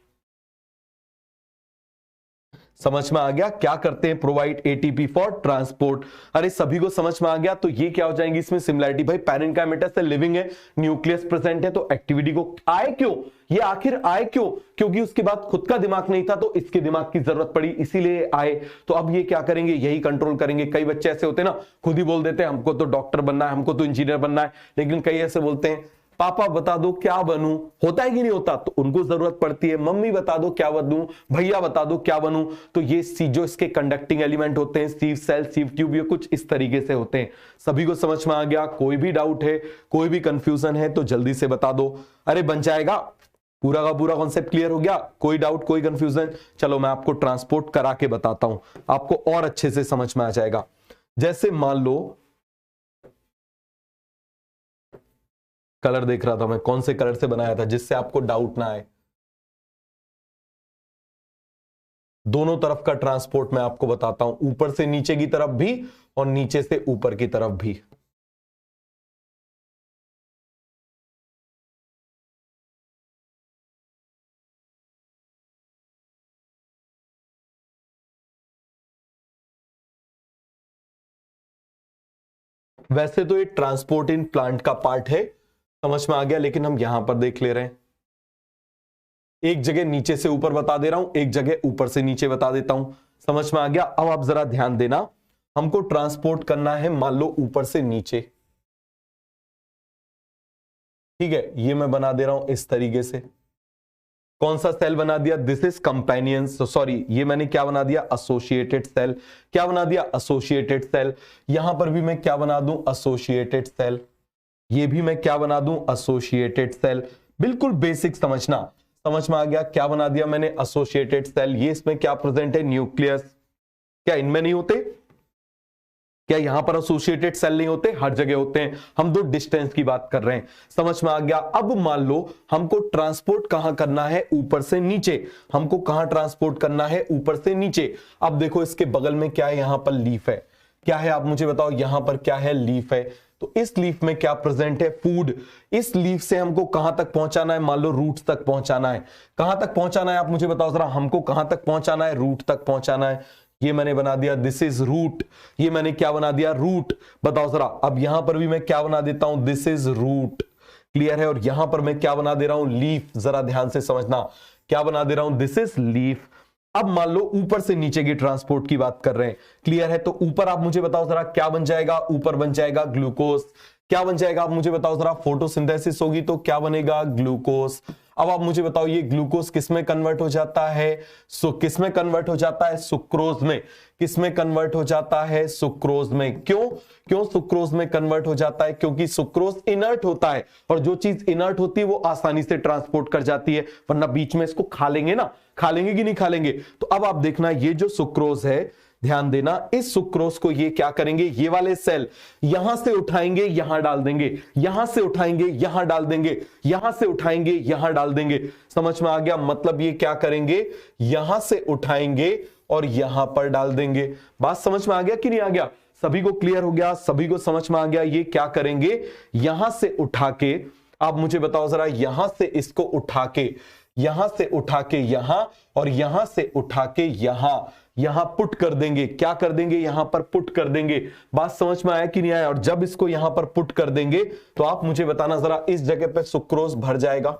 समझ में आ गया? क्या करते हैं? Provide ATP for transport. अरे सभी को समझ में आ गया? तो ये क्या हो जाएंगी इसमें सिमिलरिटी? भाई पैरेन्काइमेटा से लिविंग है, न्यूक्लियस प्रेजेंट है, तो एक्टिविटी को आए क्यों? ये आखिर आए क्यों? क्योंकि उसके बाद खुद का दिमाग नहीं था तो इसके दिमाग की जरूरत पड़ी, इसीलिए आए। तो अब ये क्या करेंगे? यही कंट्रोल करेंगे। कई बच्चे ऐसे होते हैं ना, खुद ही बोल देते हैं हमको तो डॉक्टर बनना है, हमको तो इंजीनियर बनना है, लेकिन कई ऐसे बोलते हैं पापा बता दो क्या बनूं। होता है कि नहीं होता? तो उनको जरूरत पड़ती है मम्मी बता दो क्या बनूं, भैया बता दो क्या बनूं। तो ये जो इसके कंडक्टिंग एलिमेंट होते हैं, सीव सेल, सीव ट्यूब, ये कुछ इस तरीके से होते हैं। सभी को समझ में आ गया? कोई भी डाउट है, कोई भी कंफ्यूजन है तो जल्दी से बता दो। अरे बन जाएगा, पूरा का पूरा कॉन्सेप्ट क्लियर हो गया? कोई डाउट, कोई कंफ्यूजन? चलो मैं आपको ट्रांसपोर्ट करा के बताता हूं, आपको और अच्छे से समझ में आ जाएगा। जैसे मान लो कलर देख रहा था मैं, कौन से कलर से बनाया था जिससे आपको डाउट ना आए। दोनों तरफ का ट्रांसपोर्ट मैं आपको बताता हूं, ऊपर से नीचे की तरफ भी और नीचे से ऊपर की तरफ भी। वैसे तो ये ट्रांसपोर्ट इन प्लांट का पार्ट है, समझ में आ गया, लेकिन हम यहां पर देख ले रहे हैं। एक जगह नीचे से ऊपर बता दे रहा हूं, एक जगह ऊपर से नीचे बता देता हूं। समझ में आ गया? अब आप जरा ध्यान देना, हमको ट्रांसपोर्ट करना है मान लो ऊपर से नीचे, ठीक है? ये मैं बना दे रहा हूं इस तरीके से। कौन सा सेल बना दिया? दिस इज कंपेनियन, सॉरी ये मैंने क्या बना दिया? Associated cell. क्या बना दिया? Associated cell. यहां पर भी मैं क्या बना दूं? Associated cell. ये भी मैं क्या बना दूं? Associated cell. बिल्कुल बेसिक समझना। समझ में आ गया? क्या बना दिया मैंने? Associated cell. ये इसमें क्या प्रेजेंट है? न्यूक्लियस। क्या इनमें नहीं होते? क्या यहां पर एसोसिएटेड सेल नहीं होते? हर जगह होते हैं। हम दो डिस्टेंस की बात कर रहे हैं। समझ में आ गया? अब मान लो हमको ट्रांसपोर्ट कहां करना है? ऊपर से नीचे। हमको कहां ट्रांसपोर्ट करना है? ऊपर से नीचे। अब देखो इसके बगल में क्या है? यहां पर लीफ है। क्या है आप मुझे बताओ? यहां पर क्या है? लीफ है। तो इस लीफ में क्या प्रेजेंट है? फूड। इस लीफ से हमको कहां तक पहुंचाना है? मान लो रूट्स तक पहुंचाना है। कहां तक पहुंचाना है आप मुझे बताओ जरा? हमको कहां तक पहुंचाना है? रूट तक पहुंचाना है। ये मैंने बना दिया दिस इज रूट। ये मैंने क्या बना दिया? रूट। बताओ जरा, अब यहां पर भी मैं क्या बना देता हूं? This is root. क्लियर है? और यहां पर मैं क्या बना दे रहा हूं? लीफ। जरा ध्यान से समझना, क्या बना दे रहा हूं? This is leaf. अब मान लो ऊपर से नीचे की ट्रांसपोर्ट की बात कर रहे हैं। क्लियर है? तो ऊपर आप मुझे बताओ जरा क्या बन जाएगा? ऊपर बन जाएगा ग्लूकोज। क्या बन जाएगा आप मुझे बताओ जरा? फोटोसिंथेसिस होगी तो क्या बनेगा? ग्लूकोज। अब आप मुझे बताओ ये ग्लूकोज किस में कन्वर्ट हो जाता है? किस में कन्वर्ट हो जाता है? सुक्रोज में। किस में कन्वर्ट हो जाता है? सुक्रोज में। क्यों? क्यों सुक्रोज में कन्वर्ट हो जाता है? क्योंकि सुक्रोज इनर्ट होता है, और जो चीज इनर्ट होती है वो आसानी से ट्रांसपोर्ट कर जाती है, वरना बीच में इसको खा लेंगे ना। खा लेंगे कि नहीं खा लेंगे? तो अब आप देखना, ये जो सुक्रोज है, ध्यान देना, इस सुक्रोज को ये क्या करेंगे? ये वाले सेल यहां से उठाएंगे, यहां डाल देंगे, यहां से उठाएंगे, यहां डाल देंगे, यहां से उठाएंगे, यहां डाल देंगे। समझ में आ गया? मतलब ये क्या करेंगे? यहां से उठाएंगे और यहां पर डाल देंगे। बात समझ में आ गया कि नहीं आ गया? सभी को क्लियर हो गया? सभी को समझ में आ गया? ये क्या करेंगे? यहां से उठा के, आप मुझे बताओ जरा, यहां से इसको उठा के, यहां से उठा के यहां, और यहां से उठा के यहां पुट कर देंगे। क्या कर देंगे? यहां पर पुट कर देंगे। बात समझ में आया कि नहीं आया? और जब इसको यहां पर पुट कर देंगे तो आप मुझे बताना जरा, इस जगह पे सुक्रोज भर जाएगा।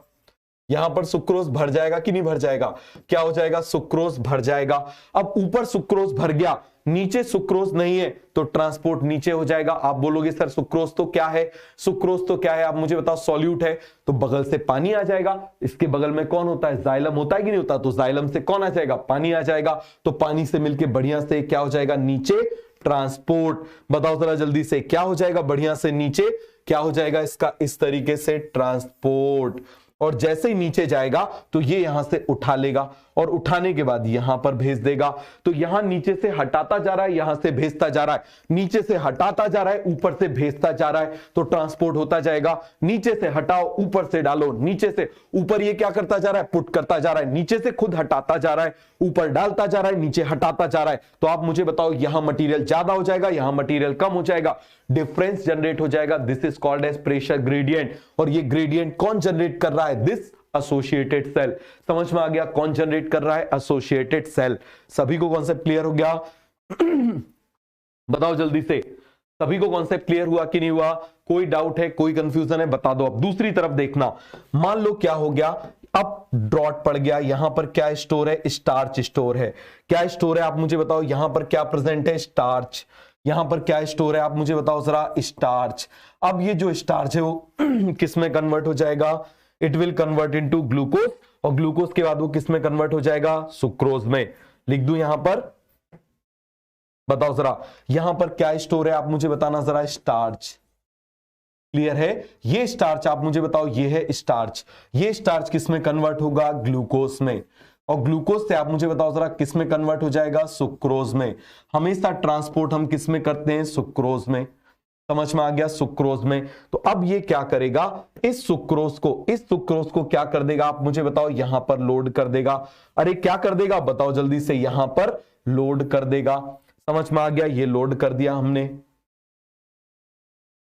यहां पर सुक्रोज भर जाएगा कि नहीं भर जाएगा? क्या हो जाएगा? सुक्रोज भर जाएगा। अब ऊपर सुक्रोज भर गया, नीचे सुक्रोज नहीं है, तो ट्रांसपोर्ट नीचे हो जाएगा। आप बोलोगे सर सुक्रोज तो क्या है? सुक्रोज तो क्या है आप मुझे बताओ? सॉल्यूट है, तो बगल से पानी आ जाएगा। इसके बगल में कौन होता है? जाइलम होता है कि नहीं होता? तो जाइलम से कौन आ जाएगा? पानी आ जाएगा। तो पानी से मिलके बढ़िया से क्या हो जाएगा? नीचे ट्रांसपोर्ट। बताओ जरा जल्दी से, क्या हो जाएगा? बढ़िया से नीचे क्या हो जाएगा इसका? इस तरीके से ट्रांसपोर्ट। और जैसे ही नीचे जाएगा तो ये यहां से उठा लेगा, और उठाने के बाद यहां पर भेज देगा। तो यहां नीचे से हटाता जा रहा है, यहां से भेजता जा रहा है, नीचे से हटाता जा रहा है, ऊपर से भेजता जा रहा है, तो ट्रांसपोर्ट होता जाएगा। नीचे से हटाओ, ऊपर से डालो, नीचे से ऊपर ये क्या करता जा रहा है, पुट करता जा रहा है, नीचे से खुद हटाता जा रहा है, ऊपर डालता जा रहा है, नीचे हटाता जा रहा है। तो आप मुझे बताओ यहां मटेरियल ज्यादा हो जाएगा, यहां मटेरियल कम हो जाएगा, डिफरेंस जनरेट हो जाएगा। This is called as pressure gradient. और ये ग्रेडियंट कौन जनरेट कर रहा है? This associated cell. समझ में आ गया कौन जनरेट कर रहा है? Associated cell. सभी को कॉन्सेप्ट क्लियर हो गया? बताओ जल्दी से, सभी को कॉन्सेप्ट क्लियर हुआ कि नहीं हुआ? कोई डाउट है, कोई कंफ्यूजन है, बता दो। अब दूसरी तरफ देखना, मान लो क्या हो गया, अब ड्रॉट पड़ गया, यहां पर क्या स्टोर है? स्टार्च स्टोर है। क्या स्टोर है आप मुझे बताओ? यहां पर क्या प्रेजेंट है? स्टार्च। यहां पर क्या स्टोर है आप मुझे बताओ जरा? स्टार्च। अब ये जो स्टार्च है वो किस में कन्वर्ट हो जाएगा? It will convert into glucose, और ग्लूकोज के बाद वो किस में कन्वर्ट हो जाएगा? सुक्रोज में। लिख दूं यहां पर? बताओ जरा यहां पर क्या स्टोर है आप मुझे बताना जरा? स्टार्च। क्लियर है? ये स्टार्च आप मुझे बताओ, ये है स्टार्च। ये स्टार्च किस में कन्वर्ट होगा? ग्लूकोज में। और ग्लूकोज से आप मुझे बताओ जरा किस में कन्वर्ट हो जाएगा? सुक्रोज में। हमेशा ट्रांसपोर्ट हम किस में करते हैं? सुक्रोज में। समझ में आ गया? सुक्रोज में। तो अब ये क्या करेगा? इस सुक्रोज को क्या कर देगा आप मुझे बताओ? यहां पर लोड कर देगा। अरे क्या कर देगा बताओ जल्दी से? यहां पर लोड कर देगा। समझ में आ गया? ये लोड कर दिया हमने।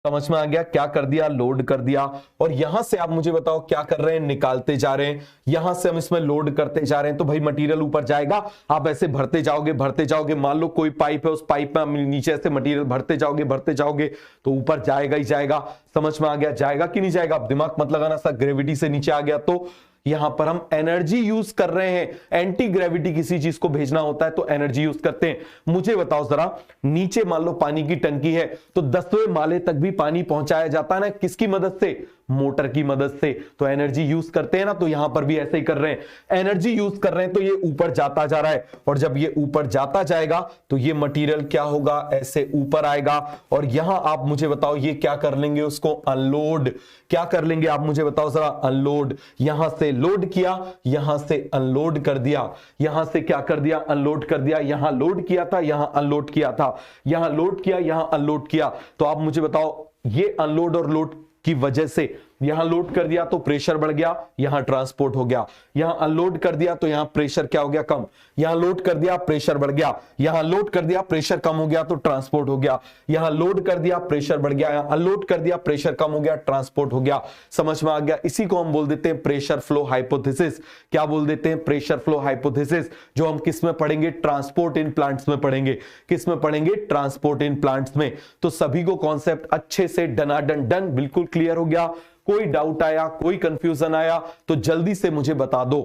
समझ में आ गया? क्या कर दिया? लोड कर दिया। और यहां से आप मुझे बताओ क्या कर रहे हैं? निकालते जा रहे हैं। यहां से हम इसमें लोड करते जा रहे हैं, तो भाई मटेरियल ऊपर जाएगा। आप ऐसे भरते जाओगे। मान लो कोई पाइप है, उस पाइप में नीचे से मटेरियल भरते जाओगे तो ऊपर जाएगा ही जाएगा। समझ में आ गया? जाएगा कि नहीं जाएगा? दिमाग मत लगाना सा, ग्रेविटी से नीचे आ गया तो यहां पर हम एनर्जी यूज कर रहे हैं। एंटी ग्रेविटी किसी चीज को भेजना होता है तो एनर्जी यूज करते हैं। मुझे बताओ जरा, नीचे मान लो पानी की टंकी है, तो 10वें माले तक भी पानी पहुंचाया जाता है ना, किसकी मदद से? मोटर की मदद से। तो एनर्जी यूज करते हैं ना, तो यहां पर भी ऐसे ही कर रहे हैं, एनर्जी यूज कर रहे हैं। तो ये ऊपर जाता जा रहा है, और जब ये ऊपर जाता जाएगा तो ये मटेरियल क्या होगा? ऐसे ऊपर आएगा। और यहां आप मुझे बताओ ये क्या कर लेंगे? उसको अनलोड। क्या कर लेंगे आप मुझे बताओ जरा? अनलोड। यहां से लोड किया, यहां से अनलोड कर दिया। यहां से क्या कर दिया? अनलोड कर दिया। यहां लोड किया था, यहां अनलोड किया था, यहां लोड किया, यहां अनलोड किया। तो आप मुझे बताओ ये अनलोड और लोड की वजह से यहां लोड कर दिया तो प्रेशर बढ़ गया, यहां ट्रांसपोर्ट हो गया। यहां अनलोड कर दिया तो यहां प्रेशर क्या हो गया? कम। यहां लोड कर दिया, प्रेशर बढ़ गया। यहां लोड कर दिया, प्रेशर कम हो गया तो ट्रांसपोर्ट हो गया। यहां लोड कर दिया, प्रेशर बढ़ गया। यहां अनलोड कर दिया, प्रेशर कम हो गया, ट्रांसपोर्ट हो गया। समझ में आ गया? इसी को हम बोल देते हैं प्रेशर फ्लो हाइपोथेसिस। क्या बोल देते हैं? प्रेशर फ्लो हाइपोथेसिस, जो हम किस में पढ़ेंगे? ट्रांसपोर्ट इन प्लांट्स में पढ़ेंगे। किस में पढ़ेंगे? ट्रांसपोर्ट इन प्लांट्स में। तो सभी को कॉन्सेप्ट अच्छे से डनाडन डन बिल्कुल क्लियर हो गया? कोई डाउट आया, कोई कंफ्यूजन आया तो जल्दी से मुझे बता दो।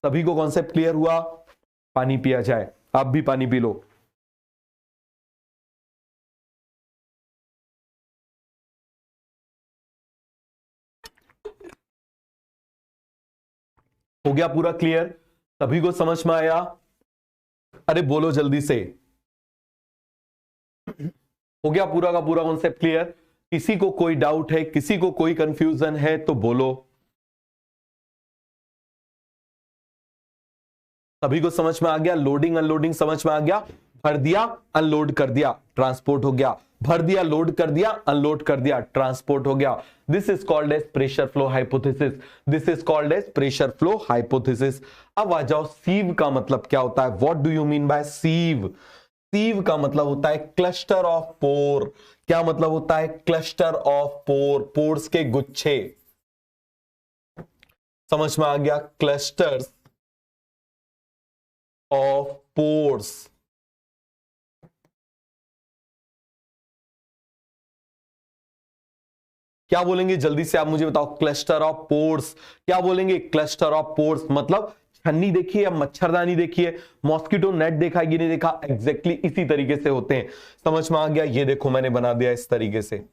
सभी को कॉन्सेप्ट क्लियर हुआ? पानी पिया जाए, आप भी पानी पी लो। हो गया पूरा क्लियर? सभी को समझ में आया? अरे बोलो जल्दी से। हो गया पूरा का पूरा कॉन्सेप्ट क्लियर? किसी को कोई डाउट है, किसी को कोई कंफ्यूजन है तो बोलो। सभी को समझ में आ गया? लोडिंग अनलोडिंग समझ में आ गया? भर दिया, अनलोड कर दिया, ट्रांसपोर्ट हो गया। भर दिया, लोड कर दिया, अनलोड कर दिया, ट्रांसपोर्ट हो गया। This is called as pressure flow hypothesis. This is called as pressure flow hypothesis. अब आ जाओ, सीव का मतलब क्या होता है? What do you mean by sieve? Sieve का मतलब होता है क्लस्टर ऑफ पोर। क्या मतलब होता है? क्लस्टर ऑफ पोर, पोर्स के गुच्छे। समझ में आ गया? Clusters of pores. क्या बोलेंगे जल्दी से आप मुझे बताओ? Cluster of pores. क्या बोलेंगे? क्लस्टर ऑफ पोर्स मतलब छन्नी देखिए या मच्छरदानी देखिए, मॉस्किटो नेट देखा कि नहीं देखा? एग्जैक्टली इसी तरीके से होते हैं। समझ में आ गया? ये देखो मैंने बना दिया इस तरीके से।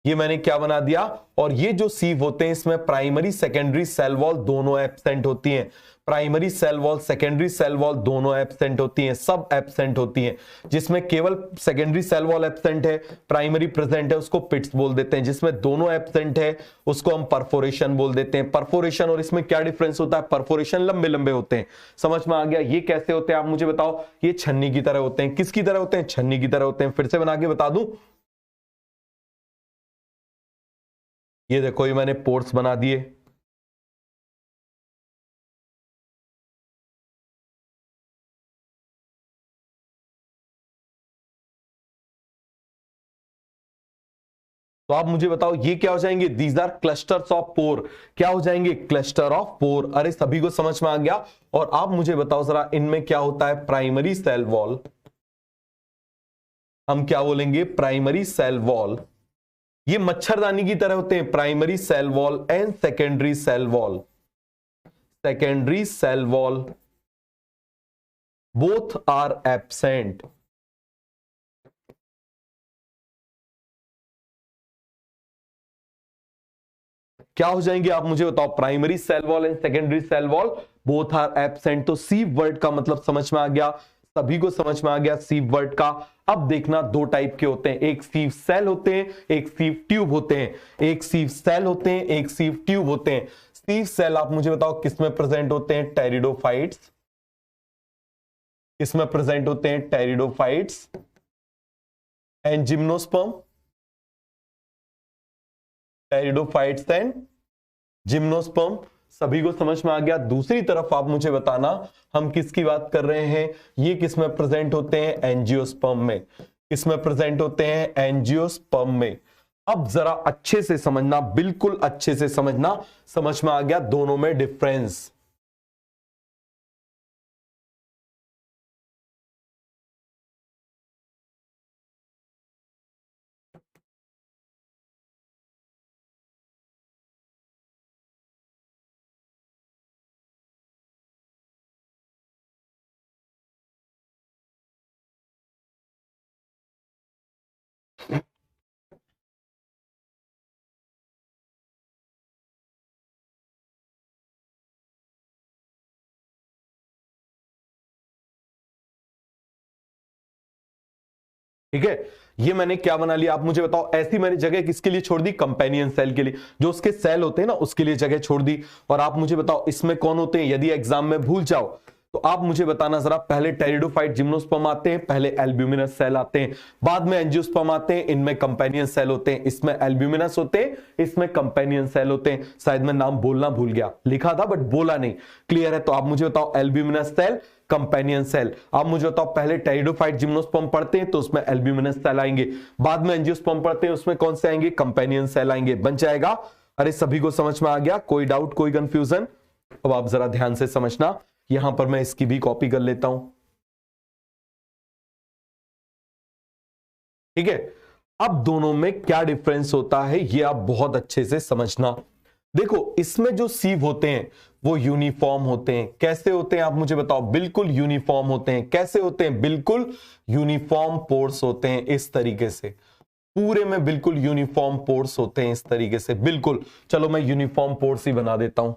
ये मैंने क्या बना दिया, और ये जो सीव होते हैं इसमें प्राइमरी सेकेंडरी सेल वॉल दोनों एब्सेंट होती हैं। Primary cell wall secondary cell wall दोनों एब्सेंट होती हैं, सब एब्सेंट होती हैं। जिसमें केवल सेकेंडरी सेल वॉल एब्सेंट है, प्राइमरी प्रेजेंट है, उसको पिट्स बोल देते हैं। जिसमें दोनों एब्सेंट है उसको हम परफोरेशन बोल देते हैं। परफोरेशन और इसमें क्या डिफरेंस होता है, परफोरेशन लंबे लंबे होते हैं। समझ में आ गया? ये कैसे होते हैं आप मुझे बताओ। ये छन्नी की तरह होते हैं। किसकी तरह होते हैं? छन्नी की तरह होते हैं। फिर से बना के बता दूं, ये देखो ये मैंने पोर्ट्स बना दिए। तो आप मुझे बताओ ये क्या हो जाएंगे, these are clusters of pore. क्या हो जाएंगे? Cluster of pore. अरे सभी को समझ में आ गया। और आप मुझे बताओ जरा इनमें क्या होता है, प्राइमरी सेल वॉल, हम क्या बोलेंगे, प्राइमरी सेल वॉल। ये मच्छरदानी की तरह होते हैं, primary cell wall and secondary cell wall. Secondary cell wall both are absent. क्या हो जाएंगे आप मुझे बताओ, primary cell wall and secondary cell wall both are absent. तो सीव वर्ड का मतलब समझ में आ गया, सभी को समझ में आ गया सीव वर्ड का। अब देखना दो टाइप के होते हैं, एक सीव सेल होते हैं, एक सीव ट्यूब होते हैं। एक सीव सेल होते हैं, एक सीव ट्यूब होते हैं। सीव सेल आप मुझे बताओ किसमें प्रेजेंट होते हैं, टेरिडोफाइट्स। किसमें प्रेजेंट होते हैं, pteridophytes and gymnosperm. Pteridophytes and gymnosperm. सभी को समझ में आ गया। दूसरी तरफ आप मुझे बताना हम किसकी बात कर रहे हैं, ये किसमें प्रेजेंट होते हैं, एंजियोस्पर्म में। किसमें प्रेजेंट होते हैं, एंजियोस्पर्म में। अब जरा अच्छे से समझना, बिल्कुल अच्छे से समझना। समझ में आ गया दोनों में डिफरेंस। ठीक है, ये मैंने क्या बना लिया आप मुझे बताओ। ऐसी मैंने जगह किसके लिए छोड़ दी, कंपेनियन सेल के लिए। जो उसके सेल होते हैं ना उसके लिए जगह छोड़ दी। और आप मुझे बताओ इसमें कौन होते हैं, यदि एग्जाम में भूल जाओ तो आप मुझे बताना जरा। पहले टेरिडोफाइट जिम्नोस्पर्म आते हैं, पहले एल्ब्यूमिनस सेल आते हैं, बाद में एंजियोस्पर्म आते हैं। इनमें कंपेनियन सेल होते हैं, इसमें एल्ब्यूमिनस होते हैं, इसमें कंपेनियन सेल होते हैं। शायद मैं नाम बोलना भूल गया, लिखा था बट बोला नहीं। क्लियर है? तो आप मुझे बताओ एल्ब्यूमिनस सेल, कंपेनियन सेल। आप मुझे बताओ पहले टेरिडोफाइट जिम्नोस्पर्म पढ़ते हैं तो उसमें एल्ब्यूमिनस सेल आएंगे, बाद में एंजियोस्पर्म पढ़ते हैं उसमें कौन से आएंगे, कंपेनियन सेल आएंगे। बन जाएगा? अरे सभी को समझ में आ गया? कोई डाउट, कोई कंफ्यूजन? अब आप जरा ध्यान से समझना। यहां पर मैं इसकी भी कॉपी कर लेता हूं। ठीक है, अब दोनों में क्या डिफरेंस होता है ये आप बहुत अच्छे से समझना। देखो इसमें जो सीव होते हैं वो यूनिफॉर्म होते हैं। कैसे होते हैं आप मुझे बताओ, बिल्कुल यूनिफॉर्म होते हैं। कैसे होते हैं, बिल्कुल यूनिफॉर्म पोर्स होते हैं इस तरीके से। पूरे में बिल्कुल यूनिफॉर्म पोर्स होते हैं इस तरीके से, बिल्कुल। चलो मैं यूनिफॉर्म पोर्स ही बना देता हूं।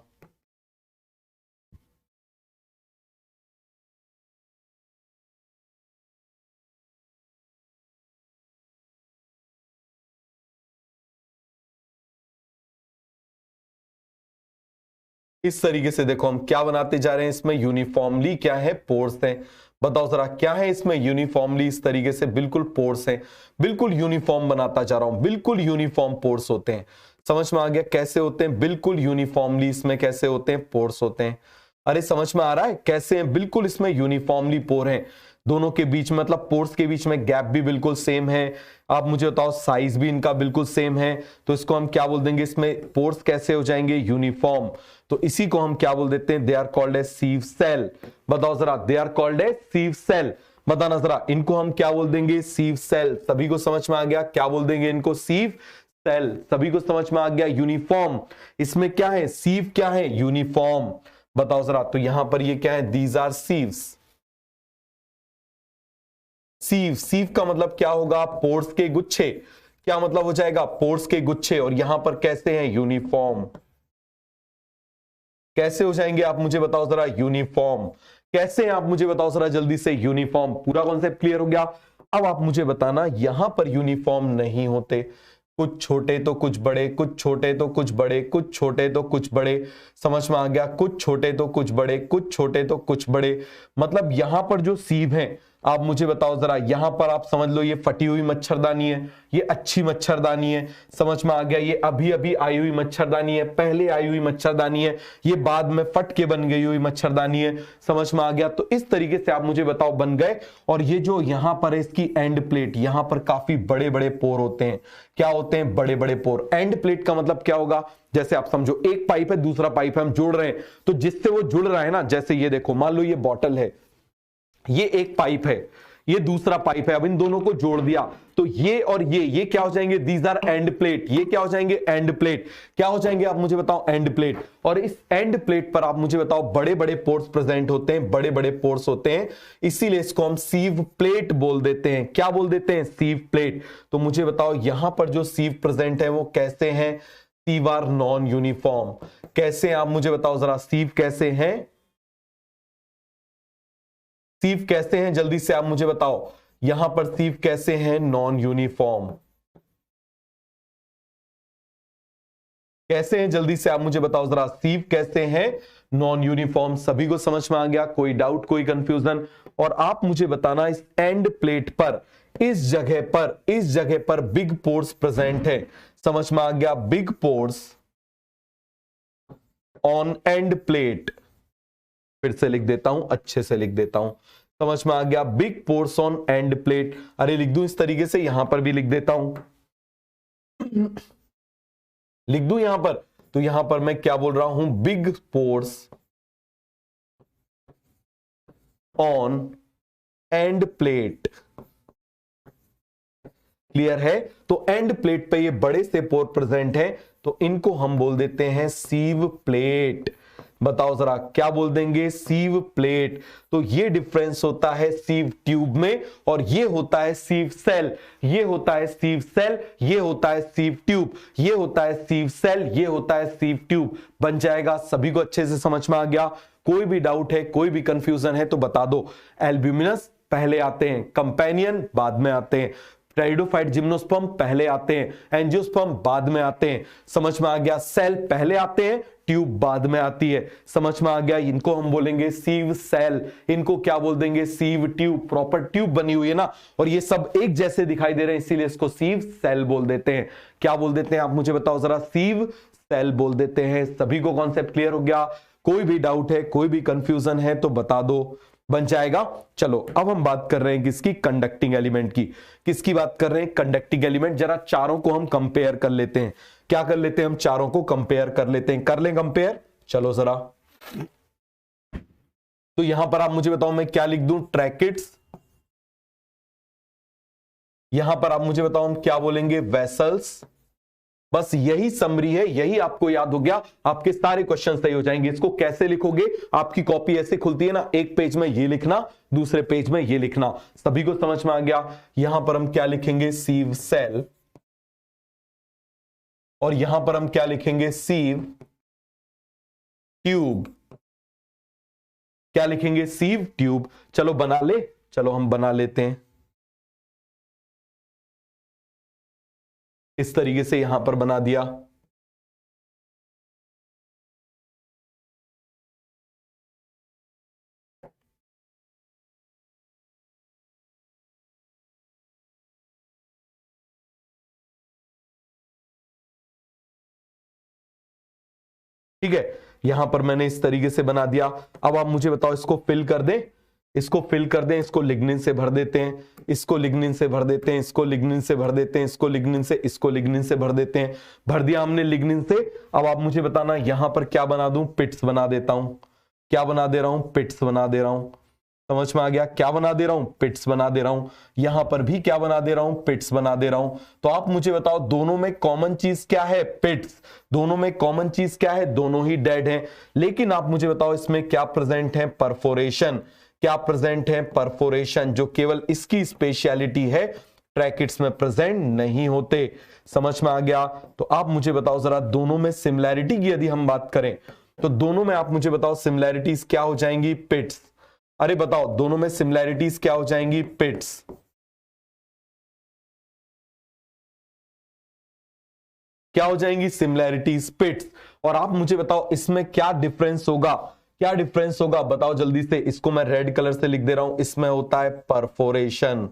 इस तरीके से देखो हम क्या बनाते जा रहे हैं, इसमें यूनिफॉर्मली क्या है, पोर्स हैं। बताओ जरा क्या है इसमें, यूनिफॉर्मली इस तरीके से बिल्कुल पोर्स हैं। बिल्कुल यूनिफॉर्म बनाता जा रहा हूं, बिल्कुल यूनिफॉर्म पोर्स होते हैं। समझ में आ गया कैसे होते हैं, बिल्कुल यूनिफॉर्मली इसमें कैसे होते हैं, पोर्स होते हैं। अरे समझ में आ रहा है कैसे हैं, बिल्कुल इसमें यूनिफॉर्मली पोर हैं। दोनों के बीच मतलब पोर्स के बीच में गैप भी बिल्कुल सेम है। आप मुझे बताओ साइज भी इनका बिल्कुल सेम है। तो इसको हम क्या बोल देंगे, इसमें पोर्स कैसे हो जाएंगे, यूनिफॉर्म। तो इसी को हम क्या बोल देते हैं, they are called as sieve cell. बताओ जरा, they are called as sieve cell. बताना जरा, इनको हम क्या बोल देंगे, सीव सेल। सभी को समझ में आ गया, क्या बोल देंगे इनको, सीव सेल। सभी को समझ में आ गया। यूनिफॉर्म इसमें क्या है, सीव क्या है, यूनिफॉर्म। बताओ जरा, तो यहां पर ये क्या है, दीज आर सीव्स। सीव, सीव का मतलब क्या होगा, पोर्स के गुच्छे। क्या मतलब हो जाएगा, पोर्स के गुच्छे। और यहां पर कैसे हैं, यूनिफॉर्म। कैसे हो जाएंगे आप मुझे बताओ जरा, यूनिफॉर्म। कैसे हैं आप मुझे बताओ जरा जल्दी से, यूनिफॉर्म। पूरा कॉन्सेप्ट क्लियर हो गया। अब आप मुझे बताना, यहां पर यूनिफॉर्म नहीं होते, कुछ छोटे तो कुछ बड़े, कुछ छोटे तो कुछ बड़े, कुछ छोटे तो कुछ बड़े। समझ में आ गया, कुछ छोटे तो कुछ बड़े, कुछ छोटे तो कुछ बड़े। मतलब यहां पर जो सीव है, आप मुझे बताओ जरा, यहां पर आप समझ लो ये फटी हुई मच्छरदानी है, ये अच्छी मच्छरदानी है। समझ में आ गया, ये अभी अभी आई हुई मच्छरदानी है, पहले आई हुई मच्छरदानी है, ये बाद में फट के बन गई हुई मच्छरदानी है। समझ में आ गया। तो इस तरीके से आप मुझे बताओ बन गए। और ये जो यहां पर है इसकी एंड प्लेट, यहां पर काफी बड़े बड़े पोर होते हैं। क्या होते हैं, बड़े बड़े पोर। एंड प्लेट का मतलब क्या होगा, जैसे आप समझो एक पाइप है, दूसरा पाइप है, हम जोड़ रहे हैं, तो जिससे वो जुड़ रहा है ना, जैसे ये देखो, मान लो ये बॉटल है, ये एक पाइप है, ये दूसरा पाइप है, अब इन दोनों को जोड़ दिया तो ये और ये क्या हो जाएंगे, दीज आर एंड प्लेट। ये क्या हो जाएंगे, एंड प्लेट। क्या हो जाएंगे आप मुझे बताओ, एंड प्लेट। और इस एंड प्लेट पर आप मुझे बताओ बड़े बड़े पोर्स प्रेजेंट होते हैं, बड़े बड़े पोर्स होते हैं, इसीलिए इसको हम सीव प्लेट बोल देते हैं। क्या बोल देते हैं, सीव प्लेट। तो मुझे बताओ यहां पर जो सीव प्रेजेंट है वो कैसे हैं, सीव आर नॉन यूनिफॉर्म। कैसे आप मुझे बताओ जरा, सीव कैसे हैं, सीव कैसे हैं, जल्दी से आप मुझे बताओ। यहां पर सीव कैसे हैं, नॉन यूनिफॉर्म। कैसे हैं, जल्दी से आप मुझे बताओ जरा, सीव कैसे हैं, नॉन यूनिफॉर्म। सभी को समझ में आ गया, कोई डाउट, कोई कंफ्यूजन। और आप मुझे बताना, इस एंड प्लेट पर, इस जगह पर बिग पोर्स प्रेजेंट है। समझ में आ गया, big pores on end plate. फिर से लिख देता हूं, अच्छे से लिख देता हूं, समझ में आ गया, big pores on end plate. अरे लिख दूं इस तरीके से, यहां पर भी लिख देता हूं, लिख दूं यहां पर, तो यहां पर मैं क्या बोल रहा हूं, big pores on end plate. Clear है। तो एंड प्लेट पे ये बड़े से पोर प्रेजेंट हैं, तो इनको हम बोल देते हैं सीव प्लेट। बताओ जरा, क्या बोल देंगे, सीव प्लेट। तो ये डिफरेंस होता है सीव ट्यूब में, और ये होता है सीव सेल। ये होता है सीव सेल, ये होता है सीव ट्यूब, ये होता है सीव सेल, ये होता है सीव ट्यूब। बन जाएगा। सभी को अच्छे से समझ में आ गया। कोई भी डाउट है, कोई भी कंफ्यूजन है तो बता दो। एल्ब्यूमिनस पहले आते हैं, कंपेनियन बाद में आते हैं, टेरिडोफाइट जिम्नोस्पर्म पहले आते हैं, एंजियोस्पर्म बाद में आते हैं। समझ में आ गया। सेल पहले आते हैं, ट्यूब बाद में आती है। समझ में आ गया। इनको हम बोलेंगे सीव सेल, इनको क्या बोल देंगे, सीव ट्यूब। प्रॉपर ट्यूब बनी हुई है ना, और ये सब एक जैसे दिखाई दे रहे हैं, इसीलिए इसको सीव सेल बोल देते हैं। क्या बोल देते हैं आप मुझे बताओ जरा, सीव सेल बोल देते हैं। सभी को कॉन्सेप्ट क्लियर हो गया। कोई भी डाउट है, कोई भी कंफ्यूजन है तो बता दो। बन जाएगा। चलो अब हम बात कर रहे हैं किसकी, कंडक्टिंग एलिमेंट की। किसकी बात कर रहे हैं, कंडक्टिंग एलिमेंट। जरा चारों को हम कंपेयर कर लेते हैं। क्या कर लेते हैं, हम चारों को कंपेयर कर लेते हैं। कर लें कंपेयर, चलो जरा। तो यहां पर आप मुझे बताओ मैं क्या लिख दूं, ट्रैकिट्स। यहां पर आप मुझे बताओ हम क्या बोलेंगे, वेसल्स। बस यही समरी है, यही आपको याद हो गया, आपके सारे क्वेश्चन सही हो जाएंगे। इसको कैसे लिखोगे, आपकी कॉपी ऐसे खुलती है ना, एक पेज में ये लिखना, दूसरे पेज में ये लिखना। सभी को समझ में आ गया। यहां पर हम क्या लिखेंगे, सीव सेल, और यहां पर हम क्या लिखेंगे, सीव ट्यूब। क्या लिखेंगे, सीव ट्यूब। चलो बना ले, चलो हम बना लेते हैं। इस तरीके से यहां पर बना दिया। ठीक है, यहां पर मैंने इस तरीके से बना दिया। अब आप मुझे बताओ, इसको फिल कर दें, इसको फिल कर दें, इसको लिग्निन से भर देते हैं, इसको लिग्निन से भर देते हैं, इसको लिग्निन से भर देते हैं, इसको लिग्निन से, इसको लिग्निन से भर देते हैं। भर दिया हमने लिग्निन से। अब आप मुझे बताना यहां पर क्या बना दूं, पिट्स बना देता हूं। क्या बना दे रहा हूं, पिट्स बना दे रहा हूं। समझ में आ गया, क्या बना दे रहा हूं, पिट्स बना दे रहा हूं। यहां पर भी क्या बना दे रहा हूं, पिट्स बना दे रहा हूं। तो आप मुझे बताओ दोनों में कॉमन चीज क्या है, पिट्स। दोनों में कॉमन चीज क्या है, दोनों ही डेड हैं। लेकिन आप मुझे बताओ इसमें क्या प्रेजेंट है, परफोरेशन। क्या प्रेजेंट है, परफोरेशन, जो केवल इसकी स्पेशलिटी है। ट्रैकिट्स में प्रेजेंट नहीं होते। समझ में आ गया? तो आप मुझे बताओ जरा, दोनों में सिमिलैरिटी की यदि हम बात करें तो दोनों में आप मुझे बताओ सिमिलैरिटीज क्या हो जाएंगी? पिट्स। अरे बताओ, दोनों में सिमिलैरिटीज क्या हो जाएंगी? पिट्स। क्या हो जाएंगी? सिमिलैरिटीज, पिट्स। और आप मुझे बताओ इसमें क्या डिफरेंस होगा? क्या डिफरेंस होगा बताओ जल्दी से। इसको मैं रेड कलर से लिख दे रहा हूं, इसमें होता है परफोरेशन।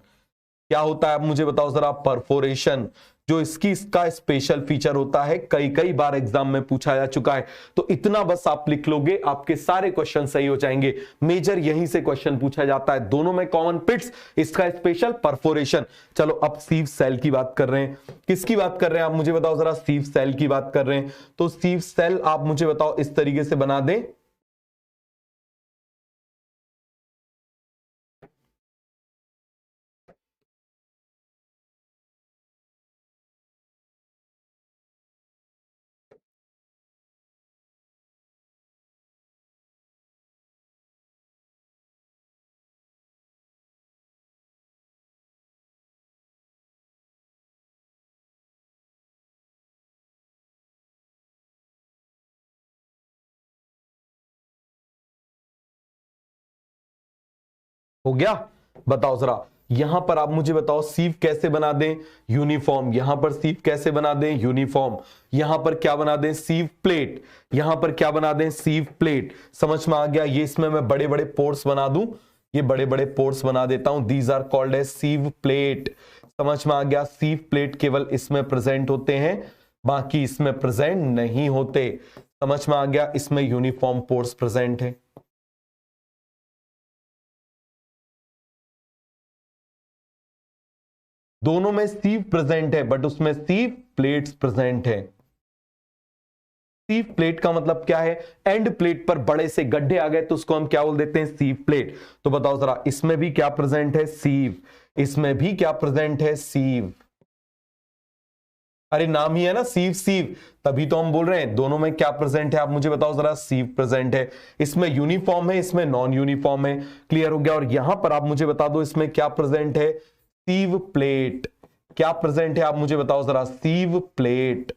क्या होता है आप मुझे बताओ जरा? परफोरेशन, जो इसका स्पेशल फीचर होता है, कई कई बार एग्जाम में पूछा जा चुका है। तो इतना बस आप लिख लोगे, आपके सारे क्वेश्चन सही हो जाएंगे। मेजर यहीं से क्वेश्चन पूछा जाता है, दोनों में कॉमन पिट्स, इसका स्पेशल परफोरेशन। चलो अब सीव सेल की बात कर रहे हैं। किसकी बात कर रहे हैं आप मुझे बताओ जरा? सीव सेल की बात कर रहे हैं। तो सीव सेल आप मुझे बताओ इस तरीके से बना दें। हो गया? बताओ जरा, यहां पर आप मुझे बताओ सीव कैसे बना दें? यूनिफॉर्म। यहां पर सीव कैसे बना दें? यूनिफॉर्म। यहां पर क्या बना दें? सीव प्लेट। यहां पर क्या बना दें? सीव प्लेट। समझ में आ गया? ये इसमें मैं बड़े बड़े पोर्स बना दूं, ये बड़े बड़े पोर्स बना देता हूं। These are called as sieve plate. समझ में आ गया? सीव प्लेट केवल इसमें प्रेजेंट होते हैं, बाकी इसमें प्रेजेंट नहीं होते। समझ में आ गया? इसमें यूनिफॉर्म पोर्स प्रेजेंट है। दोनों में सीव प्रेजेंट है, बट उसमें सीव प्लेट्स प्रेजेंट है। सीव प्लेट का मतलब क्या है? एंड प्लेट पर बड़े से गड्ढे आ गए तो उसको हम क्या बोल देते हैं? सीव प्लेट। तो बताओ जरा, इसमें भी क्या प्रेजेंट है? सीव। इसमें भी क्या प्रेजेंट है? सीव। अरे नाम ही है ना सीव सीव, तभी तो हम बोल रहे हैं दोनों में क्या प्रेजेंट है। आप मुझे बताओ जरा। सीव प्रेजेंट है। इसमें यूनिफॉर्म है, इसमें नॉन यूनिफॉर्म है। क्लियर हो गया? और यहां पर आप मुझे बता दो इसमें क्या प्रेजेंट है? सीव प्लेट। क्या प्रेजेंट है आप मुझे बताओ जरा? सीव प्लेट।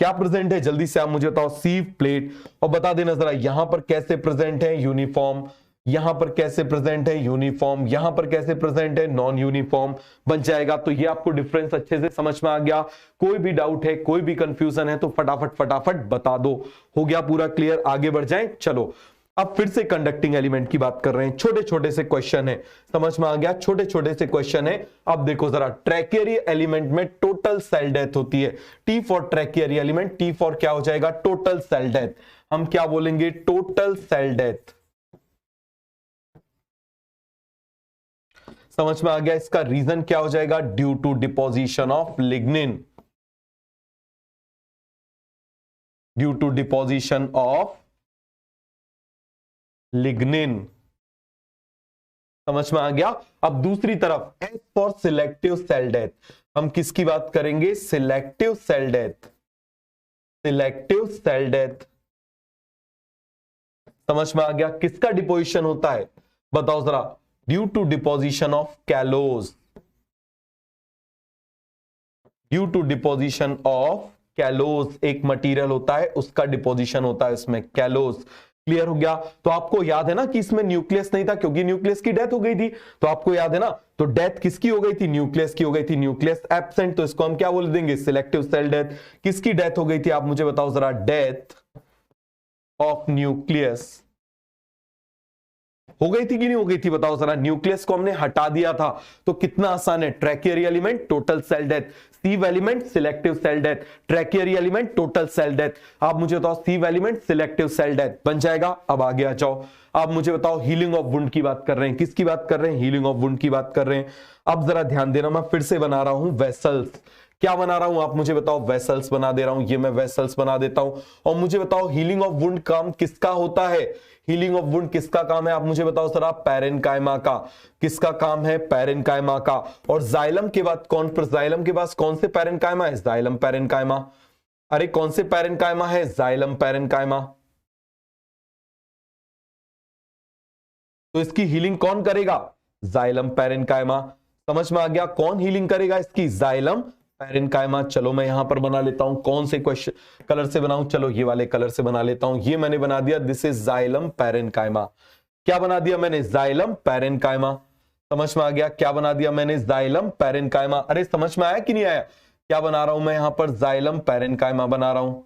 क्या प्रेजेंट है? जल्दी से आप मुझे बताओ। सीव प्लेट। और बता देना जरा यहां पर कैसे प्रेजेंट है? यूनिफॉर्म। यहां पर कैसे प्रेजेंट है? यूनिफॉर्म। यहां पर कैसे प्रेजेंट है? Non uniform. बन जाएगा। तो ये आपको डिफरेंस अच्छे से समझ में आ गया? कोई भी डाउट है, कोई भी कंफ्यूजन है तो फटाफट फटाफट बता दो। हो गया पूरा क्लियर? आगे बढ़ जाएं। चलो अब फिर से कंडक्टिंग एलिमेंट की बात कर रहे हैं। छोटे छोटे से क्वेश्चन है, समझ में आ गया? छोटे छोटे से क्वेश्चन है। अब देखो जरा, ट्रैकियरी एलिमेंट में टोटल सेल डेथ होती है। T for tracheary element, T for क्या हो जाएगा? Total cell death. हम क्या बोलेंगे? Total cell death. समझ में आ गया? इसका रीजन क्या हो जाएगा? Due to deposition of lignin. Due to deposition of lignin. समझ में आ गया? अब दूसरी तरफ S for selective cell death, हम किसकी बात करेंगे? Selective cell death. Selective cell death. समझ में आ गया? किसका डिपोजिशन होता है बताओ जरा? Due to deposition of callose. Due to deposition of callose, एक मटेरियल होता है उसका डिपोजिशन होता है इसमें, कैलोज। क्लियर हो गया? तो आपको याद है ना कि इसमें न्यूक्लियस नहीं था क्योंकि न्यूक्लियस की डेथ हो गई थी। तो आपको याद है ना, तो डेथ किसकी हो गई थी? न्यूक्लियस की हो गई थी। न्यूक्लियस एब्सेंट, तो इसको हम क्या बोल देंगे? Selective cell death. किसकी डेथ हो गई थी आप मुझे बताओ जरा? Death of nucleus. हो गई थी कि नहीं हो गई थी बताओ जरा? न्यूक्लियस को हमने हटा दिया था। तो कितना आसान है। Tracheary element total cell death, sieve element selective cell death, tracheary element total cell death. आप मुझे बताओ sieve element selective cell death बन जाएगा। अब आगे आ जाओ। आप मुझे बताओ हीलिंग ऑफ वुंड की बात कर रहे हैं। किसकी बात कर रहे हैं? हीलिंग ऑफ वुंड की बात कर रहे हैं। अब जरा ध्यान देना, मैं फिर से बना रहा हूं वेसल्स। क्या बना रहा हूं आप मुझे बताओ? वेसल्स बना दे रहा हूं। ये मैं वेसल्स बना देता हूं। और मुझे बताओ हीलिंग ऑफ वुंड काम किसका होता है? हीलिंग ऑफ वुंड किसका काम है आप मुझे बताओ जरा? पैरेनकाइमा का। किसका काम है? पैरेनकाइमा का। और जाइलम के बाद कौन? जाइलम के पास कौन से पैरेनकाइमा है? Xylem parenchyma. अरे कौन से पैरेनकाइमा है? Xylem parenchyma. तो इसकी हीलिंग कौन करेगा? Xylem parenchyma. समझ में आ गया, कौन हीलिंग करेगा इसकी? Xylem parenchyma. चलो मैं यहां पर बना लेता हूं, कौन से क्वेश्चन कलर से बनाऊं? चलो ये वाले कलर से बना लेता हूं। ये मैंने बना दिया, दिस इज जाइलम पैरेन्काइमा। क्या बना दिया मैंने? Xylem parenchyma. समझ में आ गया, क्या बना दिया मैंने? Xylem parenchyma. अरे समझ में आया कि नहीं आया? क्या बना रहा हूं मैं यहां पर? जाइलम पैरेन्काइमा बना रहा हूं।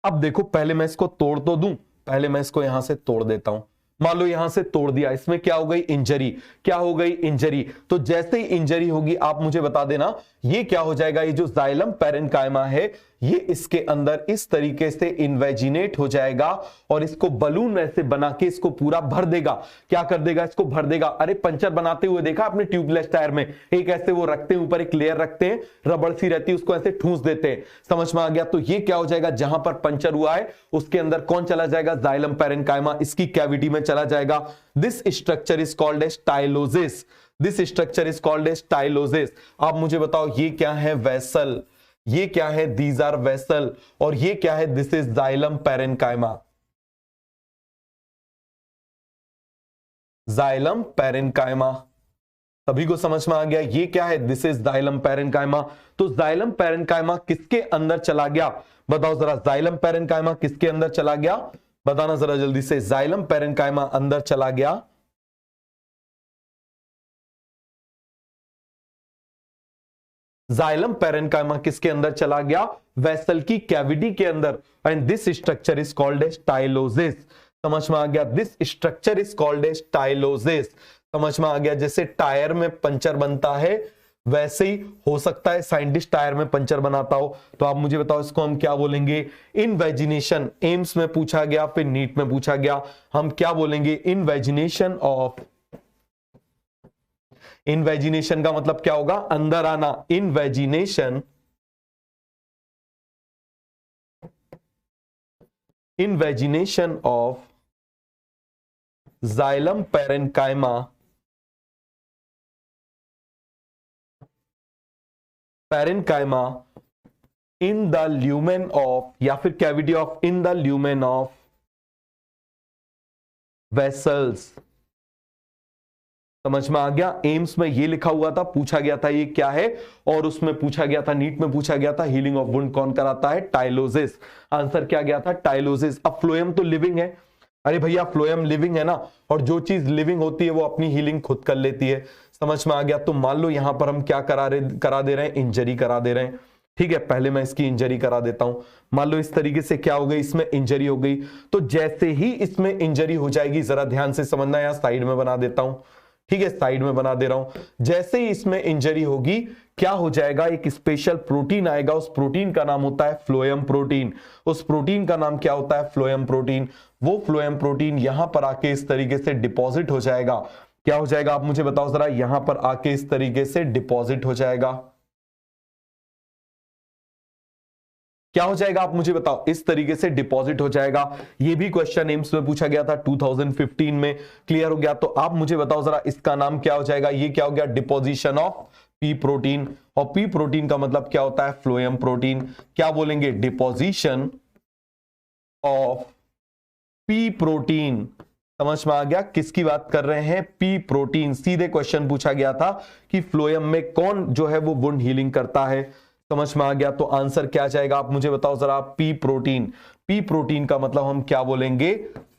अब देखो, पहले मैं इसको तोड़ तो दूं, पहले मैं इसको यहां से तोड़ देता हूं। मान लो यहां से तोड़ दिया, इसमें क्या हो गई? इंजरी। क्या हो गई? इंजरी। तो जैसे ही इंजरी होगी आप मुझे बता देना ये क्या हो जाएगा? ये जो जाइलम पैरेन्काइमा है ये इसके अंदर इस तरीके से इन्वेजिनेट हो जाएगा और इसको बलून ऐसे बना के इसको पूरा भर देगा। क्या कर देगा? इसको भर देगा। अरे पंचर बनाते हुए देखा आपने ट्यूबलेस टायर में, एक ऐसे वो रखते हैं, ऊपर एक लेयर रखते हैं, रबड़ सी रहती है, उसको ऐसे ठूंस देते हैं। समझ में आ गया? तो ये क्या हो जाएगा? जहां पर पंचर हुआ है उसके अंदर कौन चला जाएगा? जाइलम पैरेन्काइमा इसकी कैविटी में चला जाएगा। This structure is called as tylosis. This structure is called as tylosis. आप मुझे बताओ ये क्या है? वेसल। ये क्या है? These are vessel. और ये क्या है? This is xylem parenchyma. Xylem parenchyma सभी को समझ में आ गया? ये क्या है? This is xylem parenchyma. तो जाइलम पैरेन्काइमा किसके अंदर चला गया? बताओ जरा, जाइलम पैरेन्काइमा किसके अंदर चला गया? बताना जरा जल्दी से। जाइलम पैरेन्काइमा अंदर चला गया जाइलम पैरेन्काइमा किसके अंदर चला गया? वेसल की कैविटी के अंदर। And this structure is called as tylosis. समझ में आ गया? This structure is called as tylosis. समझ में आ गया? जैसे टायर में पंचर बनता है वैसे ही हो सकता है साइंटिस्ट टायर में पंचर बनाता हो। तो आप मुझे बताओ इसको हम क्या बोलेंगे? इनवेजिनेशन। एम्स में पूछा गया, फिर नीट में पूछा गया, हम क्या बोलेंगे? Invagination of. इनवेजिनेशन का मतलब क्या होगा? अंदर आना। Invagination, invagination of xylem parenchyma, parenchyma in the lumen of, या फिर cavity of, in the lumen of vessels. समझ में आ गया? एम्स में ये लिखा हुआ था, पूछा गया था ये क्या है, और उसमें पूछा गया था, नीट में पूछा गया था, हीलिंग ऑफ वुंड कौन कराता है? टाइलोसिस। आंसर क्या गया था? टाइलोसिस। अब फ्लोएम तो लिविंग है। अरे भैया फ्लोएम लिविंग है ना, और जो चीज लिविंग होती है वो अपनी हीलिंग खुद कर लेती है। समझ में आ गया? तो मान लो यहां पर हम क्या करा दे रहे हैं? इंजरी करा दे रहे हैं। ठीक है, पहले मैं इसकी इंजरी करा देता हूं। मान लो इस तरीके से क्या हो गई? इसमें इंजरी हो गई। तो जैसे ही इसमें इंजरी हो जाएगी, जरा ध्यान से समझना, यहां साइड में बना देता हूं। ठीक है, साइड में बना दे रहा हूं। जैसे ही इसमें इंजरी होगी क्या हो जाएगा? एक स्पेशल प्रोटीन आएगा, उस प्रोटीन का नाम होता है फ्लोएम प्रोटीन। उस प्रोटीन का नाम क्या होता है? Phloem protein. वो फ्लोएम प्रोटीन यहां पर आके इस तरीके से डिपॉजिट हो जाएगा। क्या हो जाएगा? आप मुझे बताओ जरा, यहां पर आके इस तरीके से डिपॉजिट हो जाएगा। क्या हो जाएगा? आप मुझे बताओ। इस तरीके से डिपॉजिट हो जाएगा। ये भी क्वेश्चन एम्स में पूछा गया था 2015 में। क्लियर हो गया? तो आप मुझे बताओ जरा, इसका नाम क्या हो जाएगा? ये क्या हो गया? Deposition of P protein. और पी प्रोटीन का मतलब क्या होता है? Phloem protein. क्या बोलेंगे? Deposition of P protein. समझ में आ गया? किसकी बात कर रहे हैं? P protein. सीधे क्वेश्चन पूछा गया था कि फ्लोएम में कौन जो है वो वुंड हीलिंग करता है। समझ में आ गया? तो आंसर क्या जाएगा? आप मुझे बताओ जरा। P protein. पी प्रोटीन का मतलब हम क्या बोलेंगे?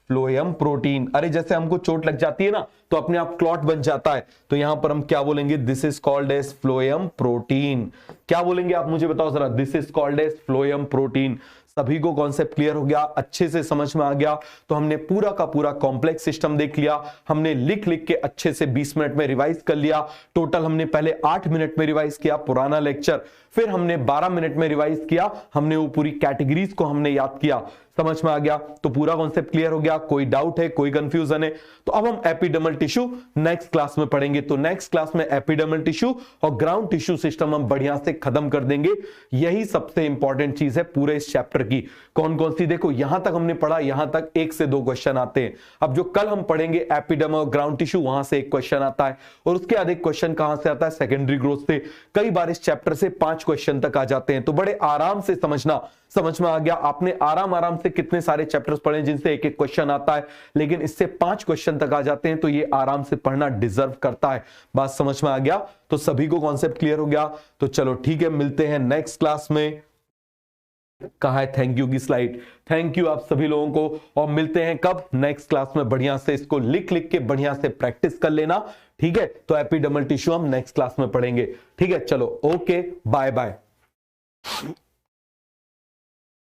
Phloem protein. अरे जैसे हमको चोट लग जाती है ना तो अपने आप क्लॉट बन जाता है, तो यहां पर हम क्या बोलेंगे? This is called as phloem protein. क्या बोलेंगे? आप मुझे बताओ जरा। This is called as phloem protein. सभी को कॉन्सेप्ट क्लियर हो गया? अच्छे से समझ में आ गया? तो हमने पूरा का पूरा कॉम्प्लेक्स सिस्टम देख लिया। हमने लिख लिख के अच्छे से 20 मिनट में रिवाइज कर लिया। टोटल हमने पहले 8 मिनट में रिवाइज किया पुराना लेक्चर, फिर हमने 12 मिनट में रिवाइज किया। हमने वो पूरी कैटेगरीज को हमने याद किया। समझ में आ गया? तो पूरा कॉन्सेप्ट क्लियर हो गया? कोई डाउट है, कोई कंफ्यूजन है? तो अब हम एपिडर्मल टिश्यू नेक्स्ट क्लास में पढ़ेंगे। तो नेक्स्ट क्लास में एपिडर्मल टिश्यू और ग्राउंड टिश्यू सिस्टम हम बढ़िया से खत्म कर देंगे। यही सबसे इंपॉर्टेंट चीज है पूरे इस चैप्टर चैप्टर की। कौन कौन सी? देखो यहां तक हमने पढ़ा, यहां तक 1 से 2 क्वेश्चन आते हैं। अब जो कल हम पढ़ेंगे एपिडर्म और ग्राउंड टिश्यू, वहां से 1 क्वेश्चन आता है, और उसके बाद एक क्वेश्चन कहां से आता है? सेकेंडरी ग्रोथ से। कई बार इस चैप्टर से 5 क्वेश्चन तक आ जाते हैं, तो बड़े आराम से समझना। समझ में आ गया? आपने आराम आराम से कितने सारे चैप्टर्स पढ़े जिनसे एक एक क्वेश्चन आता है, लेकिन इससे 5 क्वेश्चन तक आ जाते हैं, तो ये आराम से पढ़ना डिजर्व करता है। बात समझ में आ गया? तो सभी को कॉन्सेप्ट क्लियर हो गया? तो चलो ठीक है, मिलते हैं नेक्स्ट क्लास में। कहा है थैंक यू की स्लाइड? थैंक यू आप सभी लोगों को, और मिलते हैं कब? नेक्स्ट क्लास में। बढ़िया से इसको लिख लिख के बढ़िया से प्रैक्टिस कर लेना, ठीक है? तो एपिडर्मल टिश्यू हम नेक्स्ट क्लास में पढ़ेंगे, ठीक है? चलो ओके, बाय बाय।